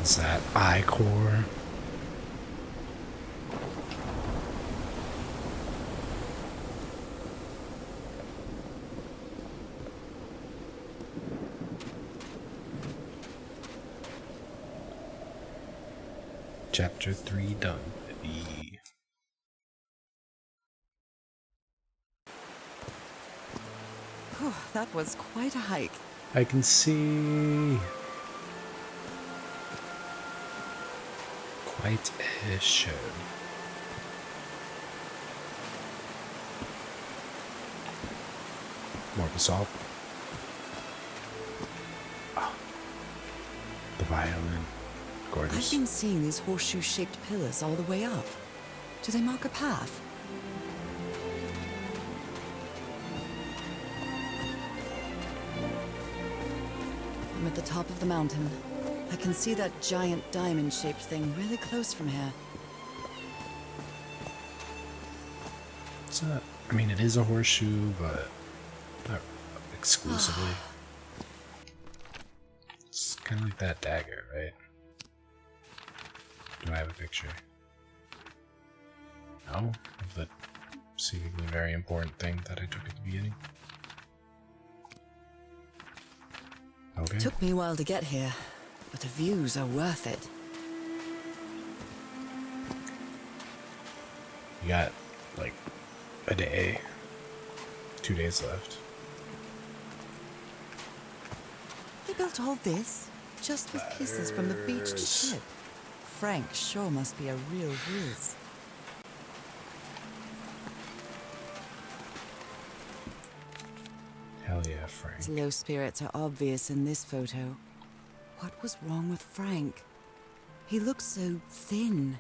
Speaker 1: Is that I-core? Chapter 3 done. baby.
Speaker 2: Whew, that was quite a hike.
Speaker 1: I can see quite a show. More basalt. Oh, the violin. Gorgeous.
Speaker 2: I've been seeing these horseshoe-shaped pillars all the way up. Do they mark a path? I'm at the top of the mountain. I can see that giant diamond-shaped thing really close from here.
Speaker 1: It's not, I mean, it is a horseshoe, but not exclusively. It's kind of like that dagger, right? Do I have a picture? No? Of the seemingly very important thing that I took at the beginning? Okay.
Speaker 2: Took me a while to get here, but the views are worth it.
Speaker 1: You got, like, a day. 2 days left.
Speaker 2: They built all this just with pieces from the beached ship. Frank sure must be a real whiz.
Speaker 1: Hell yeah, Frank.
Speaker 2: His low spirits are obvious in this photo. What was wrong with Frank? He looked so thin.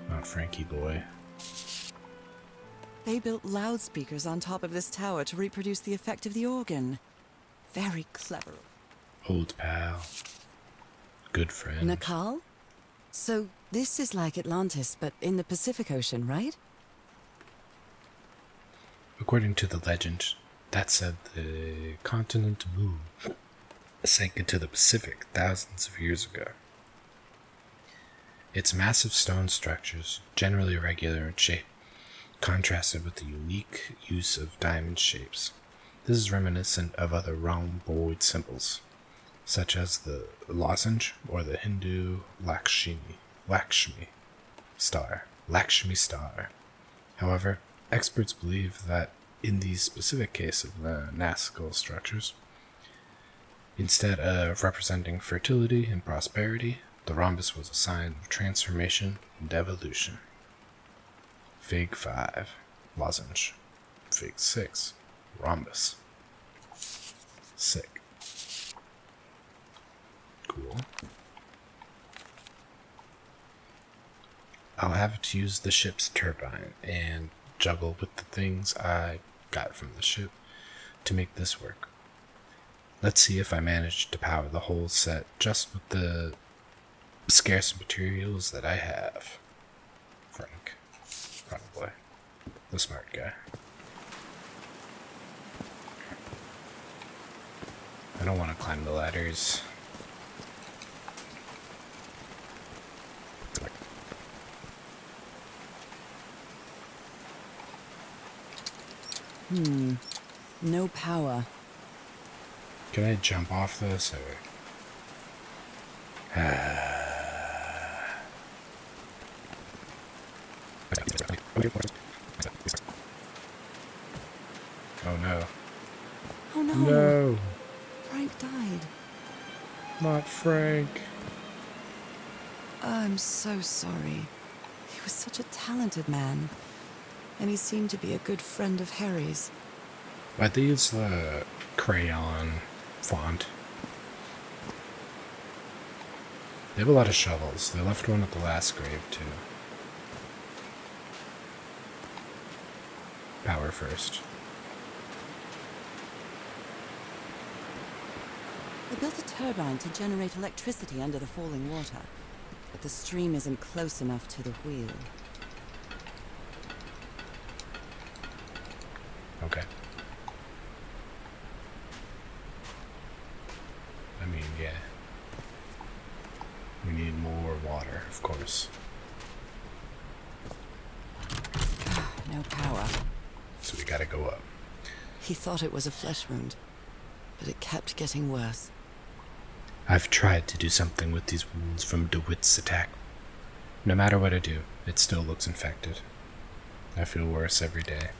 Speaker 1: Not Frankie boy.
Speaker 2: They built loudspeakers on top of this tower to reproduce the effect of the organ. Very clever.
Speaker 1: Old pal. Good friend.
Speaker 2: Nakal? So this is like Atlantis, but in the Pacific Ocean, right?
Speaker 1: According to the legend, that said the continent Mu sank into the Pacific thousands of years ago. Its massive stone structures, generally irregular in shape, contrasted with the unique use of diamond shapes. This is reminiscent of other rhomboid symbols, such as the lozenge or the Hindu Lakshmi star. However, experts believe that in the specific case of the Nazca structures, instead of representing fertility and prosperity, the rhombus was a sign of transformation and evolution. Fig 5, lozenge. Fig 6, rhombus. Sick. Cool. I'll have to use the ship's turbine and juggle with the things I got from the ship to make this work. Let's see if I manage to power the whole set just with the scarce materials that I have. Frank. Probably. The smart guy. I don't want to climb the ladders.
Speaker 2: No power.
Speaker 1: Can I jump off this or... Oh no.
Speaker 2: Oh no.
Speaker 1: No!
Speaker 2: Frank died.
Speaker 1: Not Frank.
Speaker 2: I'm so sorry. He was such a talented man. And he seemed to be a good friend of Harry's.
Speaker 1: Why'd they use the crayon font? They have a lot of shovels. They left one at the last grave, too. Power first.
Speaker 2: They built a turbine to generate electricity under the falling water. But the stream isn't close enough to the wheel.
Speaker 1: Okay. I mean, yeah. We need more water, of course.
Speaker 2: No power.
Speaker 1: So we gotta go up.
Speaker 2: He thought it was a flesh wound, but it kept getting worse.
Speaker 1: I've tried to do something with these wounds from DeWitt's attack. No matter what I do, it still looks infected. I feel worse every day.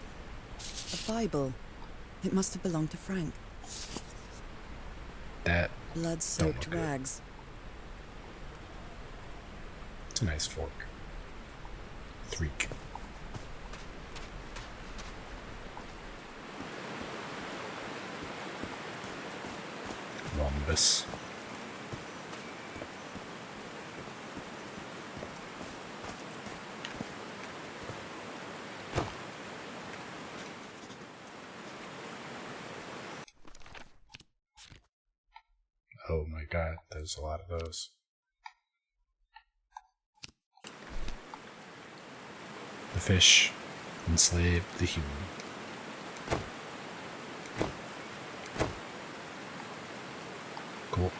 Speaker 2: A Bible. It must have belonged to Frank.
Speaker 1: That...
Speaker 2: Blood-soaked
Speaker 1: Don't look at it.
Speaker 2: rags.
Speaker 1: It's a nice fork. Threek. Rhombus. Oh my god, there's a lot of those. The fish enslaved the human. Cool.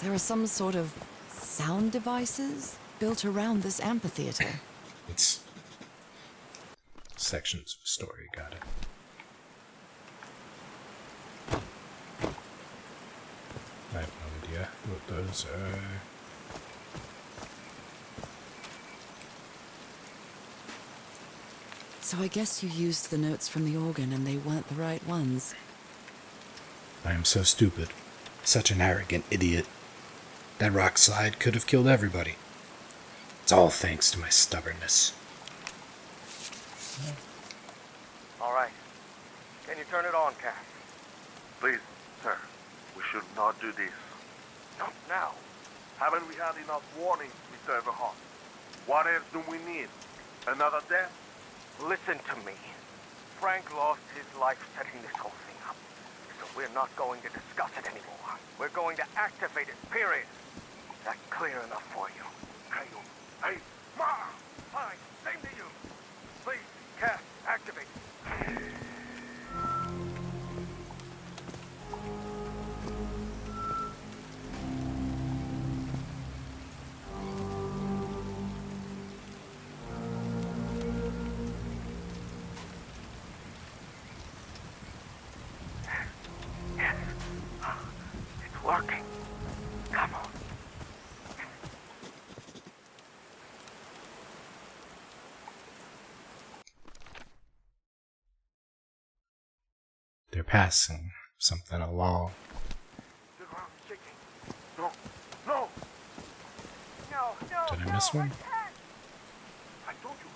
Speaker 2: There are some sort of sound devices built around this amphitheater.
Speaker 1: It's sections of a story, got it. I have no idea what those are.
Speaker 2: So I guess you used the notes from the organ and they weren't the right ones.
Speaker 1: I am so stupid. Such an arrogant idiot. That rock slide could have killed everybody. It's all thanks to my stubbornness.
Speaker 5: All right. Can you turn it on, Cass? Please, sir. We should not do this. Not now. Haven't we had enough warnings, Mr. Everhart? What else do we need? Another death? Listen to me. Frank lost his life setting this whole thing up. So we're not going to discuss it anymore. We're going to activate it, period. Is that clear enough for you? Hey, Ma! Fine, same to you. Please, Cass, activate. Yes. It's working. Come on.
Speaker 1: They're passing something along.
Speaker 5: The ground is shaking. No, no! No!
Speaker 1: Did I miss one?
Speaker 5: I told you.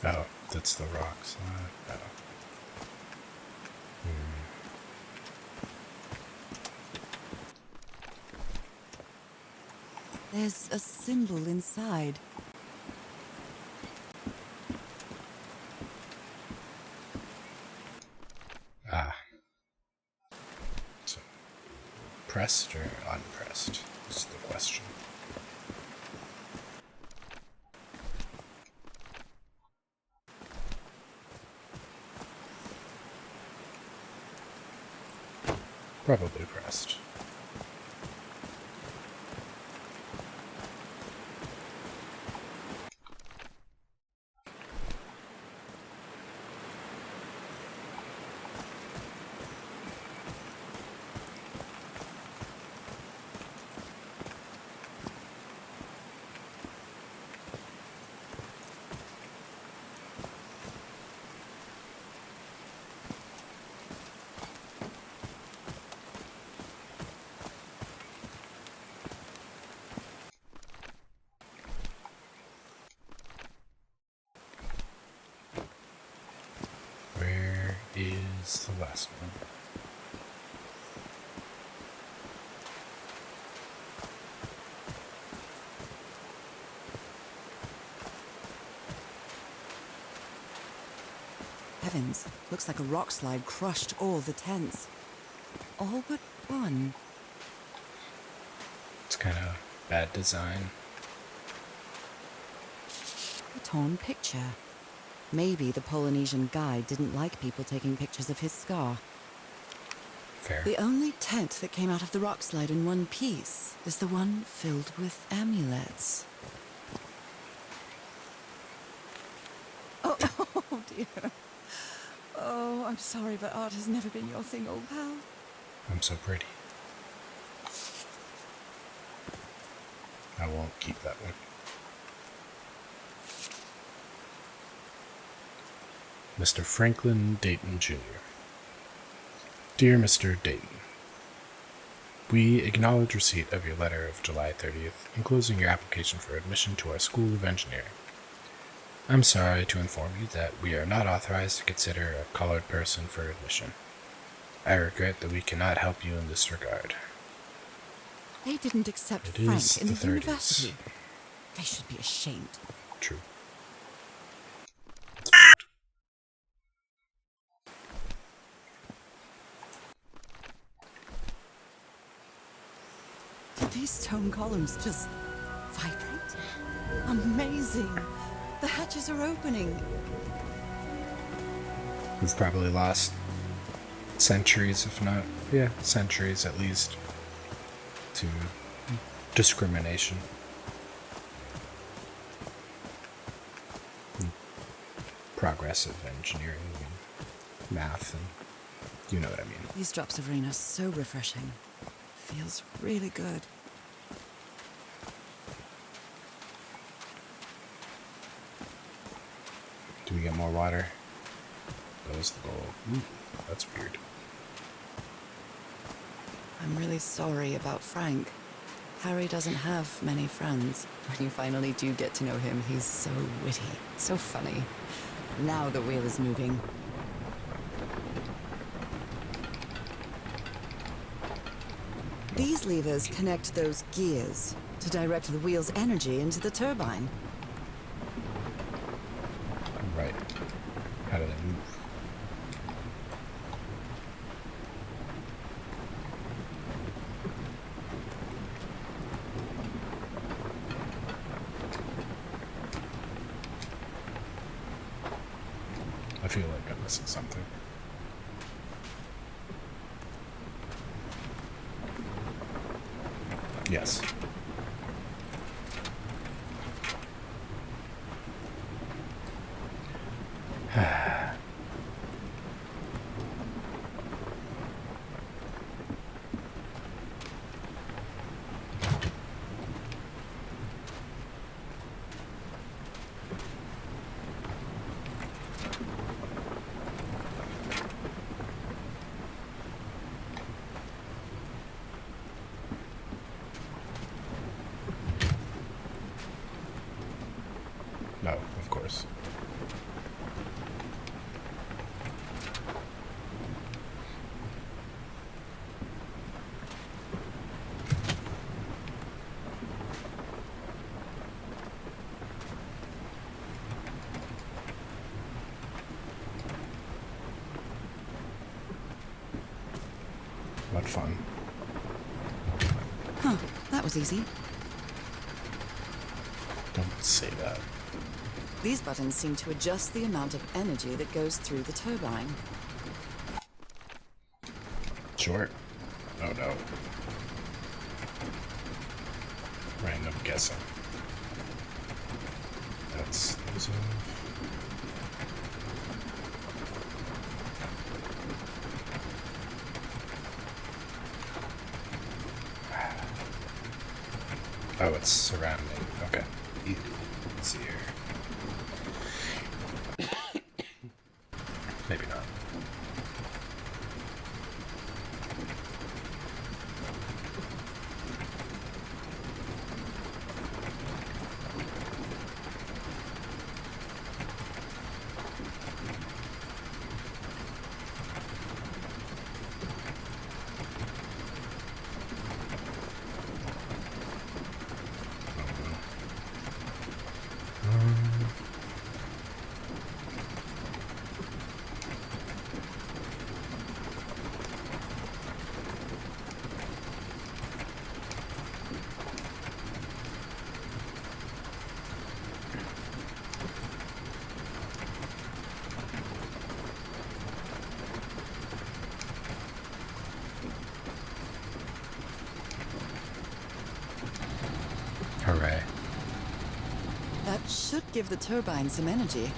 Speaker 1: Oh, that's the rock slide. Oh.
Speaker 2: There's a symbol inside.
Speaker 1: Ah. So, pressed or unpressed is the question. Probably pressed. Where is the last one?
Speaker 2: Heavens, looks like a rock slide crushed all the tents. All but one.
Speaker 1: It's kind of bad design.
Speaker 2: A torn picture. Maybe the Polynesian guide didn't like people taking pictures of his scar.
Speaker 1: Fair.
Speaker 2: The only tent that came out of the rock slide in one piece is the one filled with amulets. Oh, oh dear. Oh, I'm sorry, but art has never been your thing, old pal.
Speaker 1: I'm so pretty. I won't keep that one. Mr. Franklin Dayton Jr. Dear Mr. Dayton, we acknowledge receipt of your letter of July 30th, enclosing your application for admission to our School of Engineering. I'm sorry to inform you that we are not authorized to consider a colored person for admission. I regret that we cannot help you in this regard.
Speaker 2: They didn't accept
Speaker 1: It
Speaker 2: Frank
Speaker 1: is
Speaker 2: in the
Speaker 1: 30s.
Speaker 2: university. They should be ashamed.
Speaker 1: True.
Speaker 2: Did these stone columns just vibrate? Amazing! The hatches are opening.
Speaker 1: We've probably lost centuries, if not, centuries at least, to discrimination. And progressive engineering and math, and you know what I mean.
Speaker 2: These drops of rain are so refreshing. Feels really good.
Speaker 1: Do we get more water? That was the goal. Ooh, that's weird.
Speaker 2: I'm really sorry about Frank. Harry doesn't have many friends. When you finally do get to know him, he's so witty, so funny. Now the wheel is moving. These levers connect those gears to direct the wheel's energy into the turbine.
Speaker 1: Right. How do they move? I feel like I'm missing something. Yes. What fun.
Speaker 2: Huh, that was easy.
Speaker 1: Don't say that.
Speaker 2: These buttons seem to adjust the amount of energy that goes through the turbine.
Speaker 1: Sure. Oh no. Random guessing. That's those Oh, it's surrounding. Okay. Let's see here. Maybe not. Hooray.
Speaker 2: That should give the turbine some energy.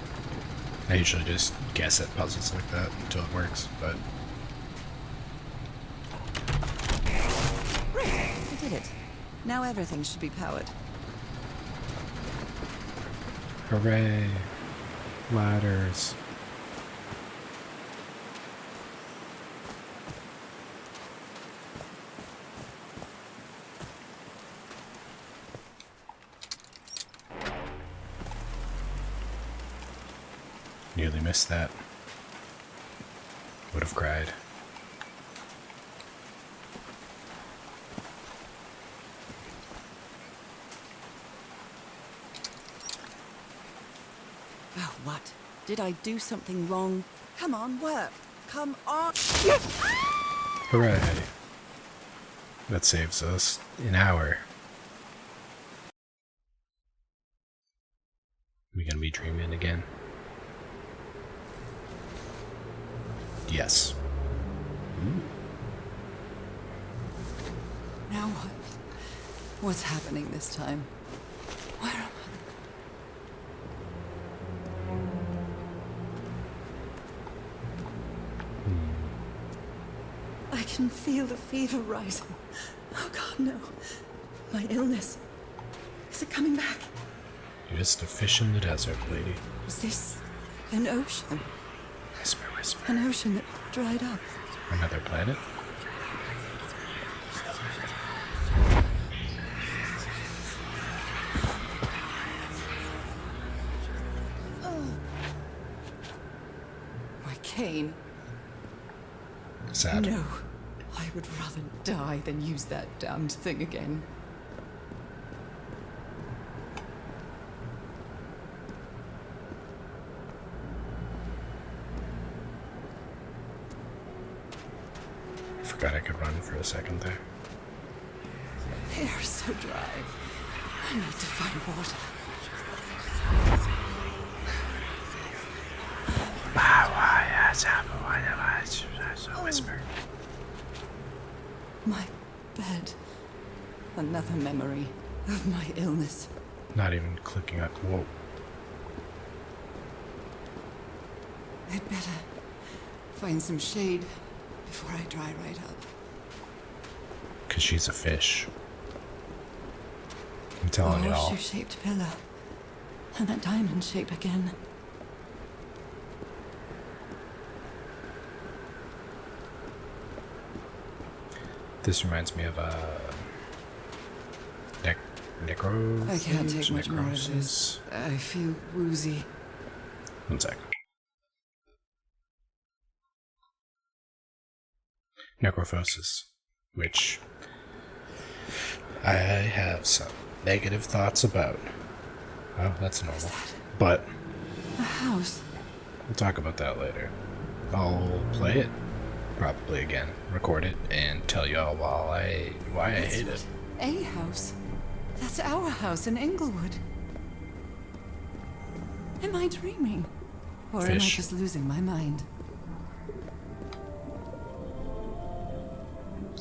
Speaker 1: I usually just guess at puzzles like that until it works, but...
Speaker 2: Great, I did it. Now everything should be powered.
Speaker 1: Hooray. Ladders. Nearly missed that. Would have cried.
Speaker 2: Oh, what? Did I do something wrong? Come on, work. Come on.
Speaker 1: Hooray. That saves us an hour. We gonna be dreaming again? Yes.
Speaker 2: Now what? What's happening this time? Where am I? I can feel the fever rising. Oh God, no. My illness. Is it coming back?
Speaker 1: You're just a fish in the desert, lady.
Speaker 2: Is this an ocean?
Speaker 1: Whisper, whisper.
Speaker 2: An ocean that dried up?
Speaker 1: Another planet?
Speaker 2: My cane.
Speaker 1: Sad.
Speaker 2: No. I would rather die than use that damned thing again.
Speaker 1: Forgot I could run for a second there.
Speaker 2: The air is so dry. I need to find water.
Speaker 1: Whisper.
Speaker 2: My bed. Another memory of my illness.
Speaker 1: Not even clicking on. Whoa.
Speaker 2: I'd better find some shade before I dry right up.
Speaker 1: Because she's a fish. I'm telling
Speaker 2: A
Speaker 1: you all.
Speaker 2: horseshoe-shaped pillar. And that diamond shape again.
Speaker 1: This reminds me of necro.
Speaker 2: I can't take much more of this. I feel woozy.
Speaker 1: 1 sec. Necrophosis, which I have some negative thoughts about. Oh, that's normal. But
Speaker 2: A house.
Speaker 1: we'll talk about that later. I'll play it probably again record it and tell y'all why I hate it.
Speaker 2: A house? That's our house in Inglewood. Am I dreaming? Or am I
Speaker 1: Fish.
Speaker 2: just losing my mind?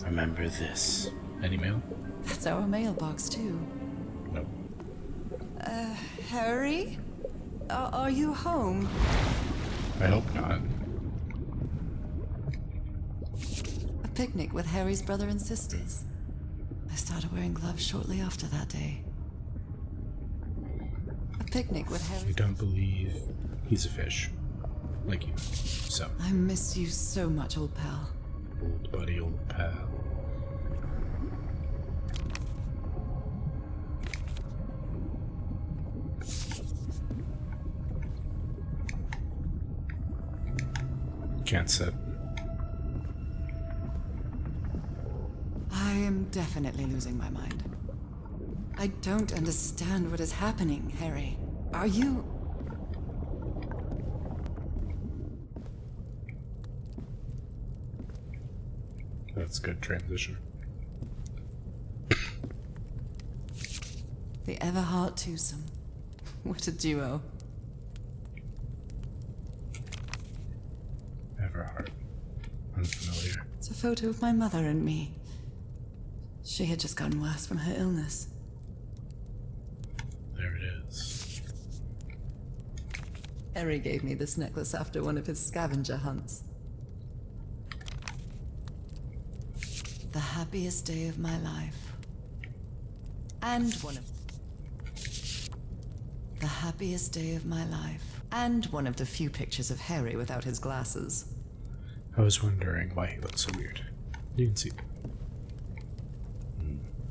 Speaker 1: Remember this. Any mail?
Speaker 2: That's our mailbox, too.
Speaker 1: Nope.
Speaker 2: Harry? Are you home?
Speaker 1: I hope not.
Speaker 2: A picnic with Harry's brother and sisters. I started wearing gloves shortly after that day. A picnic with
Speaker 1: We
Speaker 2: Harry.
Speaker 1: don't believe he's a fish. Like you. So,
Speaker 2: I miss you so much, old pal.
Speaker 1: old buddy, old pal. Can't sit.
Speaker 2: I am definitely losing my mind. I don't understand what is happening, Harry. Are you...
Speaker 1: That's good transition.
Speaker 2: the Everhart twosome? What a duo.
Speaker 1: Everhart. Unfamiliar.
Speaker 2: It's a photo of my mother and me. She had just gotten worse from her illness.
Speaker 1: There it is.
Speaker 2: Harry gave me this necklace after one of his scavenger hunts. The happiest day of my life. And one of... The happiest day of my life. And one of the few pictures of Harry without his glasses.
Speaker 1: I was wondering why he looked so weird. You can see.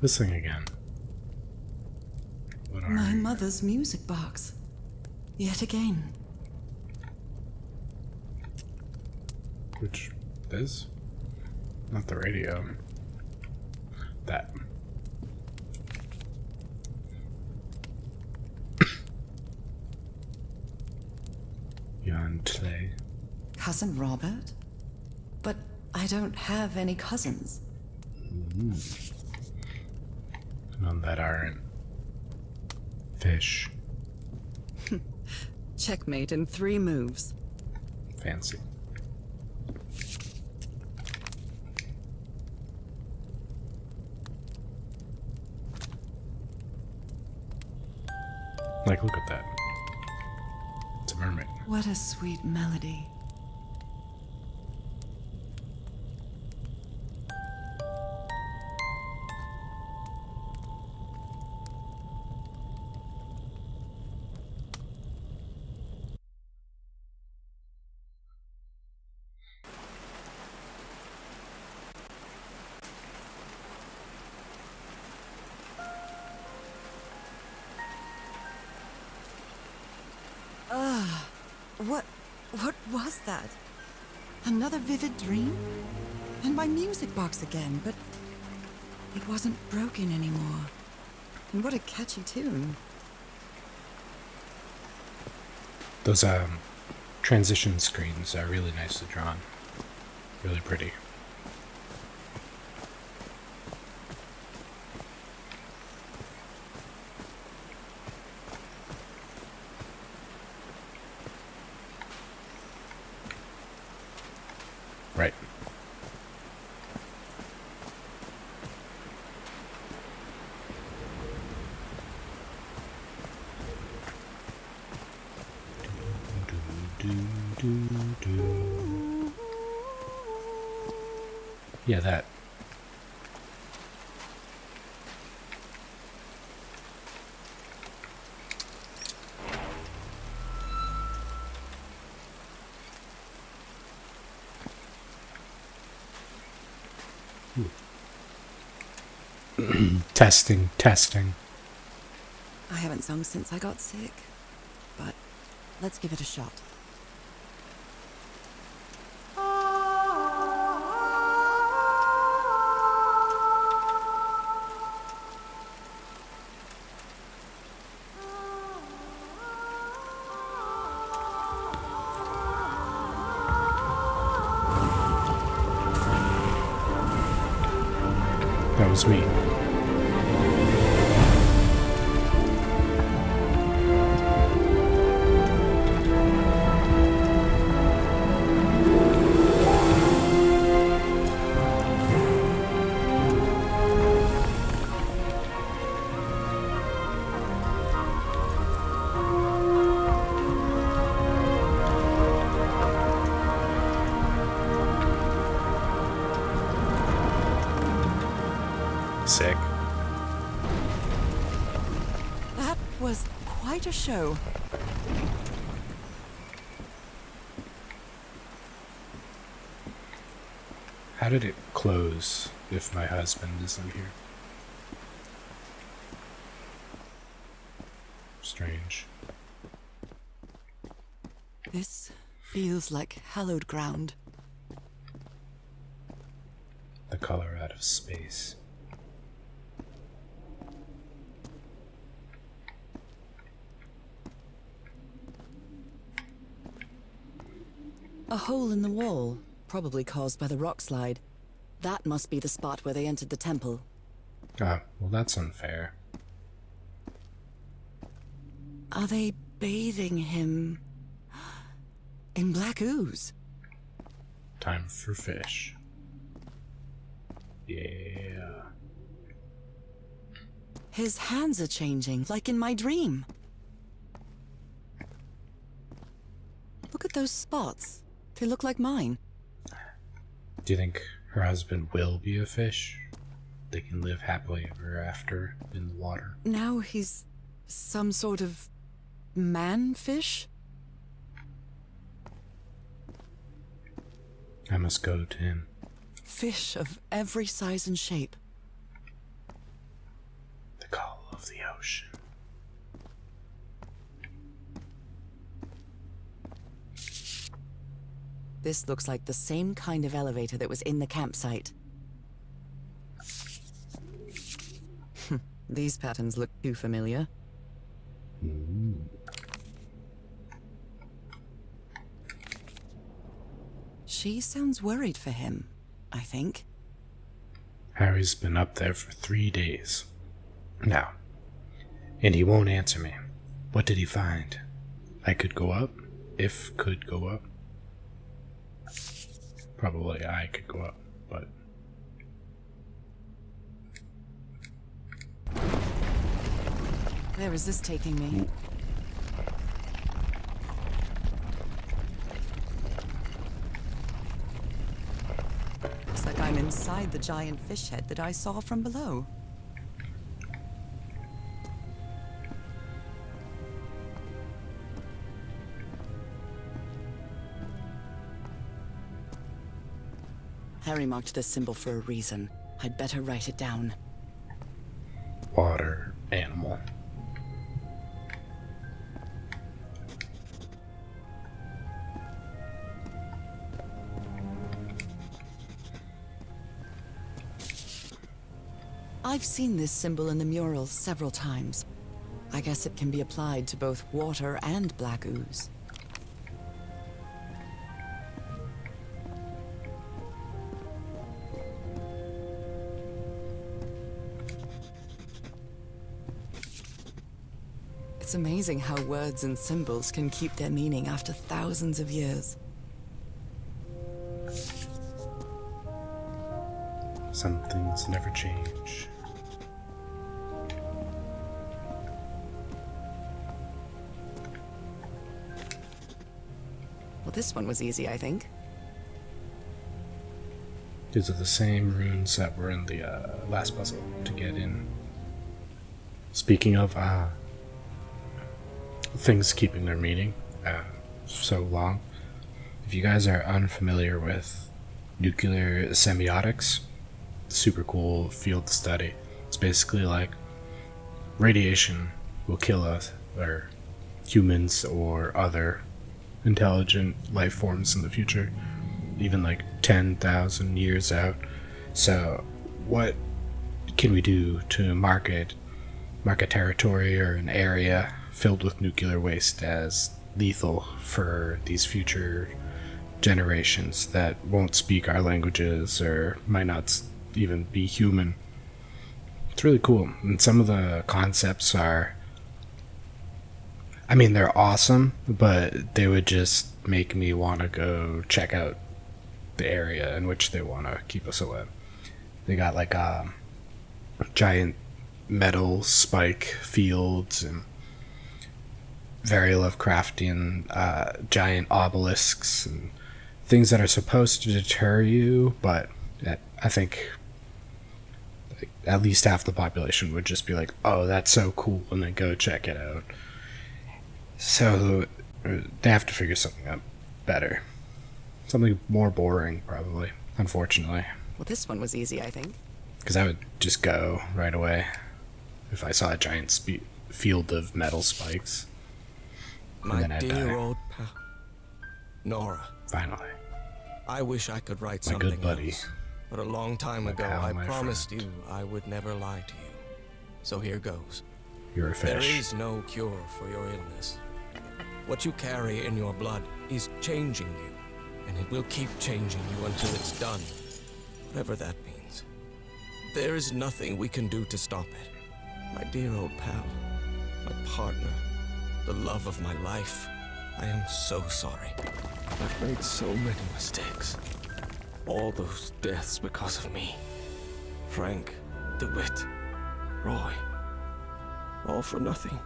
Speaker 1: This thing again. What are
Speaker 2: My
Speaker 1: you?
Speaker 2: mother's music box. Yet again.
Speaker 1: Which? This? Not the radio. That. Jan Clay.
Speaker 2: Cousin Robert? But I don't have any cousins.
Speaker 1: None that aren't fish.
Speaker 2: Checkmate in 3 moves.
Speaker 1: Fancy. Like, look at that. It's a mermaid.
Speaker 2: What a sweet melody. What was that? Another vivid dream? And my music box again, but it wasn't broken anymore. And what a catchy tune.
Speaker 1: Those transition screens are really nicely drawn. Really pretty. Right. Yeah, that. Testing, testing.
Speaker 2: I haven't sung since I got sick, but let's give it a shot.
Speaker 1: That was me. Sick.
Speaker 2: That was quite a show.
Speaker 1: How did it close if my husband isn't here? Strange.
Speaker 2: This feels like hallowed ground.
Speaker 1: The color out of space.
Speaker 2: A hole in the wall, probably caused by the rock slide. That must be the spot where they entered the temple.
Speaker 1: Ah, well that's unfair.
Speaker 2: Are they bathing him in black ooze?
Speaker 1: Time for fish. Yeah.
Speaker 2: His hands are changing, like in my dream. Look at those spots. They look like mine.
Speaker 1: Do you think her husband will be a fish? They can live happily ever after in the water.
Speaker 2: Now he's some sort of man-fish?
Speaker 1: I must go to him.
Speaker 2: Fish of every size and shape.
Speaker 1: The call of the ocean.
Speaker 2: This looks like the same kind of elevator that was in the campsite. These patterns look too familiar. She sounds worried for him, I think.
Speaker 1: Harry's been up there for 3 days now, and he won't answer me. What did he find? I could go up, if could go up. Probably I could go up, but...
Speaker 2: Where is this taking me? Looks like I'm inside the giant fish head that I saw from below. Harry marked this symbol for a reason. I'd better write it down.
Speaker 1: Water animal.
Speaker 2: I've seen this symbol in the murals several times. I guess it can be applied to both water and black ooze. It's amazing how words and symbols can keep their meaning after thousands of years.
Speaker 1: Some things never change.
Speaker 2: Well, this one was easy, I think.
Speaker 1: These are the same runes that were in the last puzzle to get in. Speaking of things keeping their meaning so long, if you guys are unfamiliar with nuclear semiotics, super cool field study. It's basically like radiation will kill us, or humans or other intelligent life forms in the future, even like 10,000 years out. So what can we do to mark a territory or an area filled with nuclear waste as lethal for these future generations that won't speak our languages or might not even be human? It's really cool. And some of the concepts are, I mean, they're awesome, but they would just make me want to go check out the area in which they want to keep us away. They got like giant metal spike fields and very Lovecraftian giant obelisks and things that are supposed to deter you, but I think like, at least half the population would just be like, oh, that's so cool, and then go check it out. So they have to figure something out better. Something more boring, probably, unfortunately.
Speaker 2: Well, this one was easy, I think.
Speaker 1: Because I would just go right away if I saw a giant field of metal spikes.
Speaker 6: My dear old pal, Nora.
Speaker 1: Finally.
Speaker 6: I wish I could write
Speaker 1: My
Speaker 6: something
Speaker 1: good buddy.
Speaker 6: else. But a long time ago,
Speaker 1: pal,
Speaker 6: I
Speaker 1: my
Speaker 6: promised
Speaker 1: friend.
Speaker 6: you I would never lie to you. So here goes.
Speaker 1: You're a
Speaker 6: There
Speaker 1: fish.
Speaker 6: is no cure for your illness. What you carry in your blood is changing you, and it will keep changing you until it's done, whatever that means. There is nothing we can do to stop it. My dear old pal, my partner, the love of my life, I am so sorry. I've made so many mistakes. All those deaths because of me. Frank, DeWitt, Roy. All for nothing.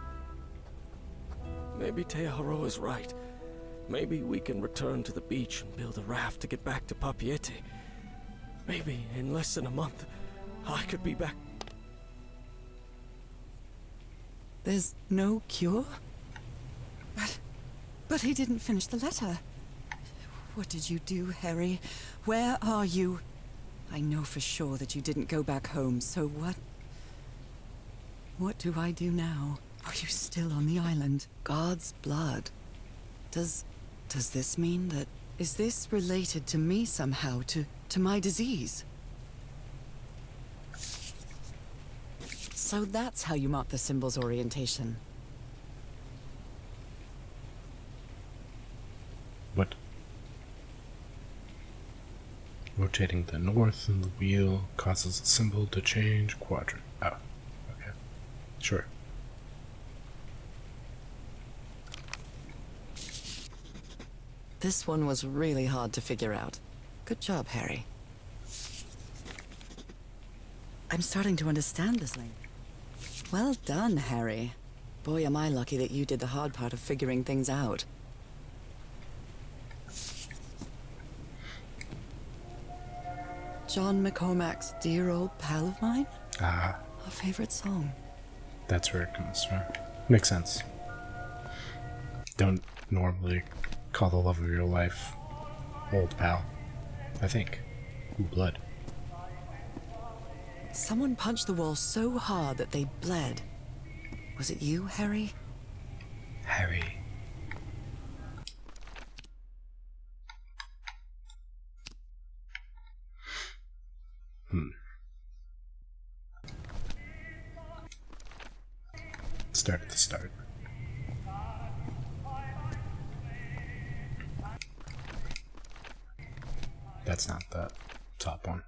Speaker 6: Maybe Teodoro is right. Maybe we can return to the beach and build a raft to get back to Papiete. Maybe in less than a month, I could be back.
Speaker 2: There's no cure? But he didn't finish the letter. What did you do, Harry? Where are you? I know for sure that you didn't go back home, so what? What do I do now? Are you still on the island? God's blood. Does this mean that... Is this related to me somehow, to my disease? So that's how you mark the symbol's orientation.
Speaker 1: What? Rotating the north in the wheel causes the symbol to change quadrant. Oh, okay. Sure.
Speaker 2: This one was really hard to figure out. Good job, Harry. I'm starting to understand this language. Well done, Harry. Boy, am I lucky that you did the hard part of figuring things out. John McCormack's Dear Old Pal of Mine?
Speaker 1: Ah,
Speaker 2: Our favorite song.
Speaker 1: that's where it comes from. Makes sense. Don't normally call the love of your life old pal. I think. Ooh, blood.
Speaker 2: Someone punched the wall so hard that they bled. Was it you, Harry?
Speaker 1: Harry. Start at the start. That's not the top one.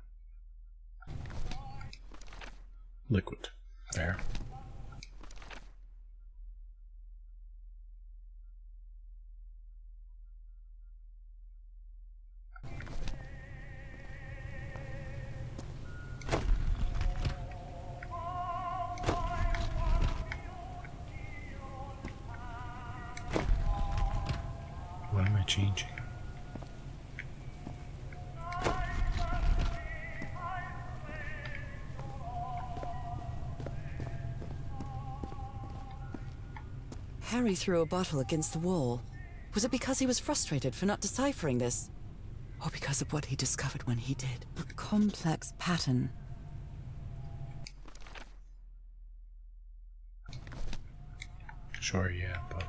Speaker 1: Liquid. There. What am I changing?
Speaker 2: Harry threw a bottle against the wall. Was it because he was frustrated for not deciphering this? Or because of what he discovered when he did? A complex pattern.
Speaker 1: Sure, yeah, but...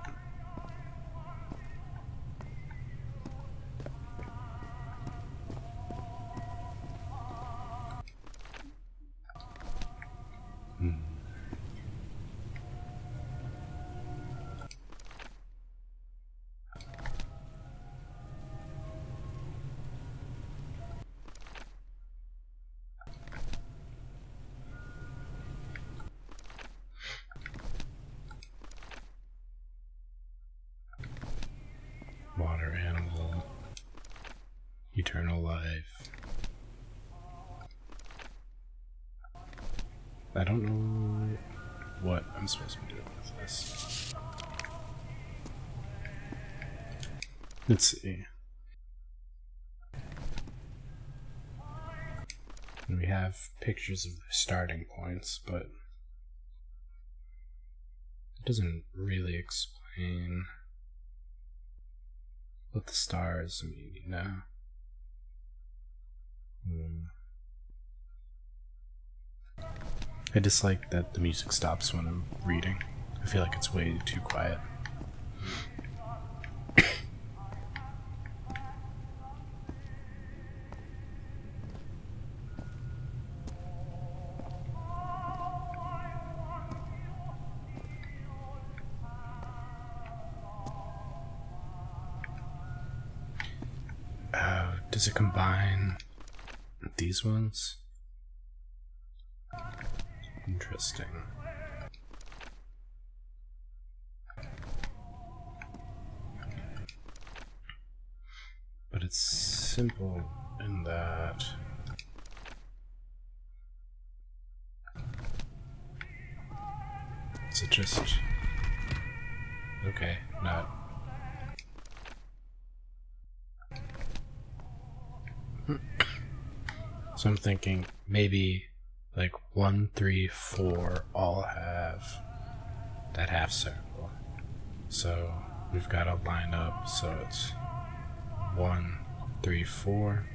Speaker 1: life. I don't know what I'm supposed to be doing with this. Let's see. We have pictures of the starting points, but it doesn't really explain what the stars mean, you know? I dislike that the music stops when I'm reading. I feel like it's way too quiet. Does it combine these ones? Interesting. But it's simple in that is it just okay, not so I'm thinking maybe like 1, 3, 4 all have that half circle. So we've got to line up so it's 1, 3, 4.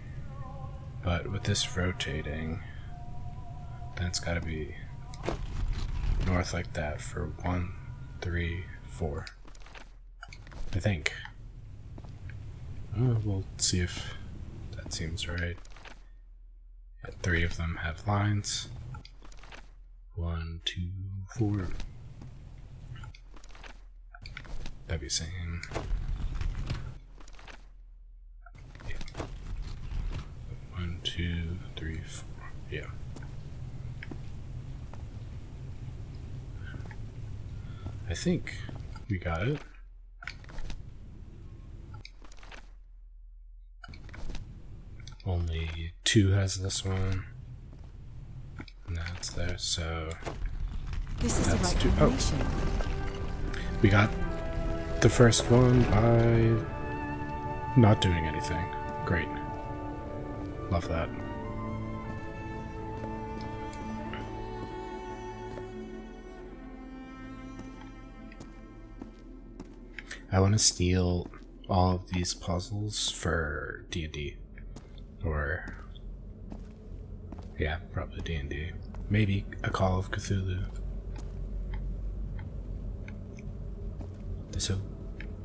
Speaker 1: But with this rotating, then it's got to be north like that for 1, 3, 4. I think. We'll see if that seems right. 3 of them have lines. 1, 2, 4. That'd be saying. Yeah. 1, 2, 3, 4. Yeah. I think we got it. Only 2 has this one. And that's there, so
Speaker 2: This is
Speaker 1: that's
Speaker 2: the right
Speaker 1: 2.
Speaker 2: combination.
Speaker 1: We got the first one by not doing anything. Great. Love that. I want to steal all of these puzzles for D&D. Or yeah, probably D&D. Maybe a Call of Cthulhu.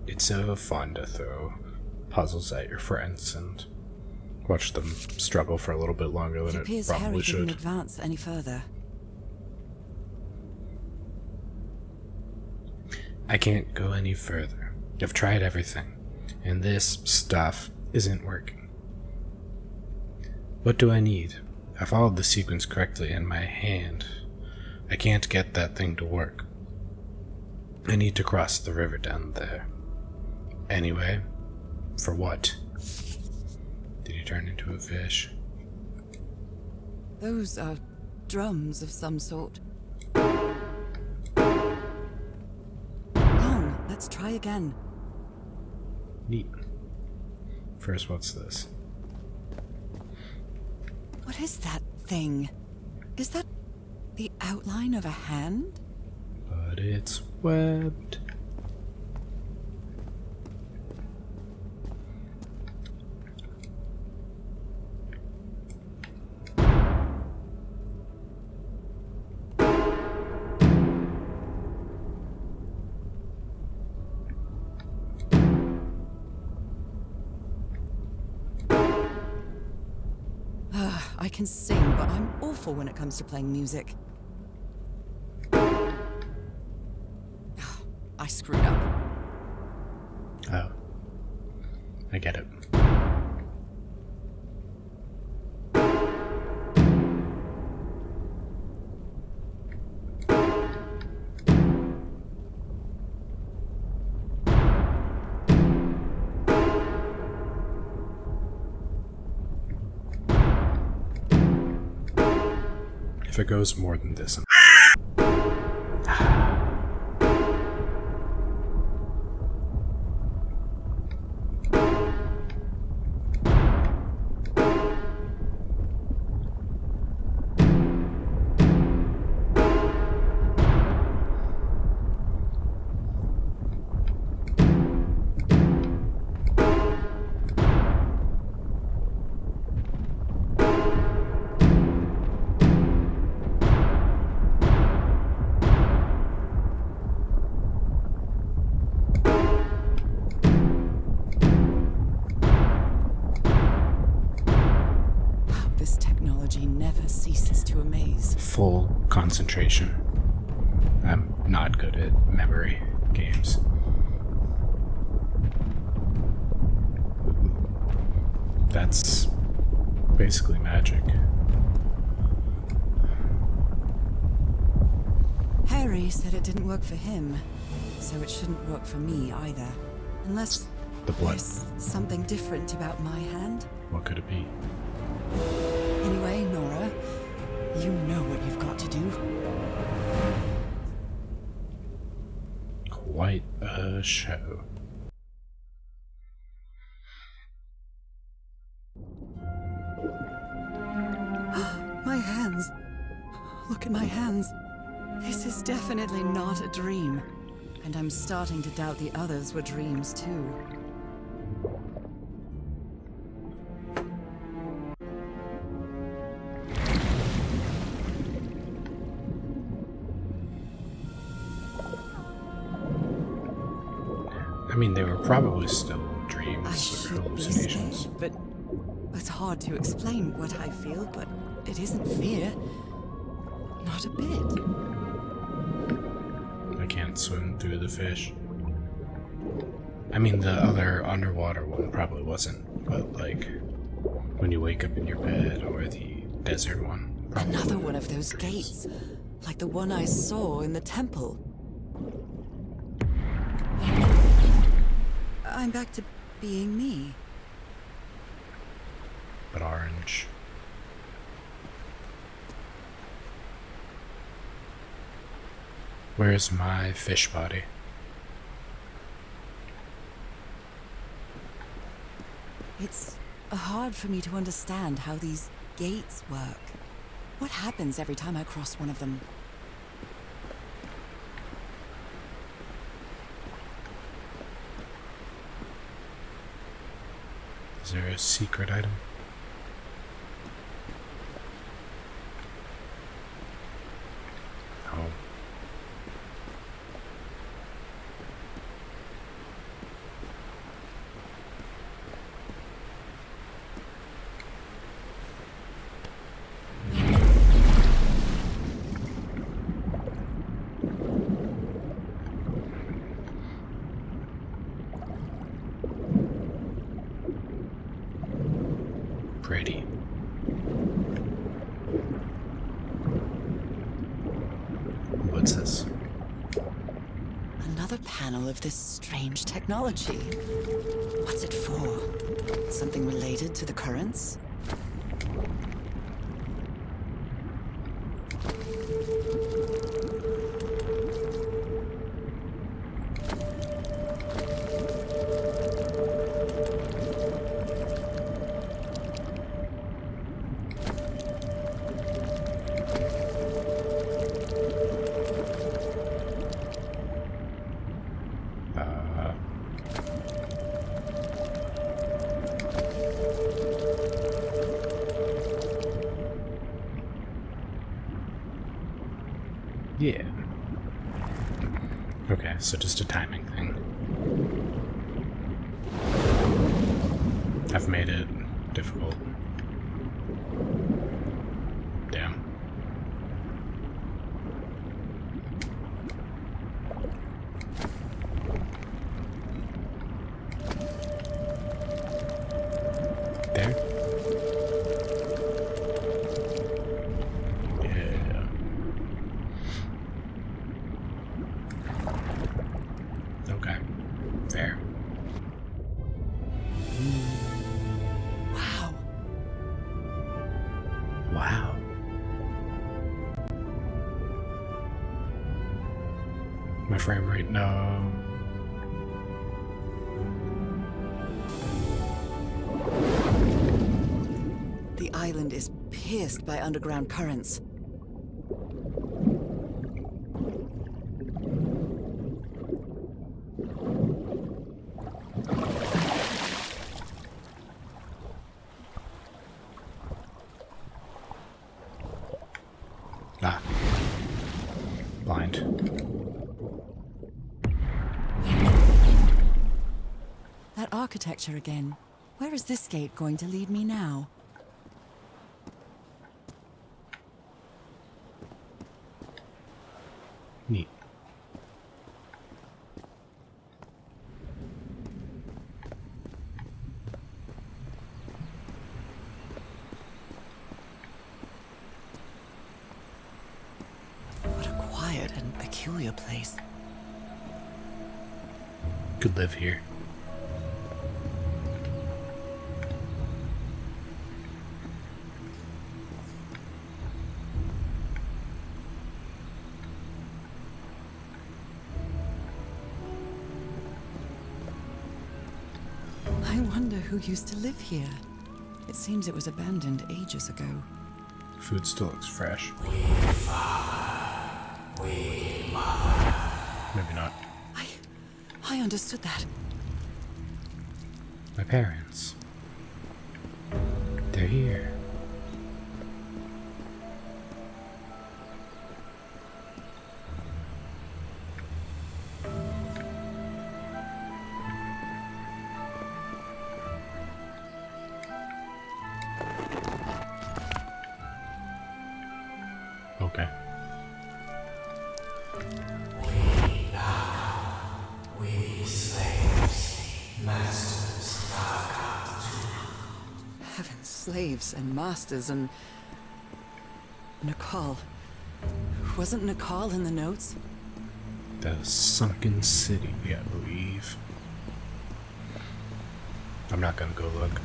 Speaker 1: It's so fun to throw puzzles at your friends and watch them struggle for a little bit longer than
Speaker 2: It
Speaker 1: it
Speaker 2: appears
Speaker 1: probably
Speaker 2: Harry
Speaker 1: should.
Speaker 2: didn't advance any further.
Speaker 1: I can't go any further. I've tried everything, and this stuff isn't working. What do I need? I followed the sequence correctly in my hand. I can't get that thing to work. I need to cross the river down there. Anyway, for what? Did he turn into a fish?
Speaker 2: Those are drums of some sort. Let's try again.
Speaker 1: Neat. First, what's this?
Speaker 2: What is that thing? Is that the outline of a hand?
Speaker 1: But it's webbed.
Speaker 2: I can sing, but I'm awful when it comes to playing music. I screwed up.
Speaker 1: Oh. I get it. If it goes more than this,
Speaker 2: This technology never ceases to amaze.
Speaker 1: full concentration. I'm not good at memory games. That's basically magic.
Speaker 2: Harry said it didn't work for him, so it shouldn't work for me either. Unless
Speaker 1: The blood.
Speaker 2: there's something different about my hand.
Speaker 1: What could it be?
Speaker 2: Anyway, Nora, you know what you've got to do.
Speaker 1: Quite a show.
Speaker 2: My hands. Look at my hands. This is definitely not a dream. And I'm starting to doubt the others were dreams too.
Speaker 1: I mean, they were probably still
Speaker 2: I
Speaker 1: dreams or
Speaker 2: should be
Speaker 1: hallucinations.
Speaker 2: scared, but it's hard to explain what I feel, but it isn't fear. Not a bit.
Speaker 1: I can't swim through the fish. I mean, the other underwater one probably wasn't, but like when you wake up in your bed, or the desert one. Probably
Speaker 2: Another one of those gates, like the one I saw in the temple. I'm back to being me.
Speaker 1: But orange. Where's my fish body?
Speaker 2: It's hard for me to understand how these gates work. What happens every time I cross one of them?
Speaker 1: Is there a secret item? Oh. Pretty. What's this?
Speaker 2: Another panel of this strange technology. What's it for? Something related to the currents?
Speaker 1: Yeah. Okay, so just a timing thing. I've made it difficult. Damn. There? Yeah. Okay. There.
Speaker 2: Wow.
Speaker 1: Wow. My frame rate, no.
Speaker 2: The island is pierced by underground currents.
Speaker 1: Ah. Blind.
Speaker 2: That architecture again. Where is this gate going to lead me now?
Speaker 1: Neat.
Speaker 2: What a quiet and peculiar place.
Speaker 1: Could live here.
Speaker 2: I wonder who used to live here. It seems it was abandoned ages ago.
Speaker 1: Food still looks fresh. Maybe not.
Speaker 2: I understood that.
Speaker 1: My parents. They're here. Okay.
Speaker 2: Heavens, slaves and masters and... Nicole. Wasn't Nicole in the notes?
Speaker 1: The sunken city, I believe. I'm not gonna go look.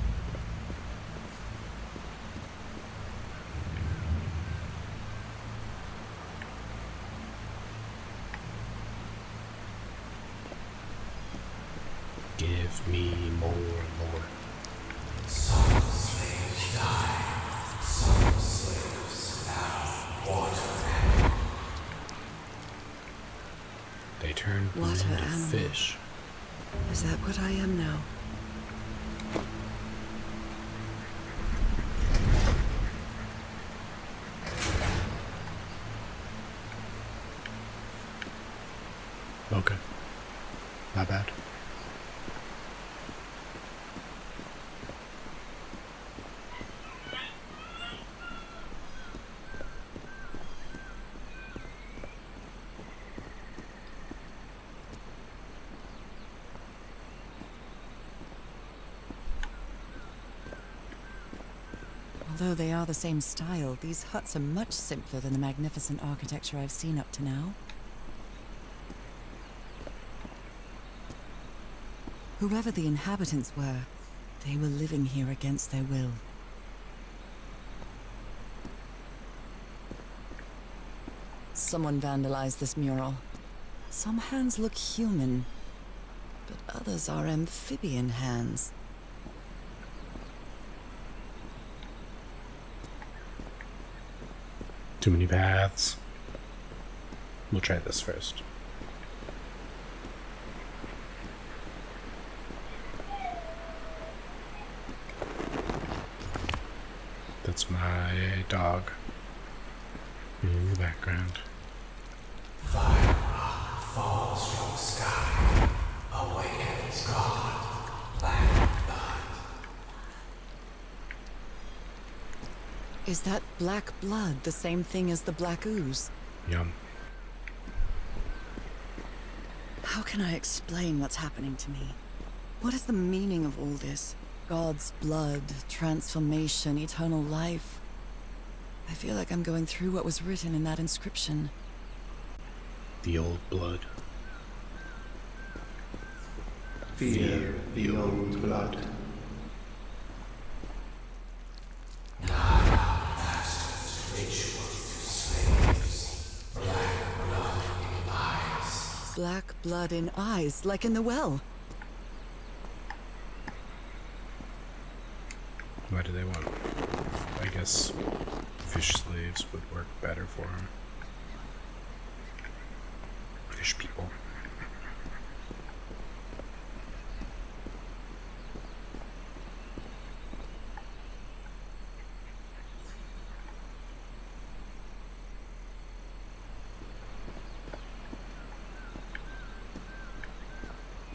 Speaker 1: Give me more lore.
Speaker 8: Some slaves died, some slaves now water.
Speaker 1: They turn blue
Speaker 2: Water
Speaker 1: into
Speaker 2: animal.
Speaker 1: fish.
Speaker 2: Is that what I am now?
Speaker 1: Okay. Not bad.
Speaker 2: Although they are the same style, these huts are much simpler than the magnificent architecture I've seen up to now. Whoever the inhabitants were, they were living here against their will. Someone vandalized this mural. Some hands look human, but others are amphibian hands.
Speaker 1: Too many paths. We'll try this first. That's my dog in the background.
Speaker 8: Fire rock falls from the sky, awakens God, black blood.
Speaker 2: Is that black blood the same thing as the black ooze?
Speaker 1: Yum.
Speaker 2: How can I explain what's happening to me? What is the meaning of all this? God's blood, transformation, eternal life. I feel like I'm going through what was written in that inscription.
Speaker 1: The old blood.
Speaker 9: Fear the old blood.
Speaker 8: Rituals to slaves, black blood in lies.
Speaker 2: black blood in eyes, like in the well.
Speaker 1: Why do they want? I guess fish slaves would work better for him. Fish people.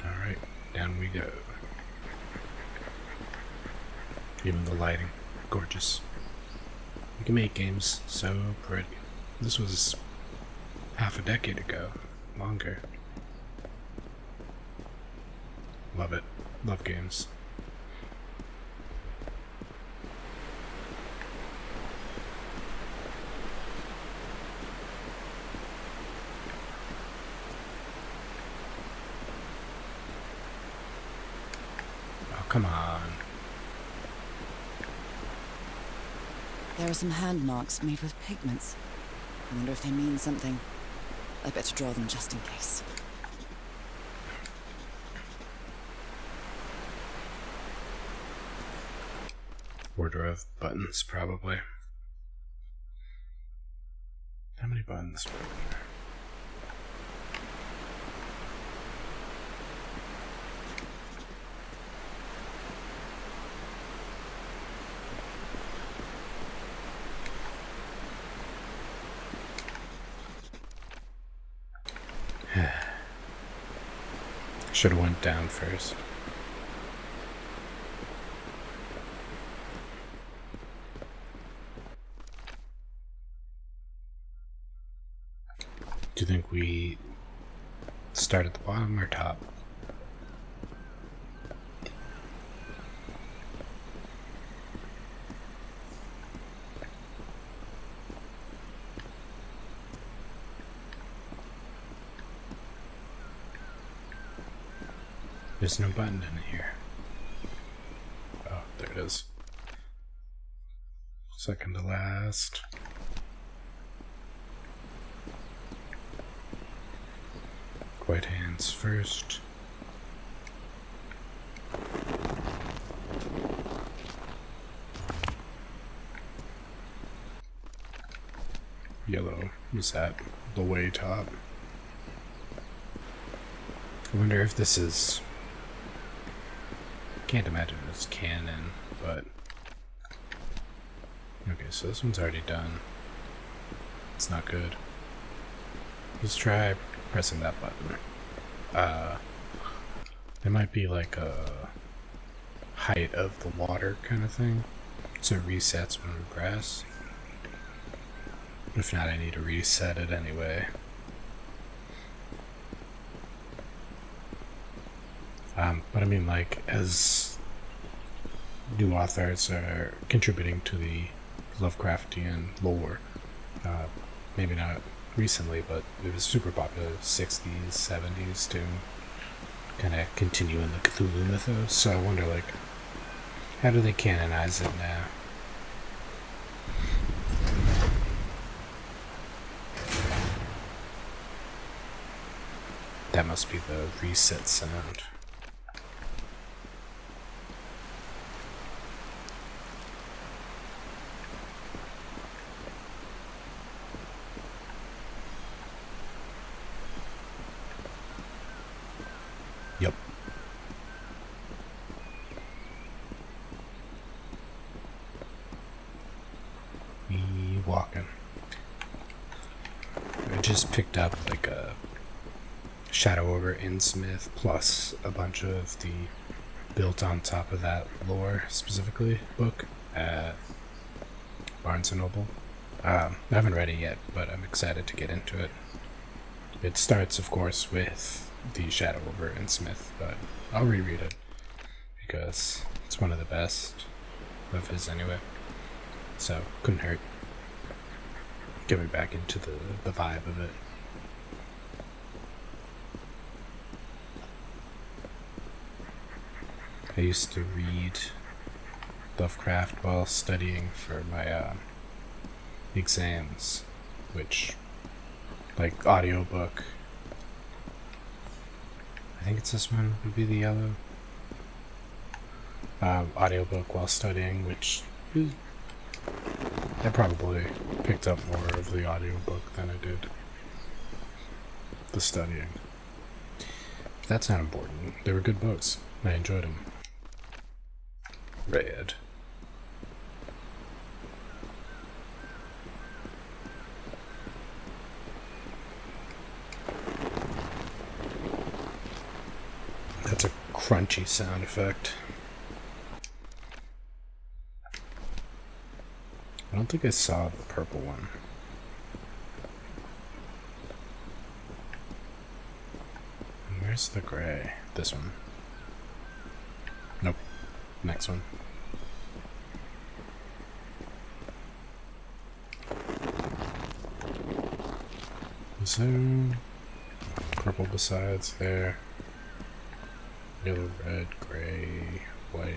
Speaker 1: Alright, down we go. Even the lighting, gorgeous. You can make games so pretty. This was half a decade ago, longer. Love it. Love games. Oh, come on.
Speaker 2: There are some hand marks made with pigments. I wonder if they mean something. I better draw them just in case.
Speaker 1: Order of buttons, probably. How many buttons were there? Should have went down first. Do you think we start at the bottom or top? There's no button in here. Oh, there it is. Second to last. White hands first. Yellow is at the way top. I wonder if this is... Can't imagine it's canon, but... Okay, so this one's already done. It's not good. Let's try pressing that button. There might be like a height of the water kind of thing, so it resets when we press. If not, I need to reset it anyway. But I mean, like, as new authors are contributing to the Lovecraftian lore, maybe not recently, but it was super popular in the 60s, 70s to kind of continue in the Cthulhu mythos. So I wonder, like, how do they canonize it now? That must be the reset sound. Yep. Me walking. I just picked up like a Shadow over Innsmouth plus a bunch of the built on top of that lore specifically book at Barnes & Noble. I haven't read it yet, but I'm excited to get into it. It starts, of course, with the Shadow over Innsmouth, but I'll reread it because it's one of the best of his anyway. So, couldn't hurt. Get me back into the vibe of it. I used to read Lovecraft while studying for my exams, which, like, audiobook, I think it's this one, would be the yellow. Audiobook while studying, which is, I probably picked up more of the audiobook than I did the studying. But that's not important. They were good books. I enjoyed them. Red. That's a crunchy sound effect. I don't think I saw the purple one. And where's the gray? This one. Nope. Next one. Is there purple besides there? Yellow, red, gray, white.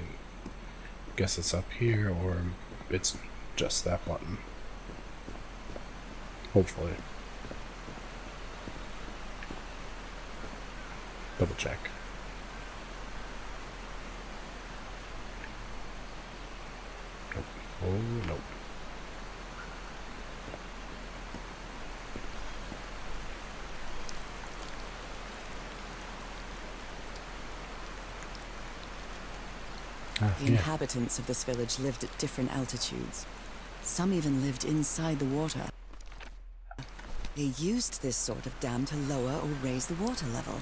Speaker 1: Guess it's up here, or it's just that button. Hopefully. Double check. Nope. Oh, nope.
Speaker 2: The inhabitants of this village lived at different altitudes. Some even lived inside the water. They used this sort of dam to lower or raise the water level.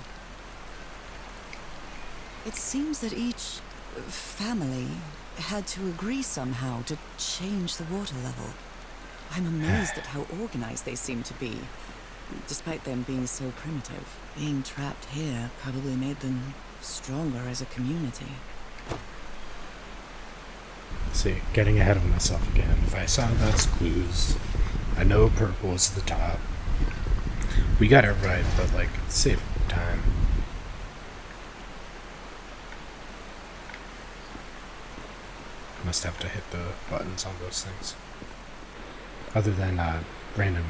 Speaker 2: It seems that each family had to agree somehow to change the water level. I'm amazed at how organized they seem to be, despite them being so primitive. Being trapped here probably made them stronger as a community.
Speaker 1: See, getting ahead of myself again. If I saw those clues, I know purple is the top. We got it right, but like, save time. Must have to hit the buttons on those things. Other than random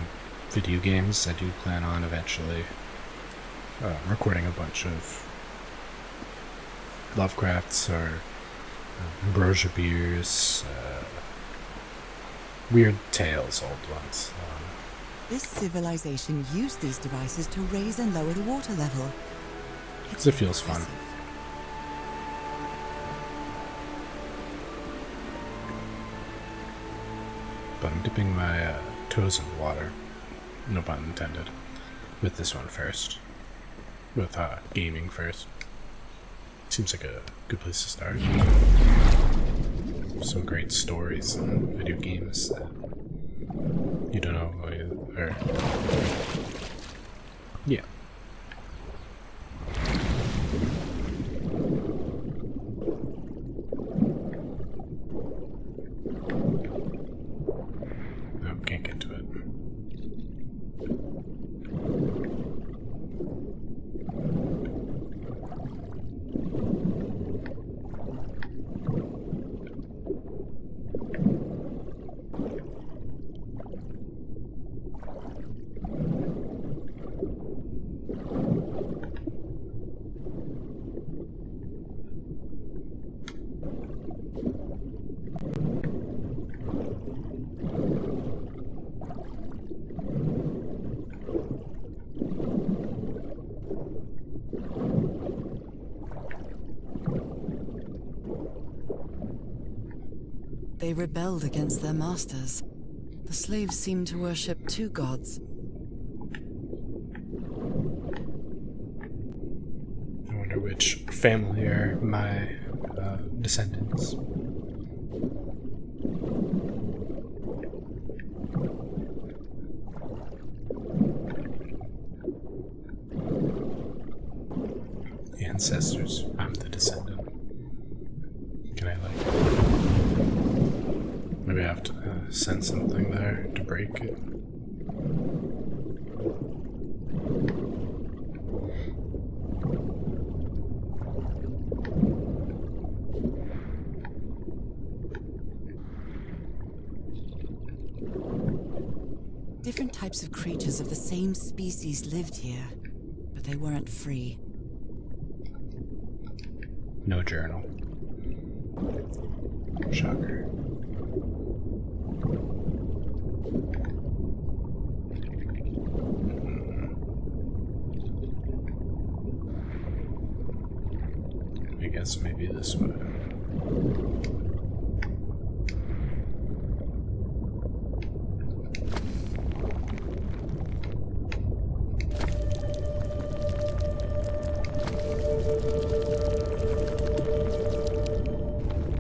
Speaker 1: video games, I do plan on eventually recording a bunch of Lovecrafts or ambrosia beers, weird tales, old ones.
Speaker 2: This civilization used these devices to raise and lower the water level.
Speaker 1: Because it feels fun. But I'm dipping my toes in the water, no pun intended, with this one first. With gaming first. Seems like a good place to start. Some great stories in video games that you don't know, or yeah. No, can't get to it.
Speaker 2: They rebelled against their masters. The slaves seemed to worship two gods.
Speaker 1: I wonder which family are my descendants. Ancestors. I'm the descendant. Can I maybe I have to send something there to break it?
Speaker 2: Different types of creatures of the same species lived here, but they weren't free.
Speaker 1: No journal. Shocker. I guess maybe this way.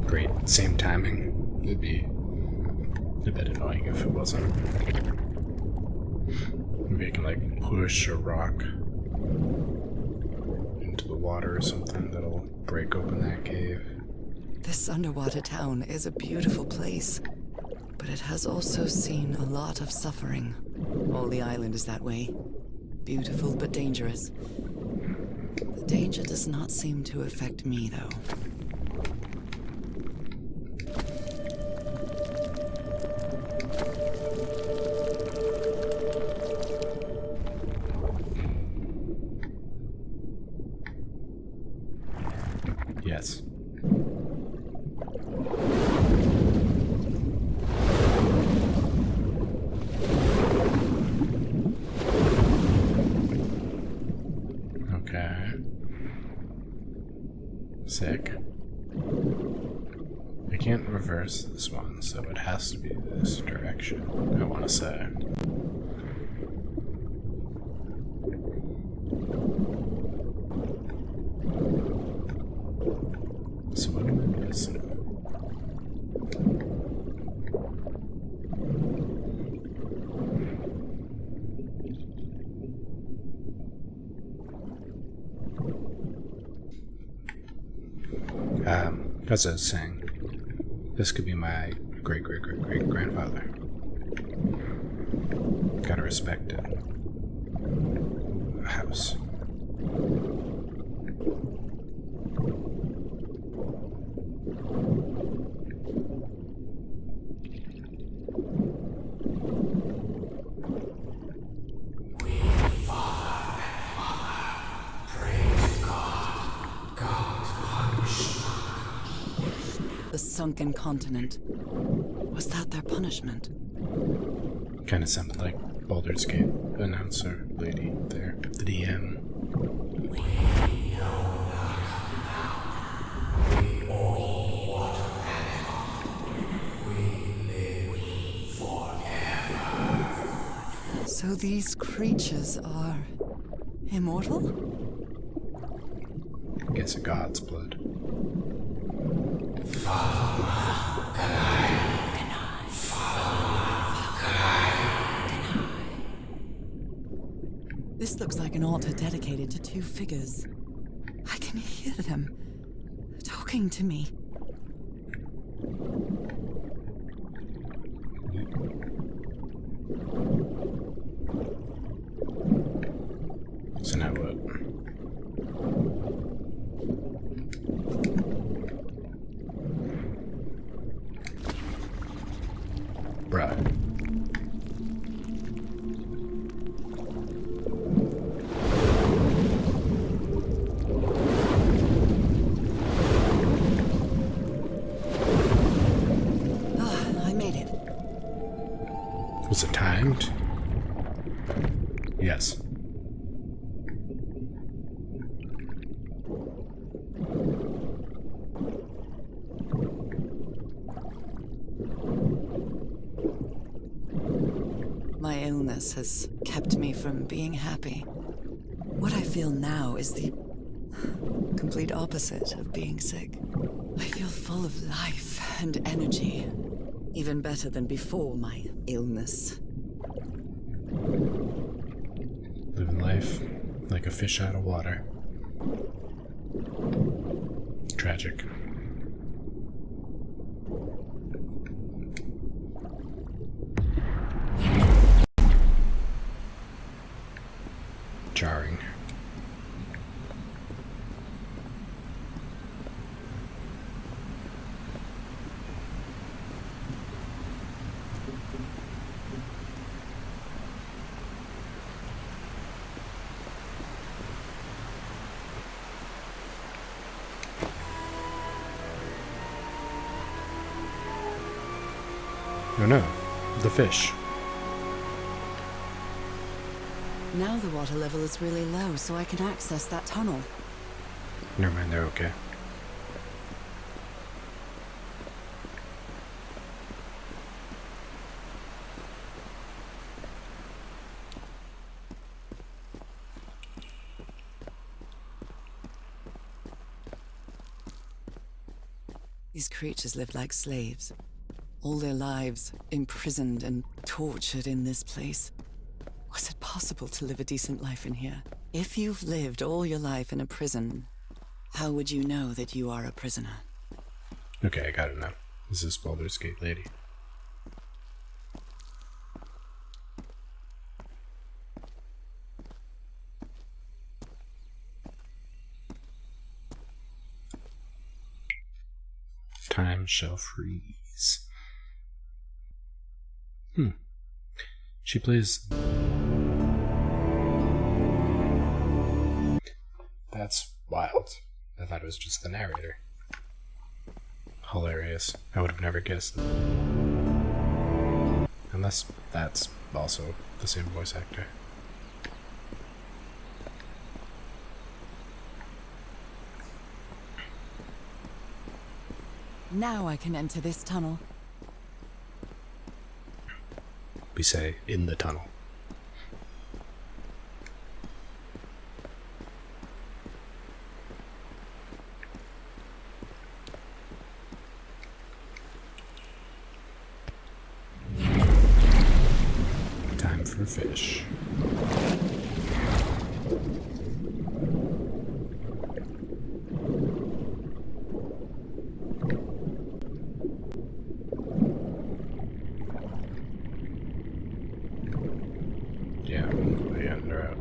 Speaker 1: Great, same timing. It'd be a bit annoying if it wasn't. Maybe I can like push a rock into the water or something that'll break open that cave.
Speaker 2: This underwater town is a beautiful place, but it has also seen a lot of suffering. All the island is that way. Beautiful but dangerous. The danger does not seem to affect me, though.
Speaker 1: Yes. Okay. Sick. I can't reverse this one, so it has to be this direction, I want to say. So what am I missing? As I was saying, this could be my great-great-great-great-grandfather. Gotta respect it. A house.
Speaker 2: The sunken continent. Was that their punishment?
Speaker 1: Kinda sounded like Baldur's Gate announcer lady there. The DM.
Speaker 2: So these creatures are immortal?
Speaker 1: Guess a god's blood.
Speaker 2: This looks like an altar dedicated to two figures. I can hear them talking to me.
Speaker 1: So now what? Bruh.
Speaker 2: I made it.
Speaker 1: Was it timed? Yes.
Speaker 2: My illness has kept me from being happy. What I feel now is the complete opposite of being sick. I feel full of life and energy. Even better than before my illness.
Speaker 1: Living life like a fish out of water. Tragic. Jarring. Oh no, the fish.
Speaker 2: Now the water level is really low, so I can access that tunnel.
Speaker 1: Never mind, they're okay.
Speaker 2: These creatures lived like slaves. All their lives imprisoned and tortured in this place. Was it possible to live a decent life in here? If you've lived all your life in a prison, how would you know that you are a prisoner?
Speaker 1: Okay, I got it now. This is Baldur's Gate lady. Time shall freeze. She plays... That's wild. I thought it was just the narrator. Hilarious. I would have never guessed. Unless that's also the same voice actor.
Speaker 2: Now I can enter this tunnel.
Speaker 1: We say, in the tunnel. Time for fish. Yeah, way under out.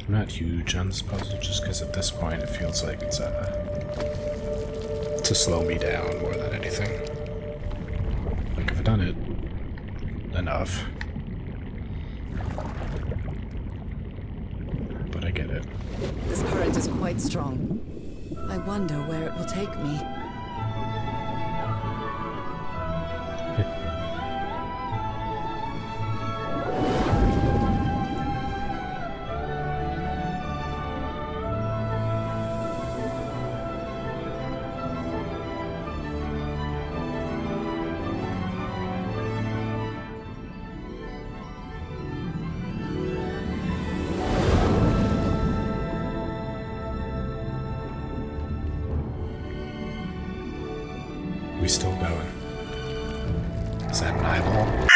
Speaker 1: I'm not huge on this puzzle just because at this point it feels like it's to slow me down more than anything. Like I've done it enough. But I get it.
Speaker 2: This current is quite strong. I wonder where it will take me.
Speaker 1: We still going? Is that an eyeball?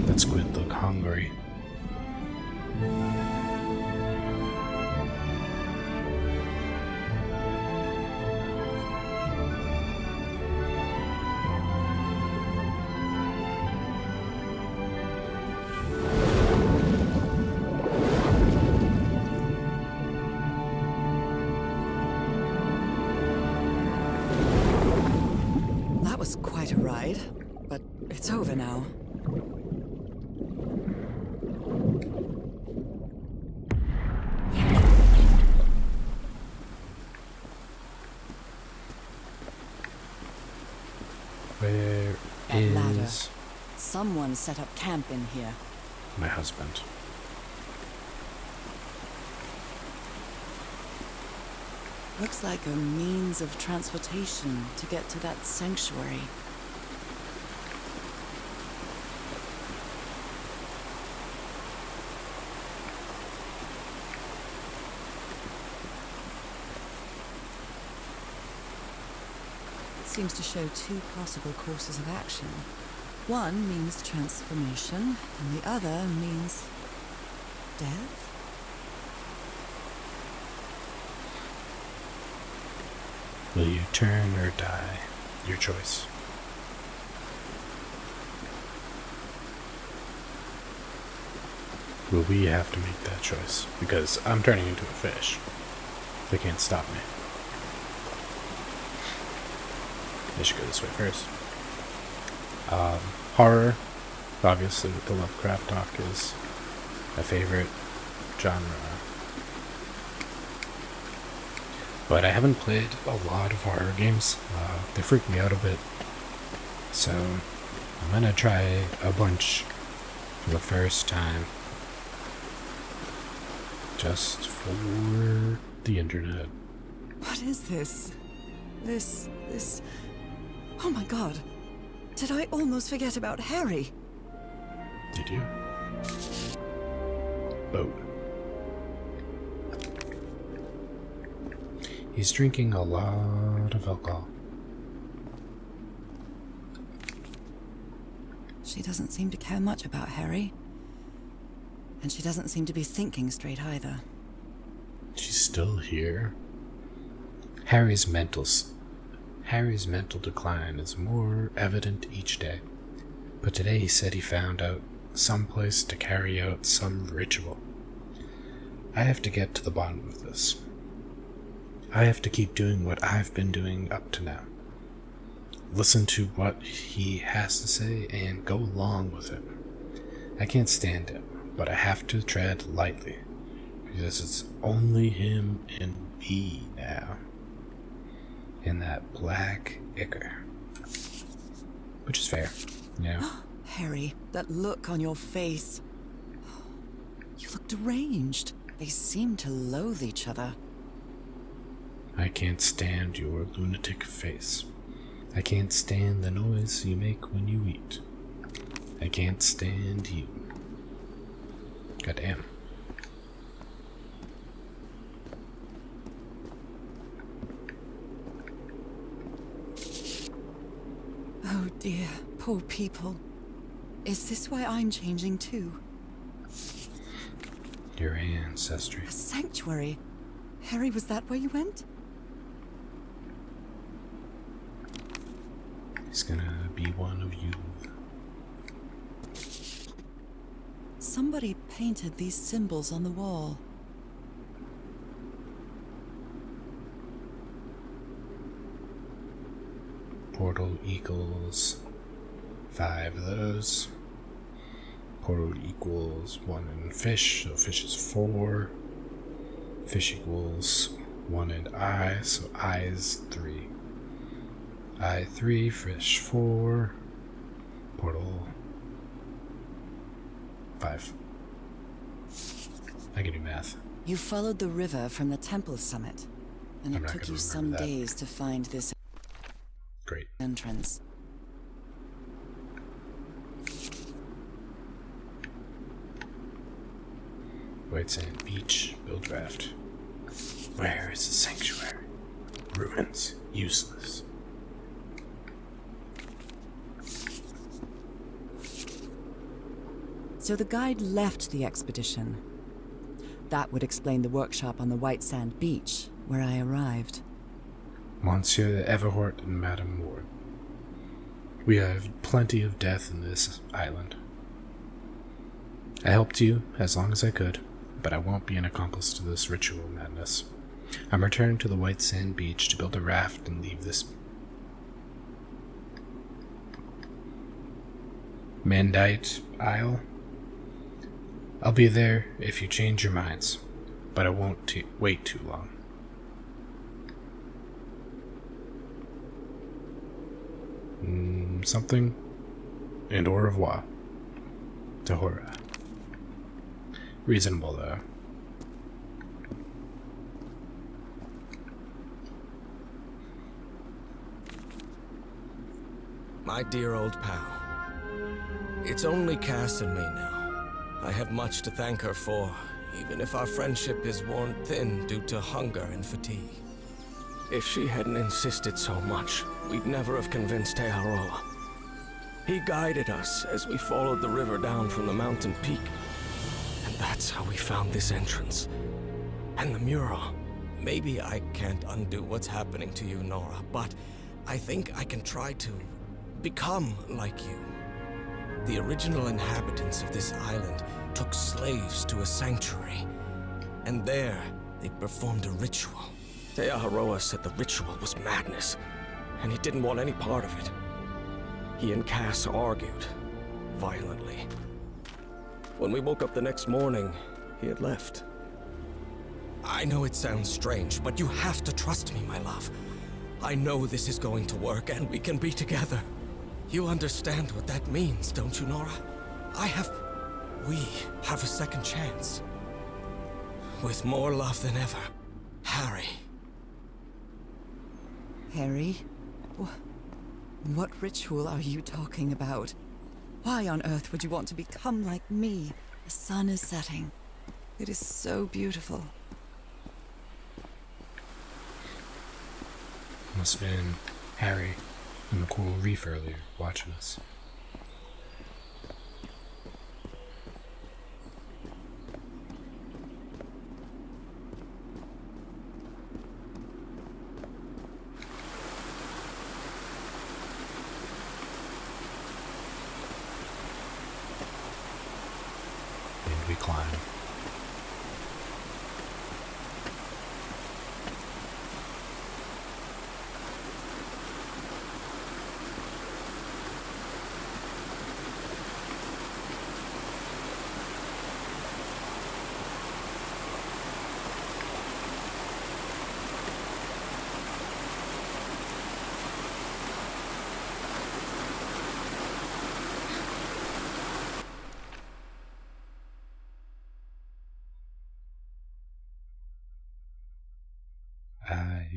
Speaker 1: That squid look hungry.
Speaker 2: That was quite a ride, but it's over now.
Speaker 1: Where
Speaker 2: That ladder.
Speaker 1: is
Speaker 2: Someone set up camp in here.
Speaker 1: my husband?
Speaker 2: Looks like a means of transportation to get to that sanctuary. Seems to show two possible courses of action. One means transformation, and the other means death?
Speaker 1: Will you turn or die? Your choice. Will we have to make that choice? Because I'm turning into a fish. They can't stop me. I should go this way first. Horror Obviously, the Lovecraft talk is my favorite genre. But I haven't played a lot of horror games. They freak me out a bit. So I'm gonna try a bunch for the first time. Just for the internet.
Speaker 2: What is this? This... Oh my god. Did I almost forget about Harry?
Speaker 1: Did you? Boat. He's drinking a lot of alcohol.
Speaker 2: She doesn't seem to care much about Harry. And she doesn't seem to be thinking straight either.
Speaker 1: She's still here. Harry's mental decline is more evident each day. But today he said he found out some place to carry out some ritual. I have to get to the bottom of this. I have to keep doing what I've been doing up to now. Listen to what he has to say and go along with it. I can't stand him, but I have to tread lightly, because it's only him and me now. And that black ichor. Which is fair, yeah.
Speaker 2: Harry, that look on your face. You look deranged. They seem to loathe each other.
Speaker 1: I can't stand your lunatic face. I can't stand the noise you make when you eat. I can't stand you. Goddamn.
Speaker 2: Oh dear, poor people. Is this why I'm changing too?
Speaker 1: Your ancestry.
Speaker 2: A sanctuary? Harry, was that where you went?
Speaker 1: He's gonna be one of you.
Speaker 2: Somebody painted these symbols on the wall.
Speaker 1: Portal equals 5 of those. Portal equals 1 in fish, so fish is 4. Fish equals 1 in eye, so eye is 3. Eye 3, fish 4. Portal 5. I can do math.
Speaker 2: You followed the river from the temple summit, and
Speaker 1: I'm
Speaker 2: it
Speaker 1: not
Speaker 2: took
Speaker 1: gonna
Speaker 2: you
Speaker 1: remember
Speaker 2: some
Speaker 1: that.
Speaker 2: days to find this
Speaker 1: Great.
Speaker 2: entrance.
Speaker 1: White Sand Beach, build raft. Where is the sanctuary? Ruins. Useless.
Speaker 2: So the guide left the expedition. That would explain the workshop on the White Sand Beach, where I arrived.
Speaker 1: Monsieur Everhort and Madame Ward. We have plenty of death in this island. I helped you as long as I could, but I won't be an accomplice to this ritual madness. I'm returning to the White Sand Beach to build a raft and leave this Mandite Isle. I'll be there if you change your minds, but I won't wait too long. Something, and au revoir. Tahora. Reasonable, though.
Speaker 6: My dear old pal. It's only Cass and me now. I have much to thank her for, even if our friendship is worn thin due to hunger and fatigue. If she hadn't insisted so much, we'd never have convinced Teharoa. He guided us as we followed the river down from the mountain peak. And that's how we found this entrance. And the mural. Maybe I can't undo what's happening to you, Nora, but I think I can try to become like you. The original inhabitants of this island took slaves to a sanctuary. And there, they performed a ritual. Teharoa said the ritual was madness, and he didn't want any part of it. He and Cass argued, violently. When we woke up the next morning, he had left. I know it sounds strange, but you have to trust me, my love. I know this is going to work, and we can be together. You understand what that means, don't you, Nora? We have a second chance. With more love than ever, Harry.
Speaker 2: Harry? What ritual are you talking about? Why on earth would you want to become like me? The sun is setting. It is so beautiful.
Speaker 1: Must have been Harry in the coral reef earlier, watching us. And we climb.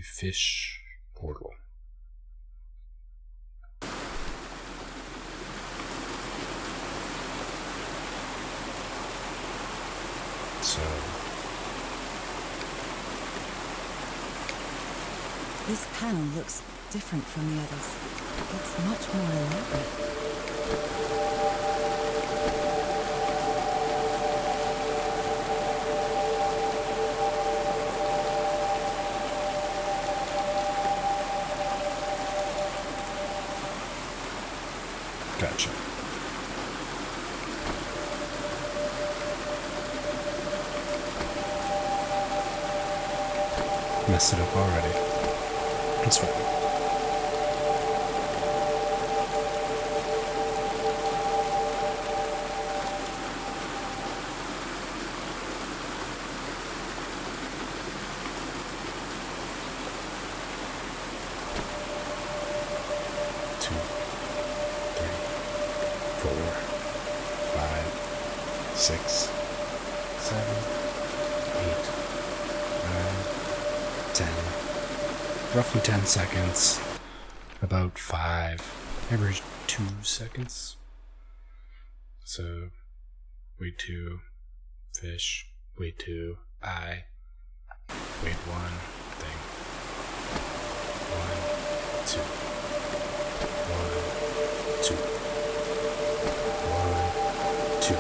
Speaker 1: Fish portal. So
Speaker 2: This panel looks different from the others. It's much more elaborate.
Speaker 1: gotcha. Messed it up already. It's fine. Roughly 10 seconds, about 5, average 2 seconds. So, wait 2, fish, wait 2, I, wait 1, thing. 1, 2, 1, 2, 1, 2,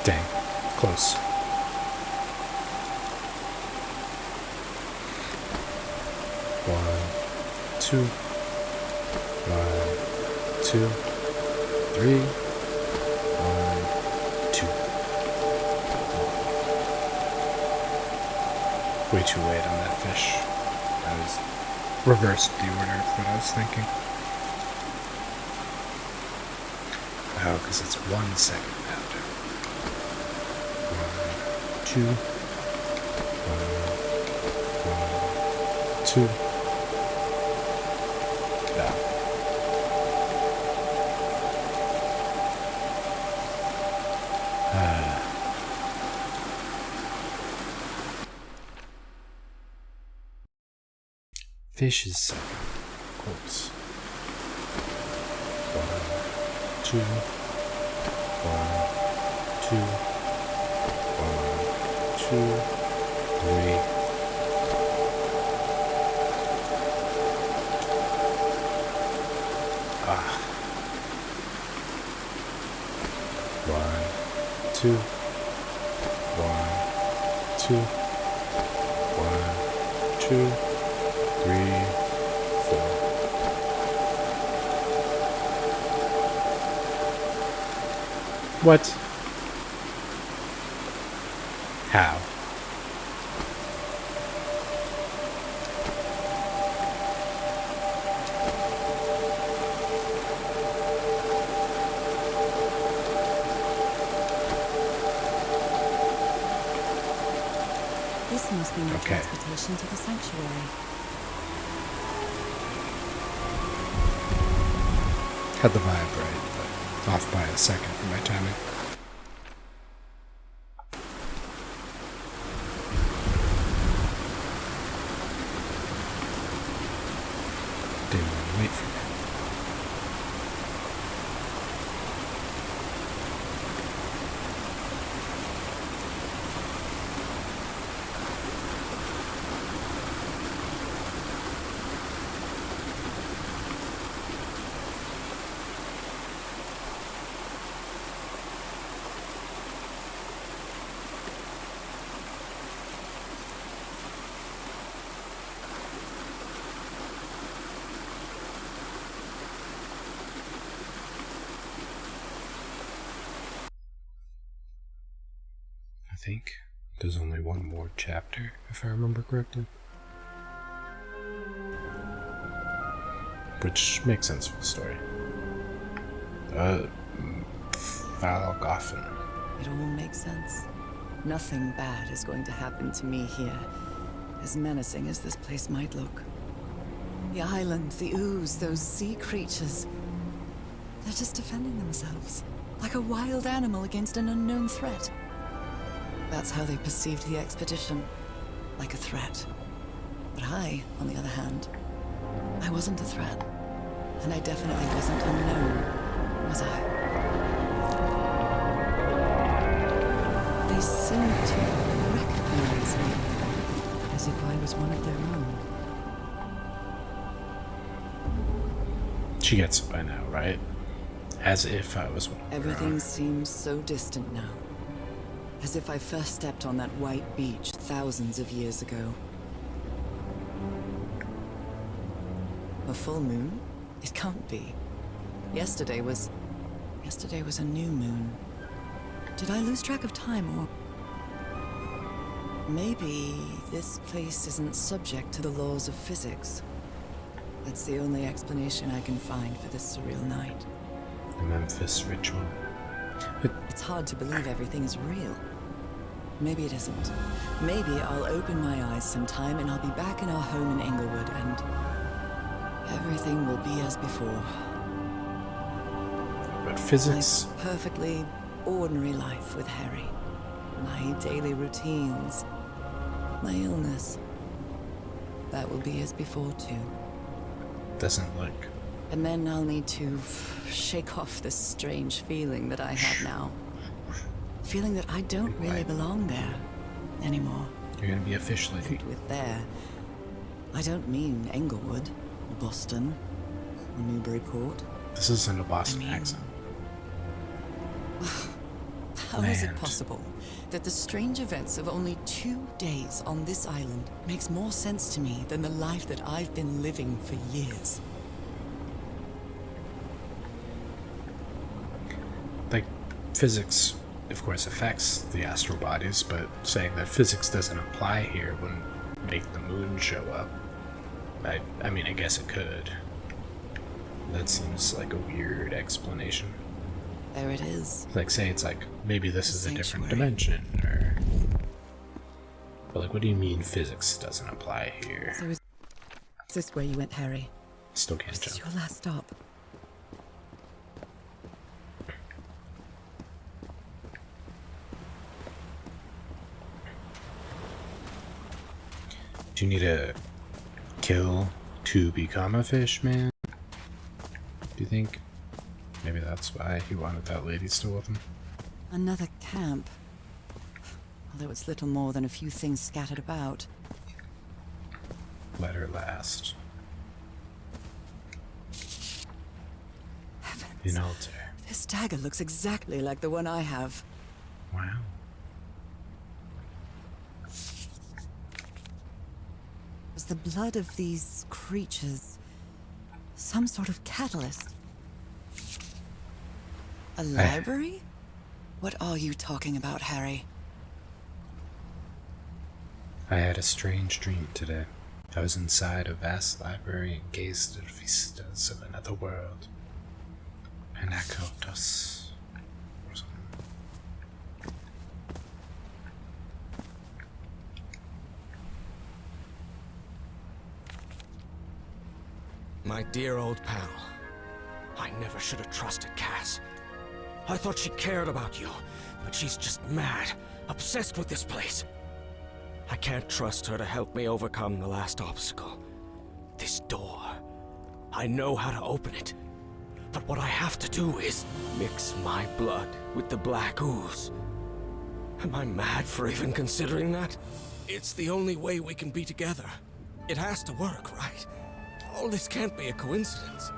Speaker 1: 3. Dang. Close. 1, 2, 1, 2, 3, 1, 2. Way too late on that fish. I was reversed the order of what I was thinking. Oh, because it's 1 second after. 2, 1, 1, 2. Now. Fish is second, of course. 1, 2, 1, 2. 2, 3. Ah. 1, 2. 1, 2. 1, 2, 3, 4. What? How?
Speaker 2: must be my
Speaker 1: Okay.
Speaker 2: transportation to the sanctuary.
Speaker 1: Had the vibe right, but off by a second for my timing. Didn't want to wait for me. I think there's only one more chapter, if I remember correctly. Which makes sense for the story. Valgoffen.
Speaker 2: It all makes sense. Nothing bad is going to happen to me here, as menacing as this place might look. The island, the ooze, those sea creatures. They're just defending themselves, like a wild animal against an unknown threat. That's how they perceived the expedition, like a threat. But I, on the other hand, I wasn't a threat. And I definitely wasn't unknown, was I? They seemed to recognize me, as if I was one of their own.
Speaker 1: She gets it by now, right? As if I was one of her
Speaker 2: Everything
Speaker 1: own.
Speaker 2: seems so distant now. As if I first stepped on that white beach thousands of years ago. A full moon? It can't be. Yesterday was a new moon. Did I lose track of time, or... Maybe this place isn't subject to the laws of physics. That's the only explanation I can find for this surreal night.
Speaker 1: The Memphis ritual.
Speaker 2: It's hard to believe everything is real. Maybe it isn't. Maybe I'll open my eyes sometime and I'll be back in our home in Englewood and everything will be as before.
Speaker 1: But physics...
Speaker 2: My perfectly ordinary life with Harry. My daily routines. My illness. That will be as before too.
Speaker 1: doesn't look...
Speaker 2: And then I'll need to shake off this strange feeling that I have now. Feeling that I don't really belong there anymore.
Speaker 1: You're gonna be officially...
Speaker 2: And with there, I don't mean Englewood, or Boston, or Newburyport.
Speaker 1: This isn't a Boston accent.
Speaker 2: How is it possible that the strange events of only 2 days on this island makes more sense to me than the life that I've been living for years?
Speaker 1: Like, physics, of course, affects the astral bodies, but saying that physics doesn't apply here wouldn't make the moon show up. I mean, I guess it could. That seems like a weird explanation.
Speaker 2: There it is.
Speaker 1: Like, say it's like, maybe this is a different
Speaker 2: Sanctuary.
Speaker 1: dimension, or... But like, what do you mean physics doesn't apply here?
Speaker 2: So is this where you went, Harry?
Speaker 1: Still can't
Speaker 2: Is this
Speaker 1: jump.
Speaker 2: your last stop?
Speaker 1: Do you need to kill to become a fish, man? Do you think? Maybe that's why he wanted that lady still with him.
Speaker 2: Another camp. Although it's little more than a few things scattered about.
Speaker 1: Let her last.
Speaker 2: Heavens.
Speaker 1: An altar.
Speaker 2: This dagger looks exactly like the one I have.
Speaker 1: Wow.
Speaker 2: Was the blood of these creatures some sort of catalyst? A library? What are you talking about, Harry?
Speaker 1: I had a strange dream today. I was inside a vast library and gazed at vistas of another world. Anakotos. Or something.
Speaker 6: My dear old pal. I never should have trusted Cass. I thought she cared about you, but she's just mad, obsessed with this place. I can't trust her to help me overcome the last obstacle. This door. I know how to open it. But what I have to do is mix my blood with the black ooze. Am I mad for even considering that? It's the only way we can be together. It has to work, right? All this can't be a coincidence.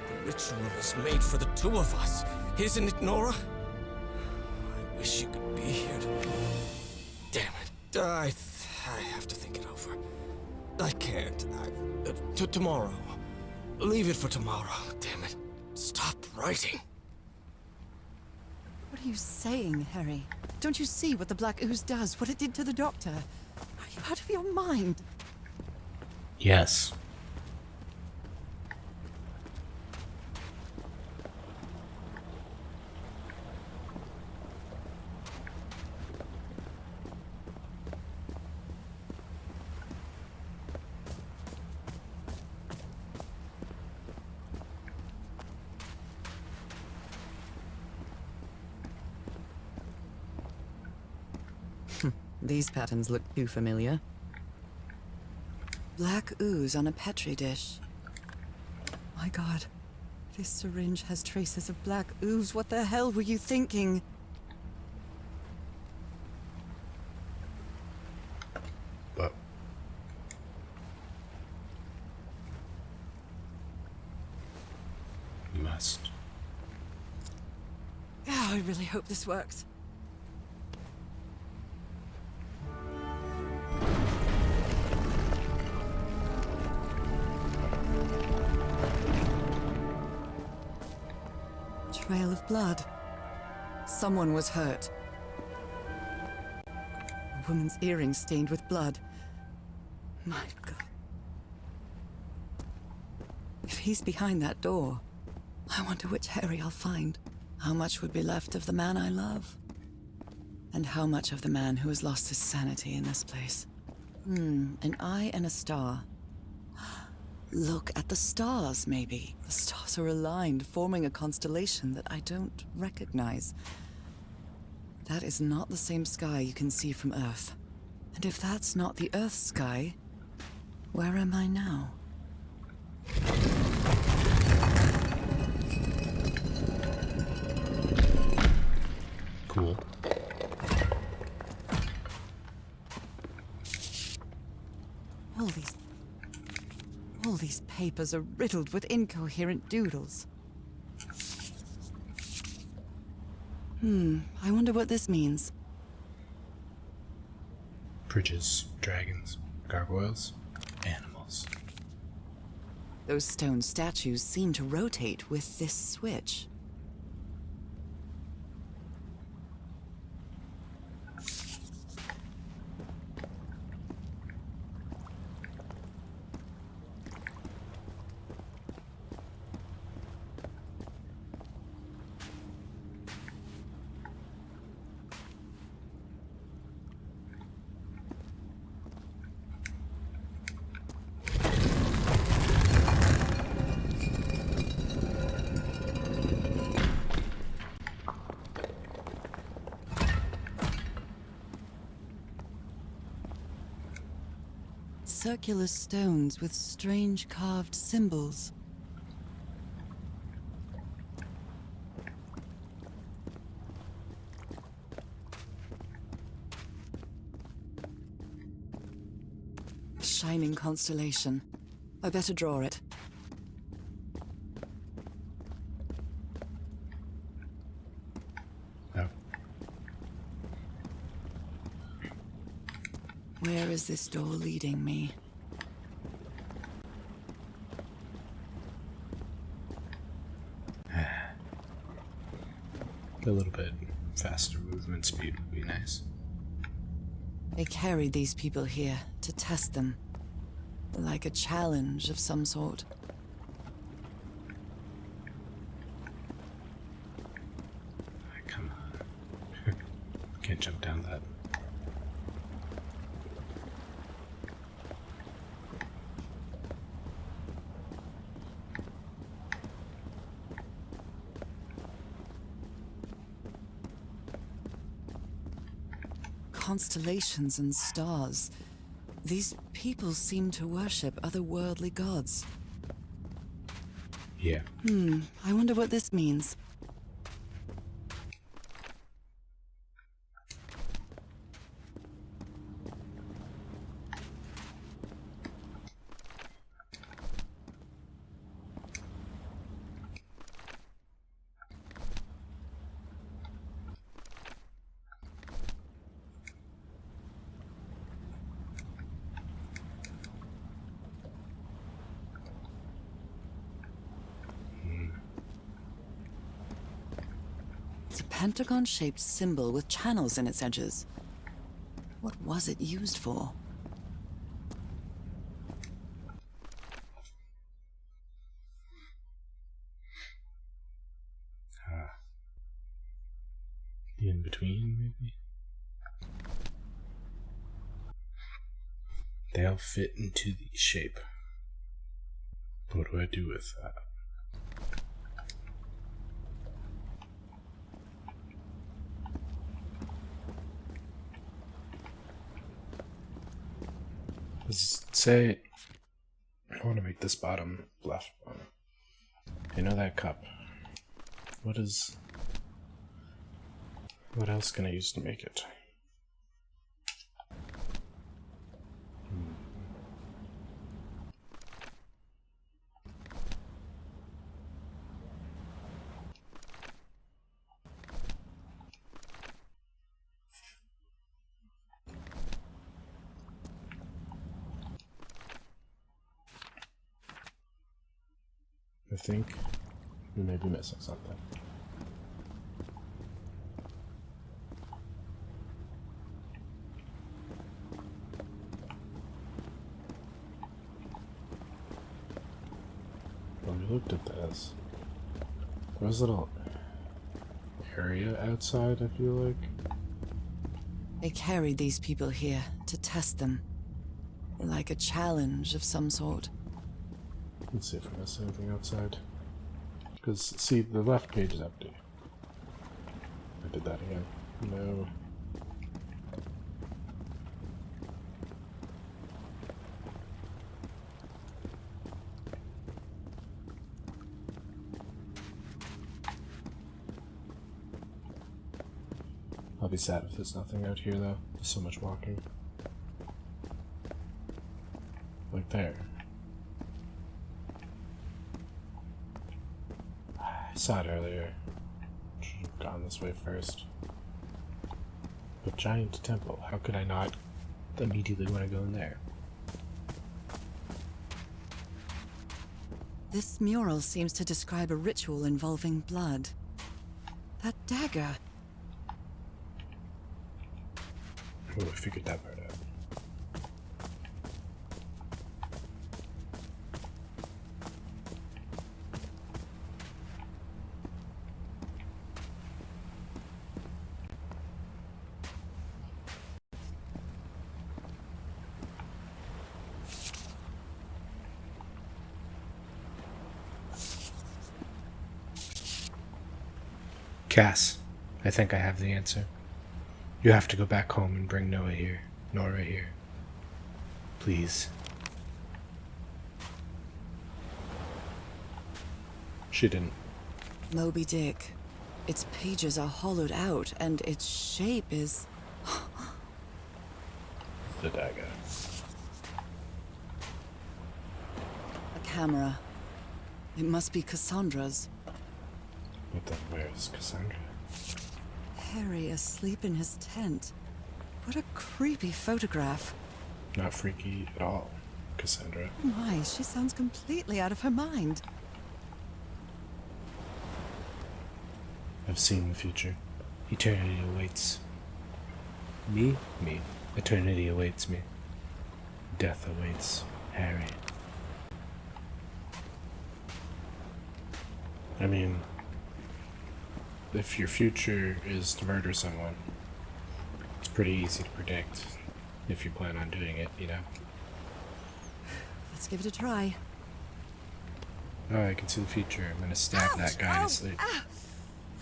Speaker 6: The ritual is made for the two of us, isn't it, Nora? I wish you could be here to... Damn it. I have to think it over. I can't. Tomorrow. Leave it for tomorrow. Damn it. Stop writing.
Speaker 2: What are you saying, Harry? Don't you see what the Black Ooze does? What it did to the Doctor? Are you out of your mind?
Speaker 1: Yes.
Speaker 2: These patterns look too familiar. Black ooze on a petri dish. My God, this syringe has traces of black ooze. What the hell were you thinking?
Speaker 1: But you must.
Speaker 2: Oh, I really hope this works. Trail of blood. Someone was hurt. A woman's earring stained with blood. My God. If he's behind that door, I wonder which Harry I'll find. How much would be left of the man I love? And how much of the man who has lost his sanity in this place? An eye and a star. Look at the stars, maybe. The stars are aligned, forming a constellation that I don't recognize. That is not the same sky you can see from Earth. And if that's not the Earth's sky, where am I now?
Speaker 1: Cool.
Speaker 2: All these papers are riddled with incoherent doodles. I wonder what this means.
Speaker 1: Bridges, dragons, gargoyles, animals.
Speaker 2: Those stone statues seem to rotate with this switch. Circular stones with strange carved symbols. Shining constellation. I better draw it.
Speaker 1: Oh.
Speaker 2: Where is this door leading me?
Speaker 1: A little bit faster movement speed would be nice.
Speaker 2: They carried these people here to test them. Like a challenge of some sort.
Speaker 1: Come on. Can't jump down that.
Speaker 2: constellations and stars. These people seem to worship otherworldly gods.
Speaker 1: Yeah.
Speaker 2: I wonder what this means. It's a pentagon-shaped symbol with channels in its edges. What was it used for?
Speaker 1: The in-between, maybe? They all fit into the shape. What do I do with that? Let's say I want to make this bottom left one. You know that cup? What else can I use to make it? I think we may be missing something. When we looked at this, there was a little area outside, I feel like.
Speaker 2: They carried these people here to test them. Like a challenge of some sort.
Speaker 1: Let's see if I miss anything outside. Because, see, the left page is empty. I did that again. No. I'll be sad if there's nothing out here, though. There's so much walking. Like there. I saw it earlier. Should have gone this way first. But giant temple, how could I not immediately want to go in there?
Speaker 2: This mural seems to describe a ritual involving blood. That dagger.
Speaker 1: Oh, I figured that part out. Cass, I think I have the answer. You have to go back home and bring Nora here. Please. She didn't.
Speaker 2: Moby Dick. Its pages are hollowed out, and its shape is...
Speaker 1: The dagger.
Speaker 2: a camera. It must be Cassandra's.
Speaker 1: But then where's Cassandra?
Speaker 2: Harry asleep in his tent. What a creepy photograph.
Speaker 1: Not freaky at all, Cassandra.
Speaker 2: Oh my, she sounds completely out of her mind.
Speaker 1: I've seen the future. Eternity awaits. Me? Me. Eternity awaits me. Death awaits Harry. I mean, if your future is to murder someone, it's pretty easy to predict if you plan on doing it, you know?
Speaker 2: Let's give it a try.
Speaker 1: Oh, I can see the future. I'm gonna stab that guy to sleep.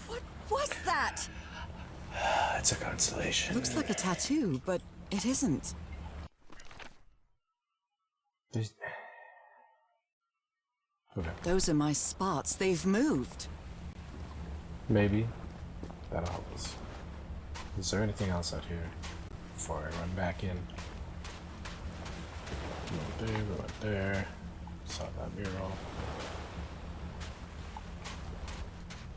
Speaker 2: What was that?
Speaker 1: It's a constellation.
Speaker 2: Looks like a tattoo, but it isn't.
Speaker 1: There's... Okay.
Speaker 2: Those are my spots. They've moved.
Speaker 1: Maybe. That'll help us. Is there anything else out here before I run back in? We went there, we went there. Saw that mural.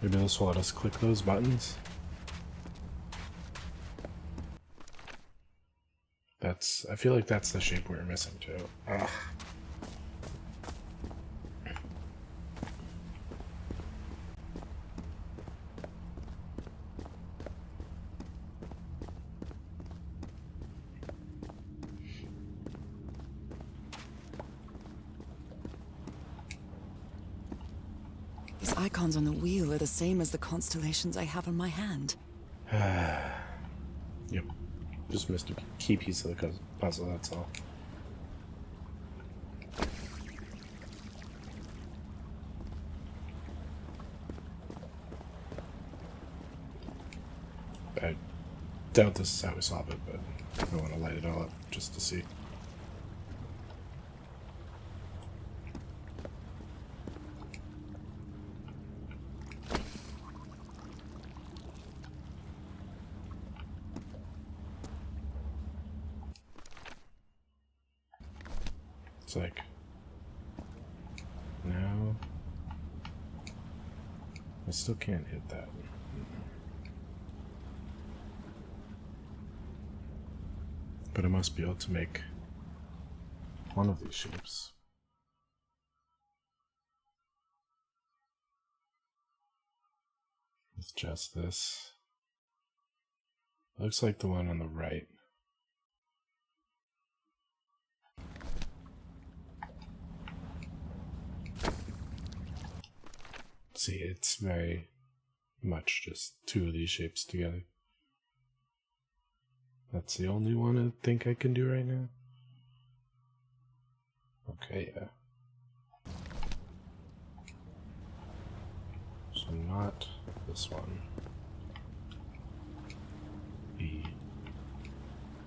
Speaker 1: Maybe this will let us click those buttons. I feel like that's the shape we were missing too. Ugh.
Speaker 2: These icons on the wheel are the same as the constellations I have in my hand.
Speaker 1: Yep. Just missed a key piece of the puzzle, that's all. I doubt this is how we solve it, but I want to light it all up just to see. It's like, no, I still can't hit that. But I must be able to make one of these shapes. With just this. Looks like the one on the right. See, it's very much just two of these shapes together. That's the only one I think I can do right now. Okay, yeah. So not this one. The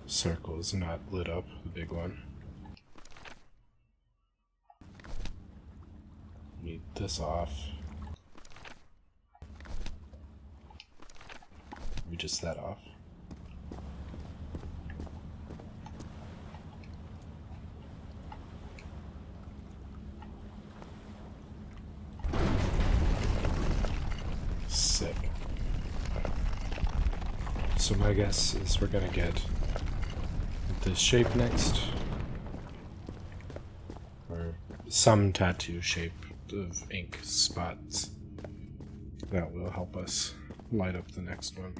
Speaker 1: circle is not lit up, the big one. Need this off. Maybe just that off. Sick. So my guess is we're gonna get this shape next. Or some tattoo shape of ink spots. That will help us light up the next one.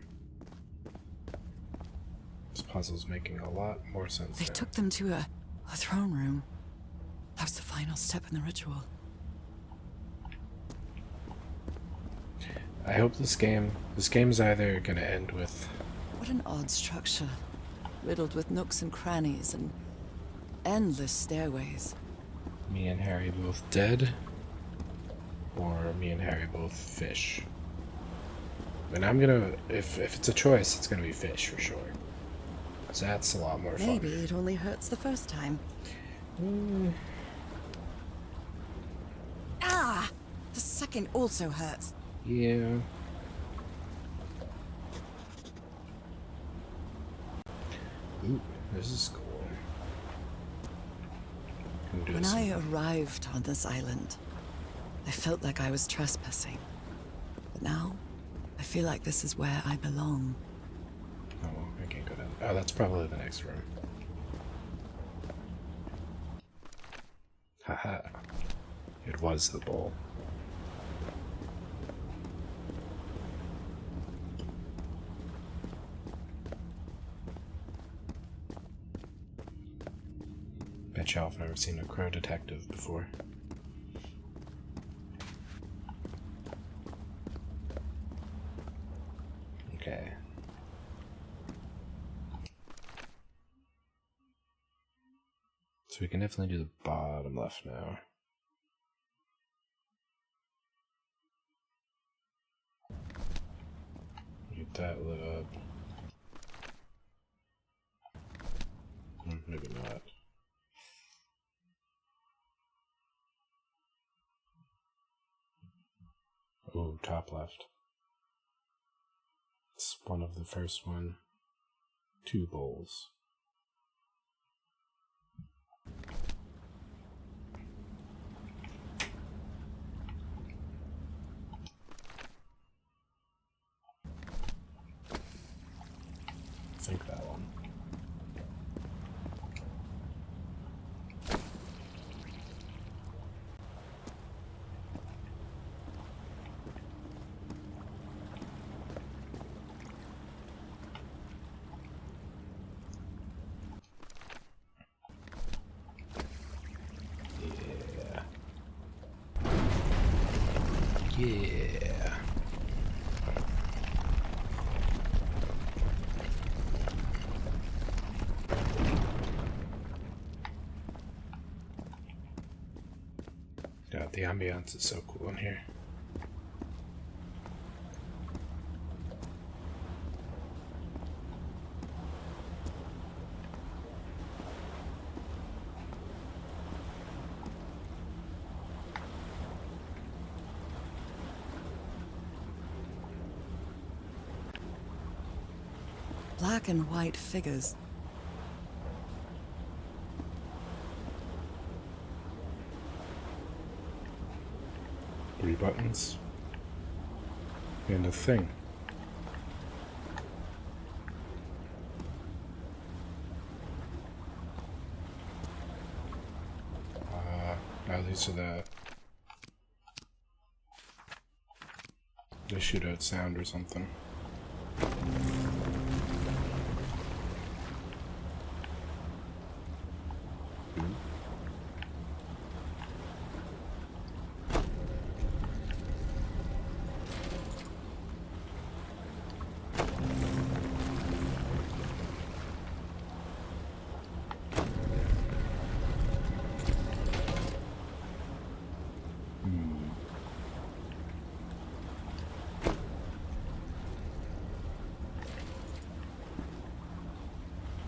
Speaker 1: This puzzle's making a lot more sense.
Speaker 2: They took them to a throne room. That was the final step in the ritual.
Speaker 1: I hope this game's either gonna end with...
Speaker 2: What an odd structure. Riddled with nooks and crannies and endless stairways.
Speaker 1: me and Harry both dead, or me and Harry both fish. And I'm gonna, if it's a choice, it's gonna be fish for sure. So that's a lot more fun.
Speaker 2: Maybe it only hurts the first time. Ah! The second also hurts.
Speaker 1: Yeah. Ooh, this is cool.
Speaker 2: When I arrived on this island, I felt like I was trespassing. But now, I feel like this is where I belong.
Speaker 1: Oh, I can't go down. Oh, that's probably the next room. Haha. It was the bowl. Bet y'all have never seen a crow detective before. Okay. So we can definitely do the bottom left now. Do get that lit up. Maybe not. Oh, top left. It's one of the first one. 2 bowls. I think that one. Yeah. God, the ambiance is so cool in here.
Speaker 2: Black and white figures.
Speaker 1: 3 buttons. And a thing. Now these are they shoot out sound or something.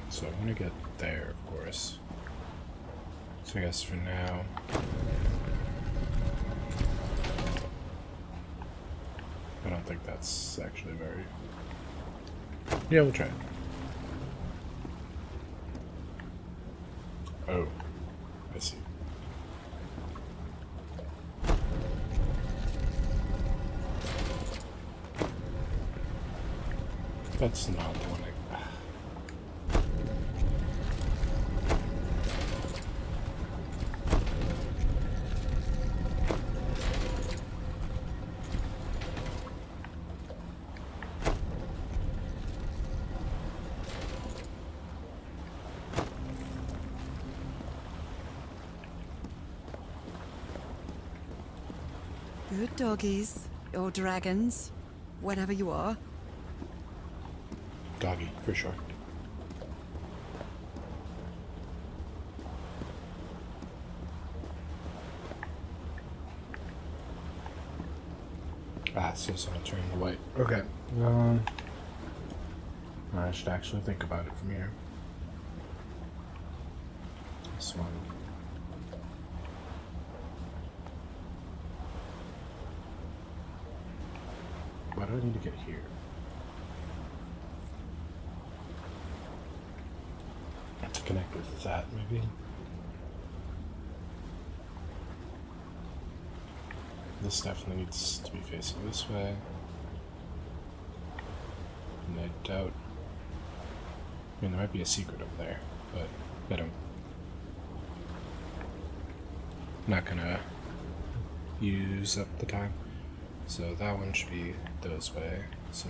Speaker 1: So I'm gonna get there, of course. So I guess for now, I don't think that's actually very... Yeah, we'll try it. Oh, I see. That's not the one I...
Speaker 2: Good doggies, or dragons, whatever you are.
Speaker 1: Doggy, for sure. Ah, so someone turning the light. Okay. I should actually think about it from here. This one. Why do I need to get here? To connect with that, maybe? This definitely needs to be facing this way. And I doubt... I mean, there might be a secret over there, but I don't... I'm not gonna use up the time. So that one should be this way. So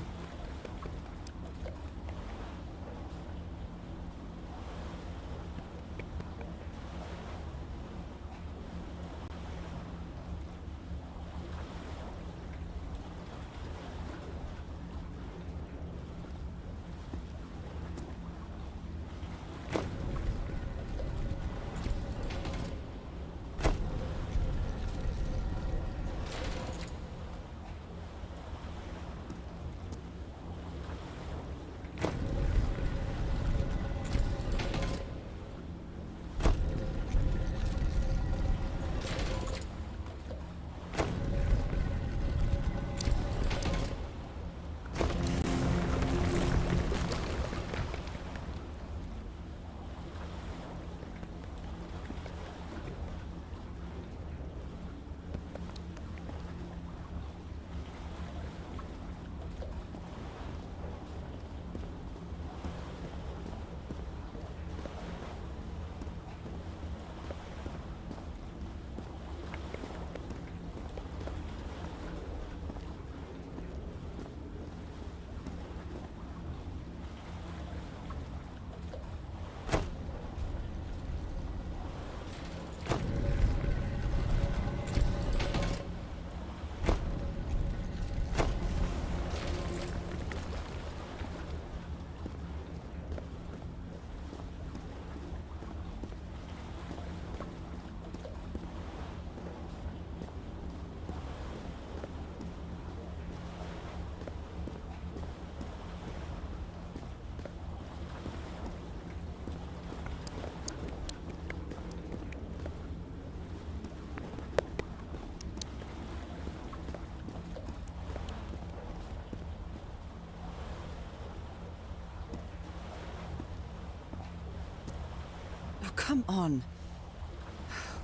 Speaker 2: come on.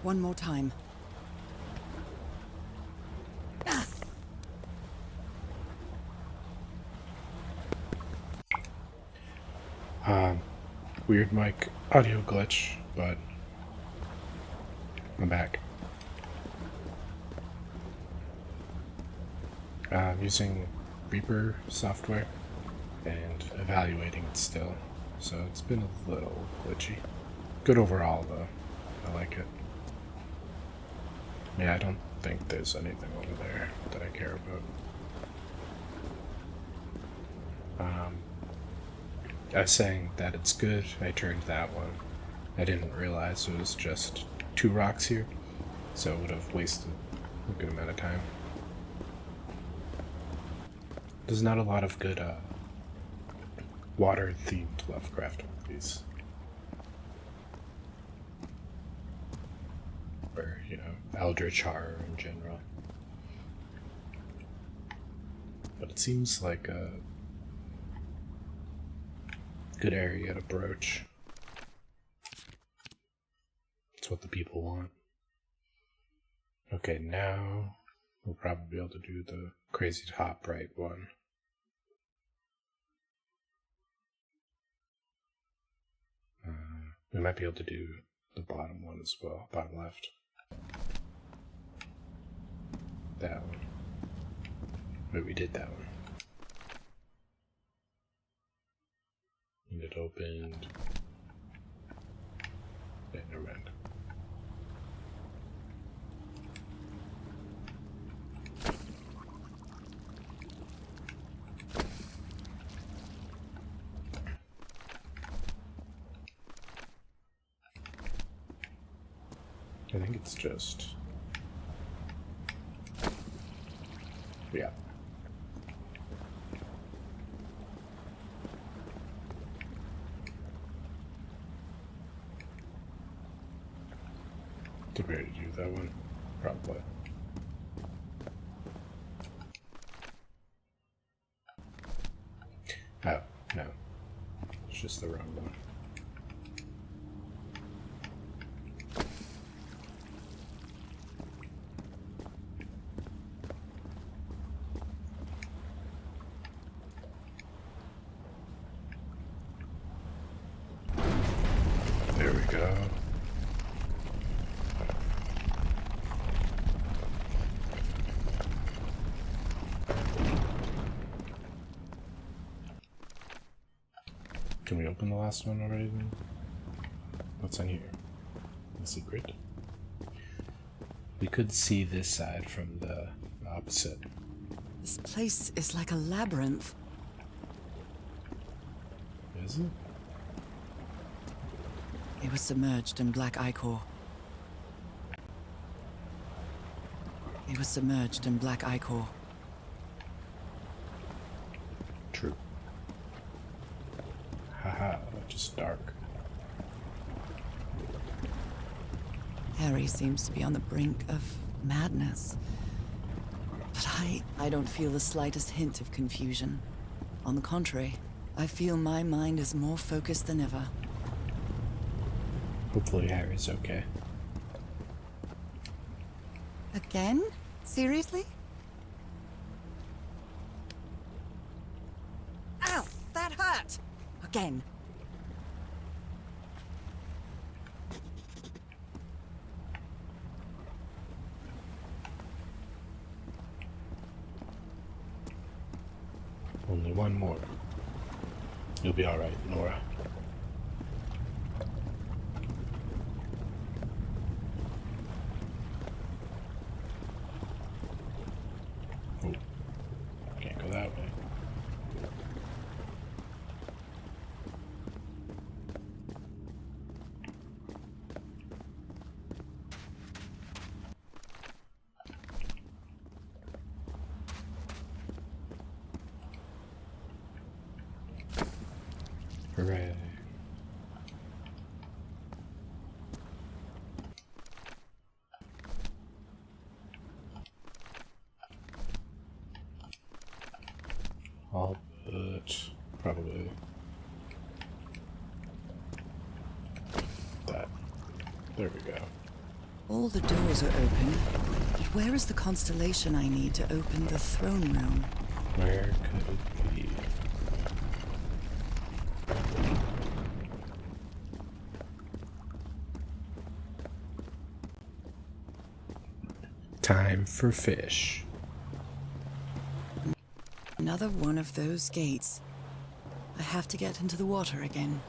Speaker 2: One more time.
Speaker 1: Weird mic audio glitch, but I'm back. I'm using Reaper software and evaluating it still, so it's been a little glitchy. Good overall, though. I like it. Yeah, I don't think there's anything over there that I care about. I was saying that it's good. I turned that one. I didn't realize it was just 2 rocks here, so it would have wasted a good amount of time. There's not a lot of good water-themed Lovecraft movies. Or, you know, eldritch horror in general. But it seems like a good area to broach. It's what the people want. Okay, now we'll probably be able to do the crazy top right one. We might be able to do the bottom one as well, bottom left. That one. But we did that one. And it opened. Yeah, never mind. I think it's just... yeah. Did we already do that one? Probably. Oh, no. It's just the wrong one. There we go. Can we open the last one already then? What's in here? The secret? We could see this side from the opposite.
Speaker 2: This place is like a labyrinth.
Speaker 1: Is it?
Speaker 2: It was submerged in black ichor. It was submerged in black ichor.
Speaker 1: True. Haha, just dark.
Speaker 2: Harry seems to be on the brink of madness. But I don't feel the slightest hint of confusion. On the contrary, I feel my mind is more focused than ever.
Speaker 1: Hopefully Harry's okay.
Speaker 2: Again? Seriously? Ow! That hurt! Again.
Speaker 1: Only one more. You'll be alright, Nora. Oh, can't go that way. Hooray. All but probably that. There we go.
Speaker 2: All the doors are open, but where is the constellation I need to open the throne room?
Speaker 1: Where could it be? Time for fish.
Speaker 2: Another one of those gates. I have to get into the water again.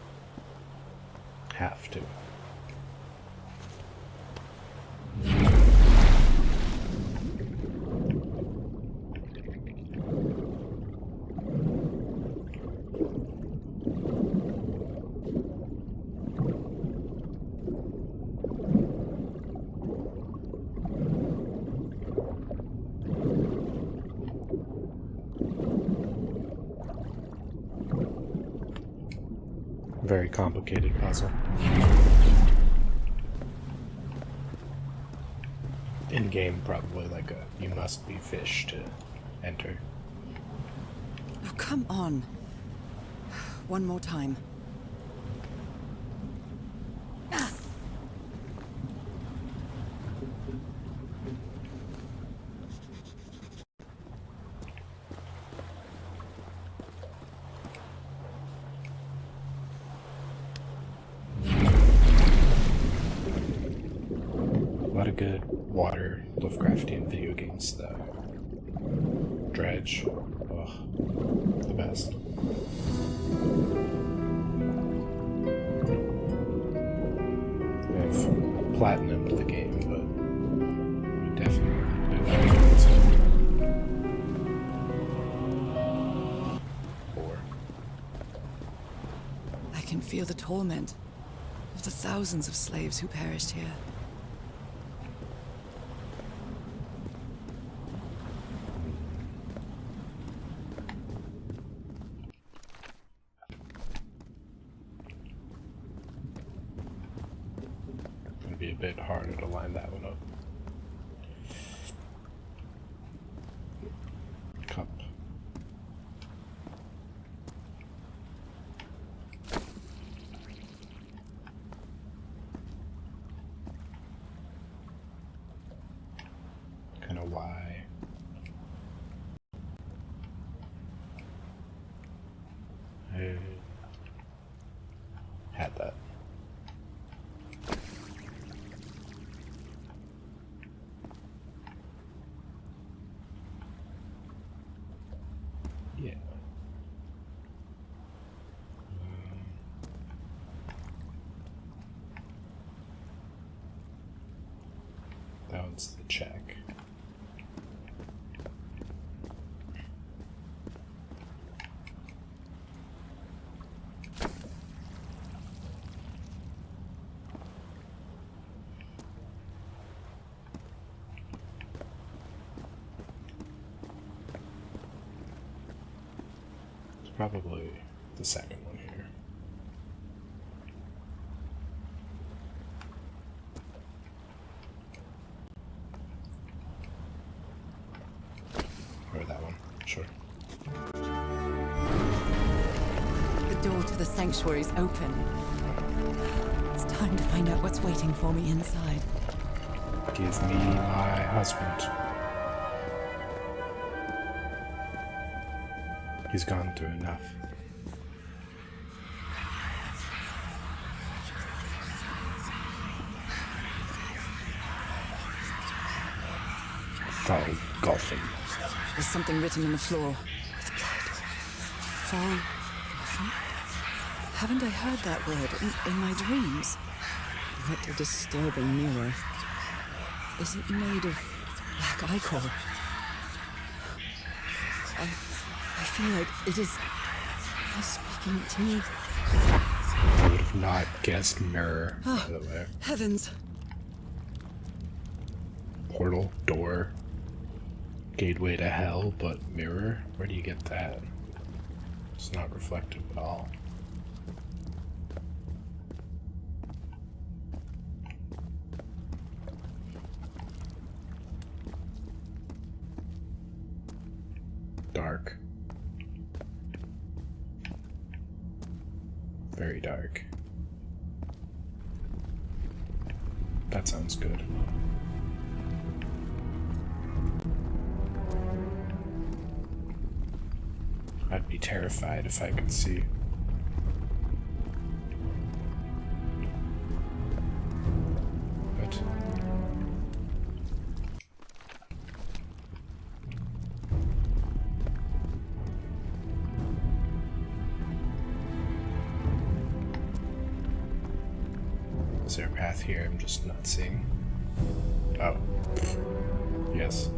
Speaker 1: Have to. Very complicated puzzle. In game, probably like a you must be fish to enter.
Speaker 2: Oh, come on. One more time.
Speaker 1: A lot of good water Lovecraftian video games though. Dredge. Ugh. The best. I've platinumed the game, but we definitely do that. Four.
Speaker 2: I can feel the torment of the thousands of slaves who perished here.
Speaker 1: It'll be a bit harder to line that one up. Cup. Kind of why. I had that. Yeah. That one's the check. It's probably the second one here. Or that one, sure.
Speaker 2: The door to the sanctuary's open. It's time to find out what's waiting for me inside.
Speaker 1: Give me my husband. He's gone through enough. Foul golfing.
Speaker 2: There's something written on the floor. With blood. Foul. Haven't I heard that word in my dreams? What a disturbing mirror. Is it made of black ichor? I feel like it is speaking to me.
Speaker 1: I would have not guessed mirror, by the way.
Speaker 2: Heavens!
Speaker 1: Portal, door, gateway to hell, but mirror? Where do you get that? It's not reflective at all. Dark. Very dark. That sounds good. I'd be terrified if I could see. But is there a path here I'm just not seeing? Oh. Yes.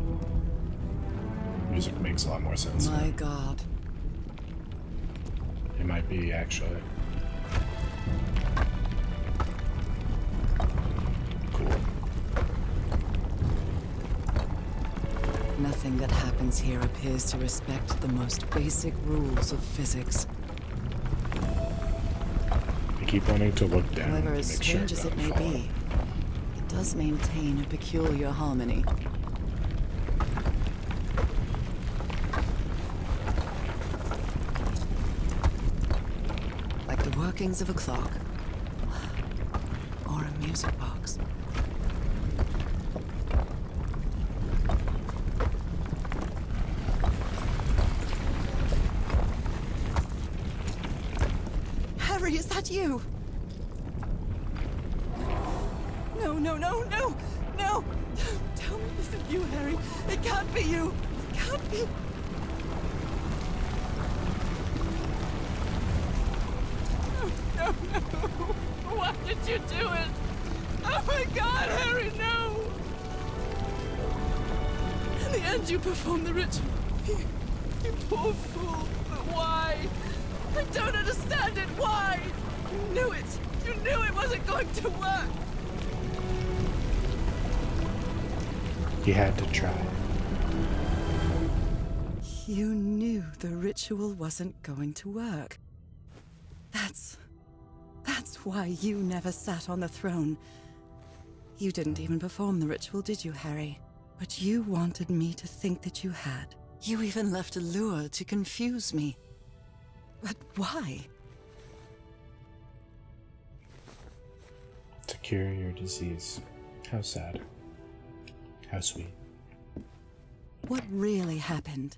Speaker 1: Music makes a lot more sense.
Speaker 2: My God.
Speaker 1: It might be, actually. Cool.
Speaker 2: Nothing that happens here appears to respect the most basic rules of physics.
Speaker 1: I keep wanting to look down
Speaker 2: However,
Speaker 1: to
Speaker 2: as
Speaker 1: make sure
Speaker 2: strange as
Speaker 1: I'm
Speaker 2: it
Speaker 1: not
Speaker 2: may
Speaker 1: falling.
Speaker 2: be, it does maintain a peculiar harmony. Like the workings of a clock. Or a music box. Harry, is that you? No, no, no, no! No! Tell me it isn't you, Harry. It can't be you. It can't be. No, no, no. Why did you do it? Oh my God, Harry, no! In the end, you performed the ritual. You poor fool. But why? I don't understand it. Why? You knew it. You knew it wasn't going to work.
Speaker 1: He had to try.
Speaker 2: You knew the ritual wasn't going to work. That's why you never sat on the throne. You didn't even perform the ritual, did you, Harry? But you wanted me to think that you had. You even left a lure to confuse me. But why?
Speaker 1: To cure your disease. How sad. How sweet.
Speaker 2: What really happened?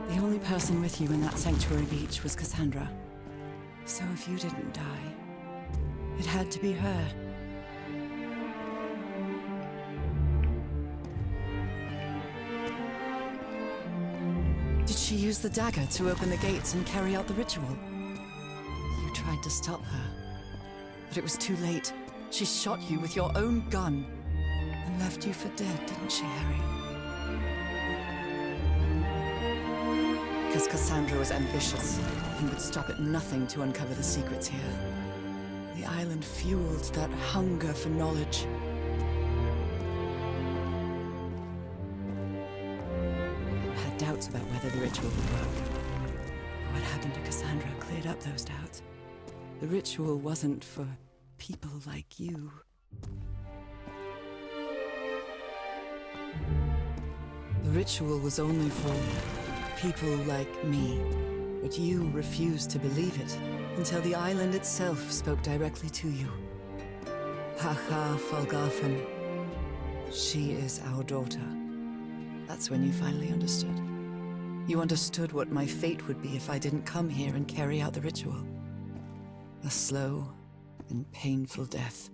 Speaker 2: The only person with you in that sanctuary beach was Cassandra. So if you didn't die, it had to be her. Did she use the dagger to open the gates and carry out the ritual? You tried to stop her, but it was too late. She shot you with your own gun and left you for dead, didn't she, Harry? Because Cassandra was ambitious and would stop at nothing to uncover the secrets here. The island fueled that hunger for knowledge. I had doubts about whether the ritual would work. What happened to Cassandra cleared up those doubts. The ritual wasn't for people like you. The ritual was only for people like me. But you refused to believe it until the island itself spoke directly to you. Haha, Falgarfen. She is our daughter. That's when you finally understood. You understood what my fate would be if I didn't come here and carry out the ritual. A slow and painful death.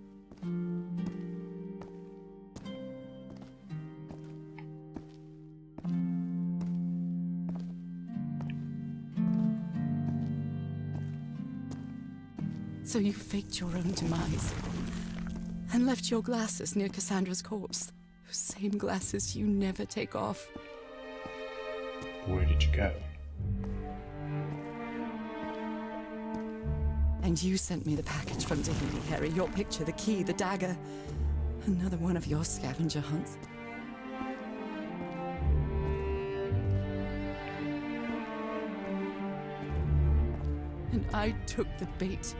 Speaker 2: So you faked your own demise and left your glasses near Cassandra's corpse. Those same glasses you never take off.
Speaker 1: Where did you go?
Speaker 2: And you sent me the package from Dignity, Harry. Your picture, the key, the dagger. Another one of your scavenger hunts. And I took the bait.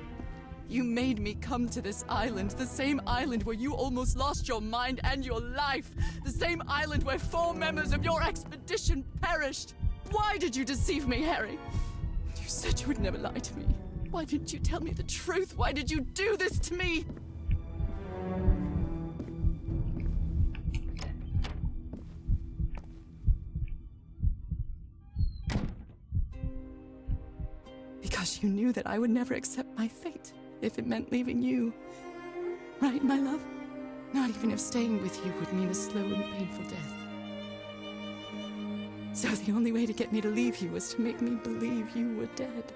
Speaker 2: You made me come to this island, the same island where you almost lost your mind and your life, the same island where 4 members of your expedition perished. Why did you deceive me, Harry? You said you would never lie to me. Why didn't you tell me the truth? Why did you do this to me? Because you knew that I would never accept my fate if it meant leaving you. Right, my love? Not even if staying with you would mean a slow and painful death. So the only way to get me to leave you was to make me believe you were dead.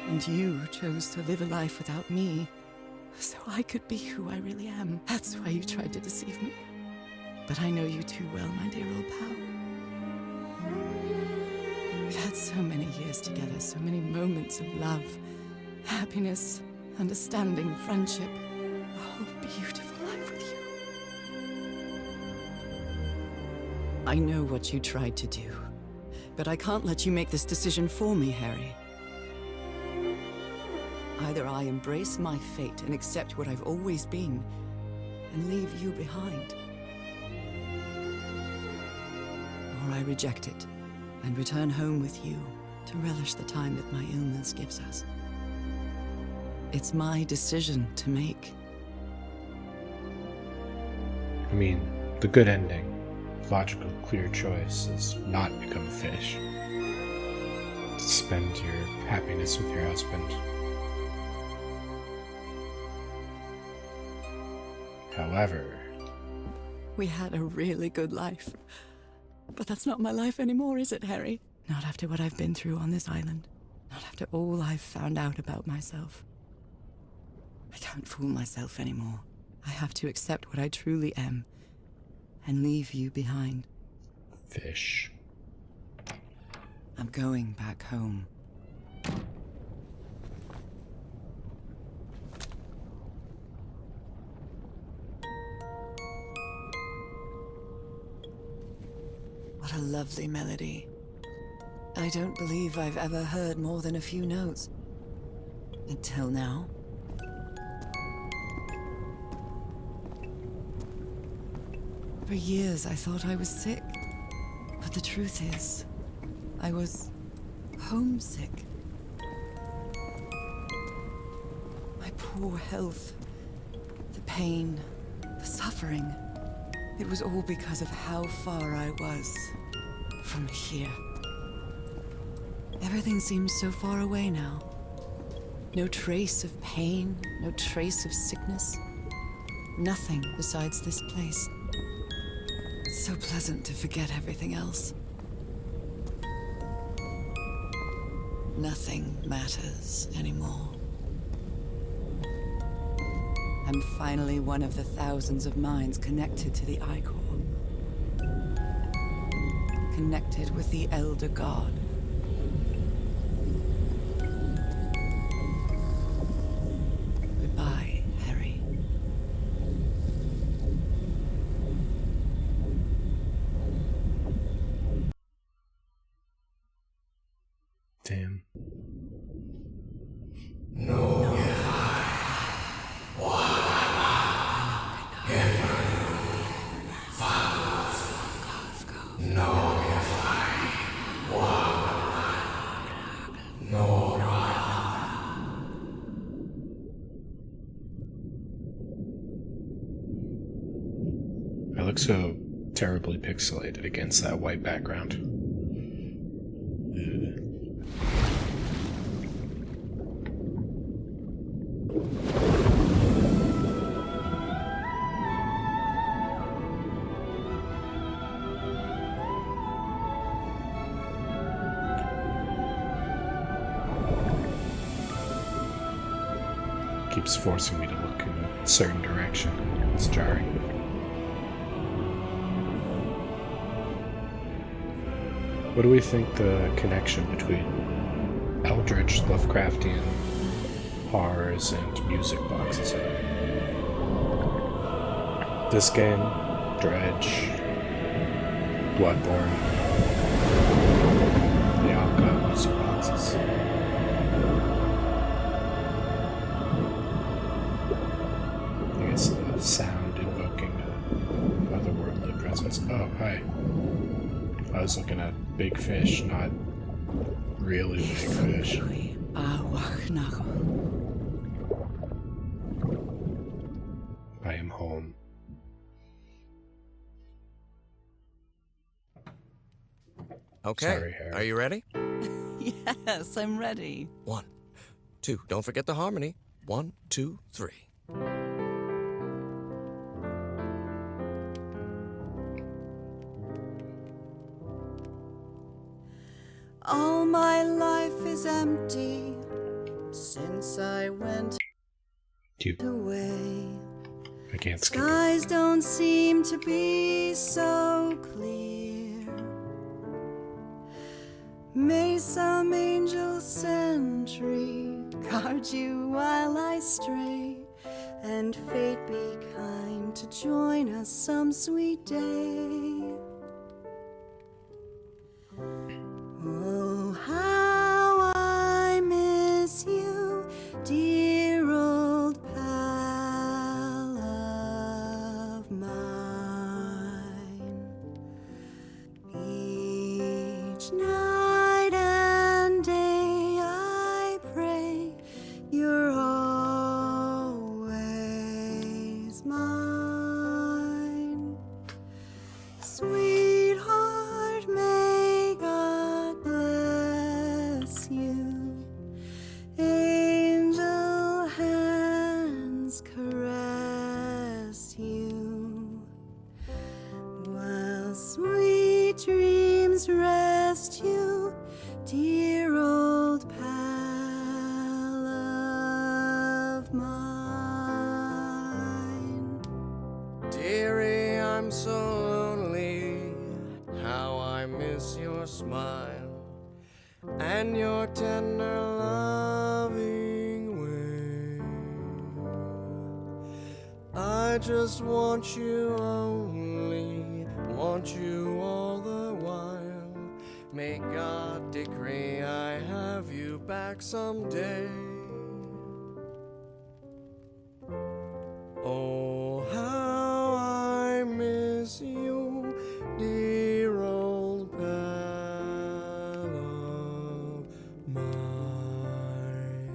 Speaker 2: And you chose to live a life without me, so I could be who I really am. That's why you tried to deceive me. But I know you too well, my dear old pal. We've had so many years together, so many moments of love, happiness, understanding, friendship. A whole beautiful life with you. I know what you tried to do, but I can't let you make this decision for me, Harry. Either I embrace my fate and accept what I've always been, and leave you behind, or I reject it and return home with you to relish the time that my illness gives us. It's my decision to make.
Speaker 1: I mean, the good ending, logical, clear choice is not become a fish. Spend your happiness with your husband. However,
Speaker 2: We had a really good life. But that's not my life anymore, is it, Harry? Not after what I've been through on this island. Not after all I've found out about myself. I can't fool myself anymore. I have to accept what I truly am and leave you behind.
Speaker 1: fish.
Speaker 2: I'm going back home. What a lovely melody. I don't believe I've ever heard more than a few notes. Until now. For years I thought I was sick. But the truth is, I was homesick. My poor health, the pain, the suffering. It was all because of how far I was from here. Everything seems so far away now. No trace of pain, no trace of sickness. Nothing besides this place. It's so pleasant to forget everything else. Nothing matters anymore. I'm finally one of the thousands of minds connected to the Ichor. Connected with the Elder God. Goodbye, Harry.
Speaker 1: Damn. I look so terribly pixelated against that white background. Ugh. Keeps forcing me to look in a certain direction. It's jarring. What do we think the connection between Eldritch, Lovecraftian horrors and music boxes are? This game, Dredge, Bloodborne, they all got music boxes. I guess the sound invoking a otherworldly presence. Oh, hi. I was looking at big fish, not really big fish. I am home.
Speaker 6: Okay,
Speaker 1: Sorry, Harry.
Speaker 6: are you ready?
Speaker 2: Yes, I'm ready.
Speaker 6: 1, 2, don't forget the harmony. 1, 2, 3.
Speaker 2: All my life is empty since I went
Speaker 1: Cute.
Speaker 2: away.
Speaker 1: I can't skip it.
Speaker 2: Skies don't seem to be so clear. May some angel sentry guard you while I stray, and fate be kind to join us some sweet day. Oh, how I miss you, dear old pal of mine. Each night and day I pray you're always mine. Sweetheart, may God bless you. Angel hands caress you, while sweet dreams rest you, dear old pal of mine.
Speaker 6: Dearie, I'm so lonely. How I miss your smile and your tender loving way. I just want you only, want you all the while. May God decree I have you back someday. Oh, how I miss you, dear old pal of mine.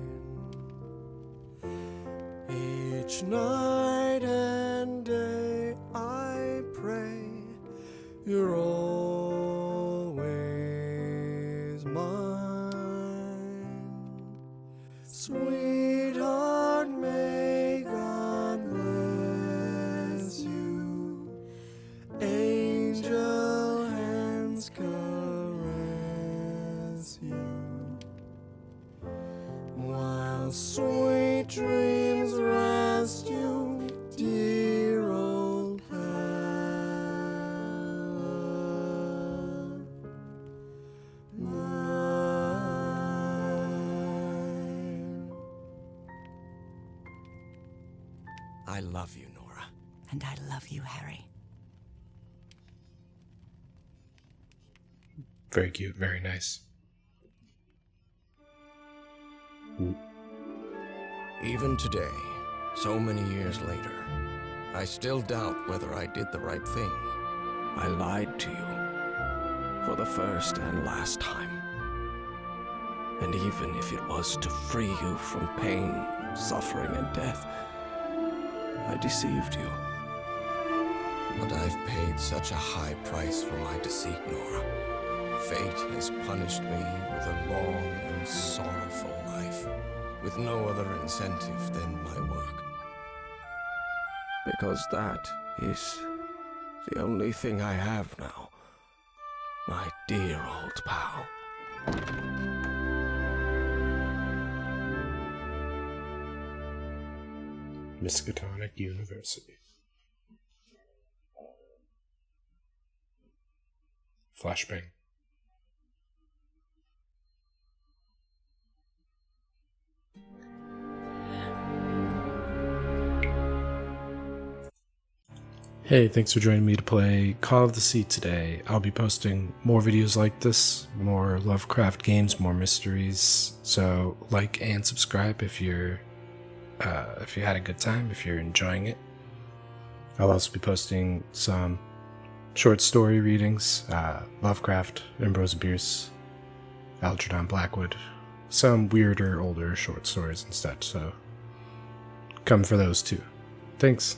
Speaker 6: Each night and day I pray you're always mine. Sweetheart, may God bless you. Angel hands caress you, while sweet dreams rest you, dear old pal of mine. I love you, Nora.
Speaker 2: And I love you, Harry.
Speaker 1: Very cute, very nice.
Speaker 6: Even today, so many years later, I still doubt whether I did the right thing. I lied to you for the first and last time. And even if it was to free you from pain, suffering, and death, I deceived you. But I've paid such a high price for my deceit, Nora. Fate has punished me with a long and sorrowful life, with no other incentive than my work. Because that is the only thing I have now, my dear old pal.
Speaker 1: Miskatonic University. Flashbang. Hey, thanks for joining me to play Call of the Sea today. I'll be posting more videos like this, more Lovecraft games, more mysteries. So like and subscribe if you had a good time, if you're enjoying it. I'll also be posting some short story readings, Lovecraft, Ambrose Bierce, Algernon Blackwood, some weirder, older short stories instead, so come for those too. Thanks.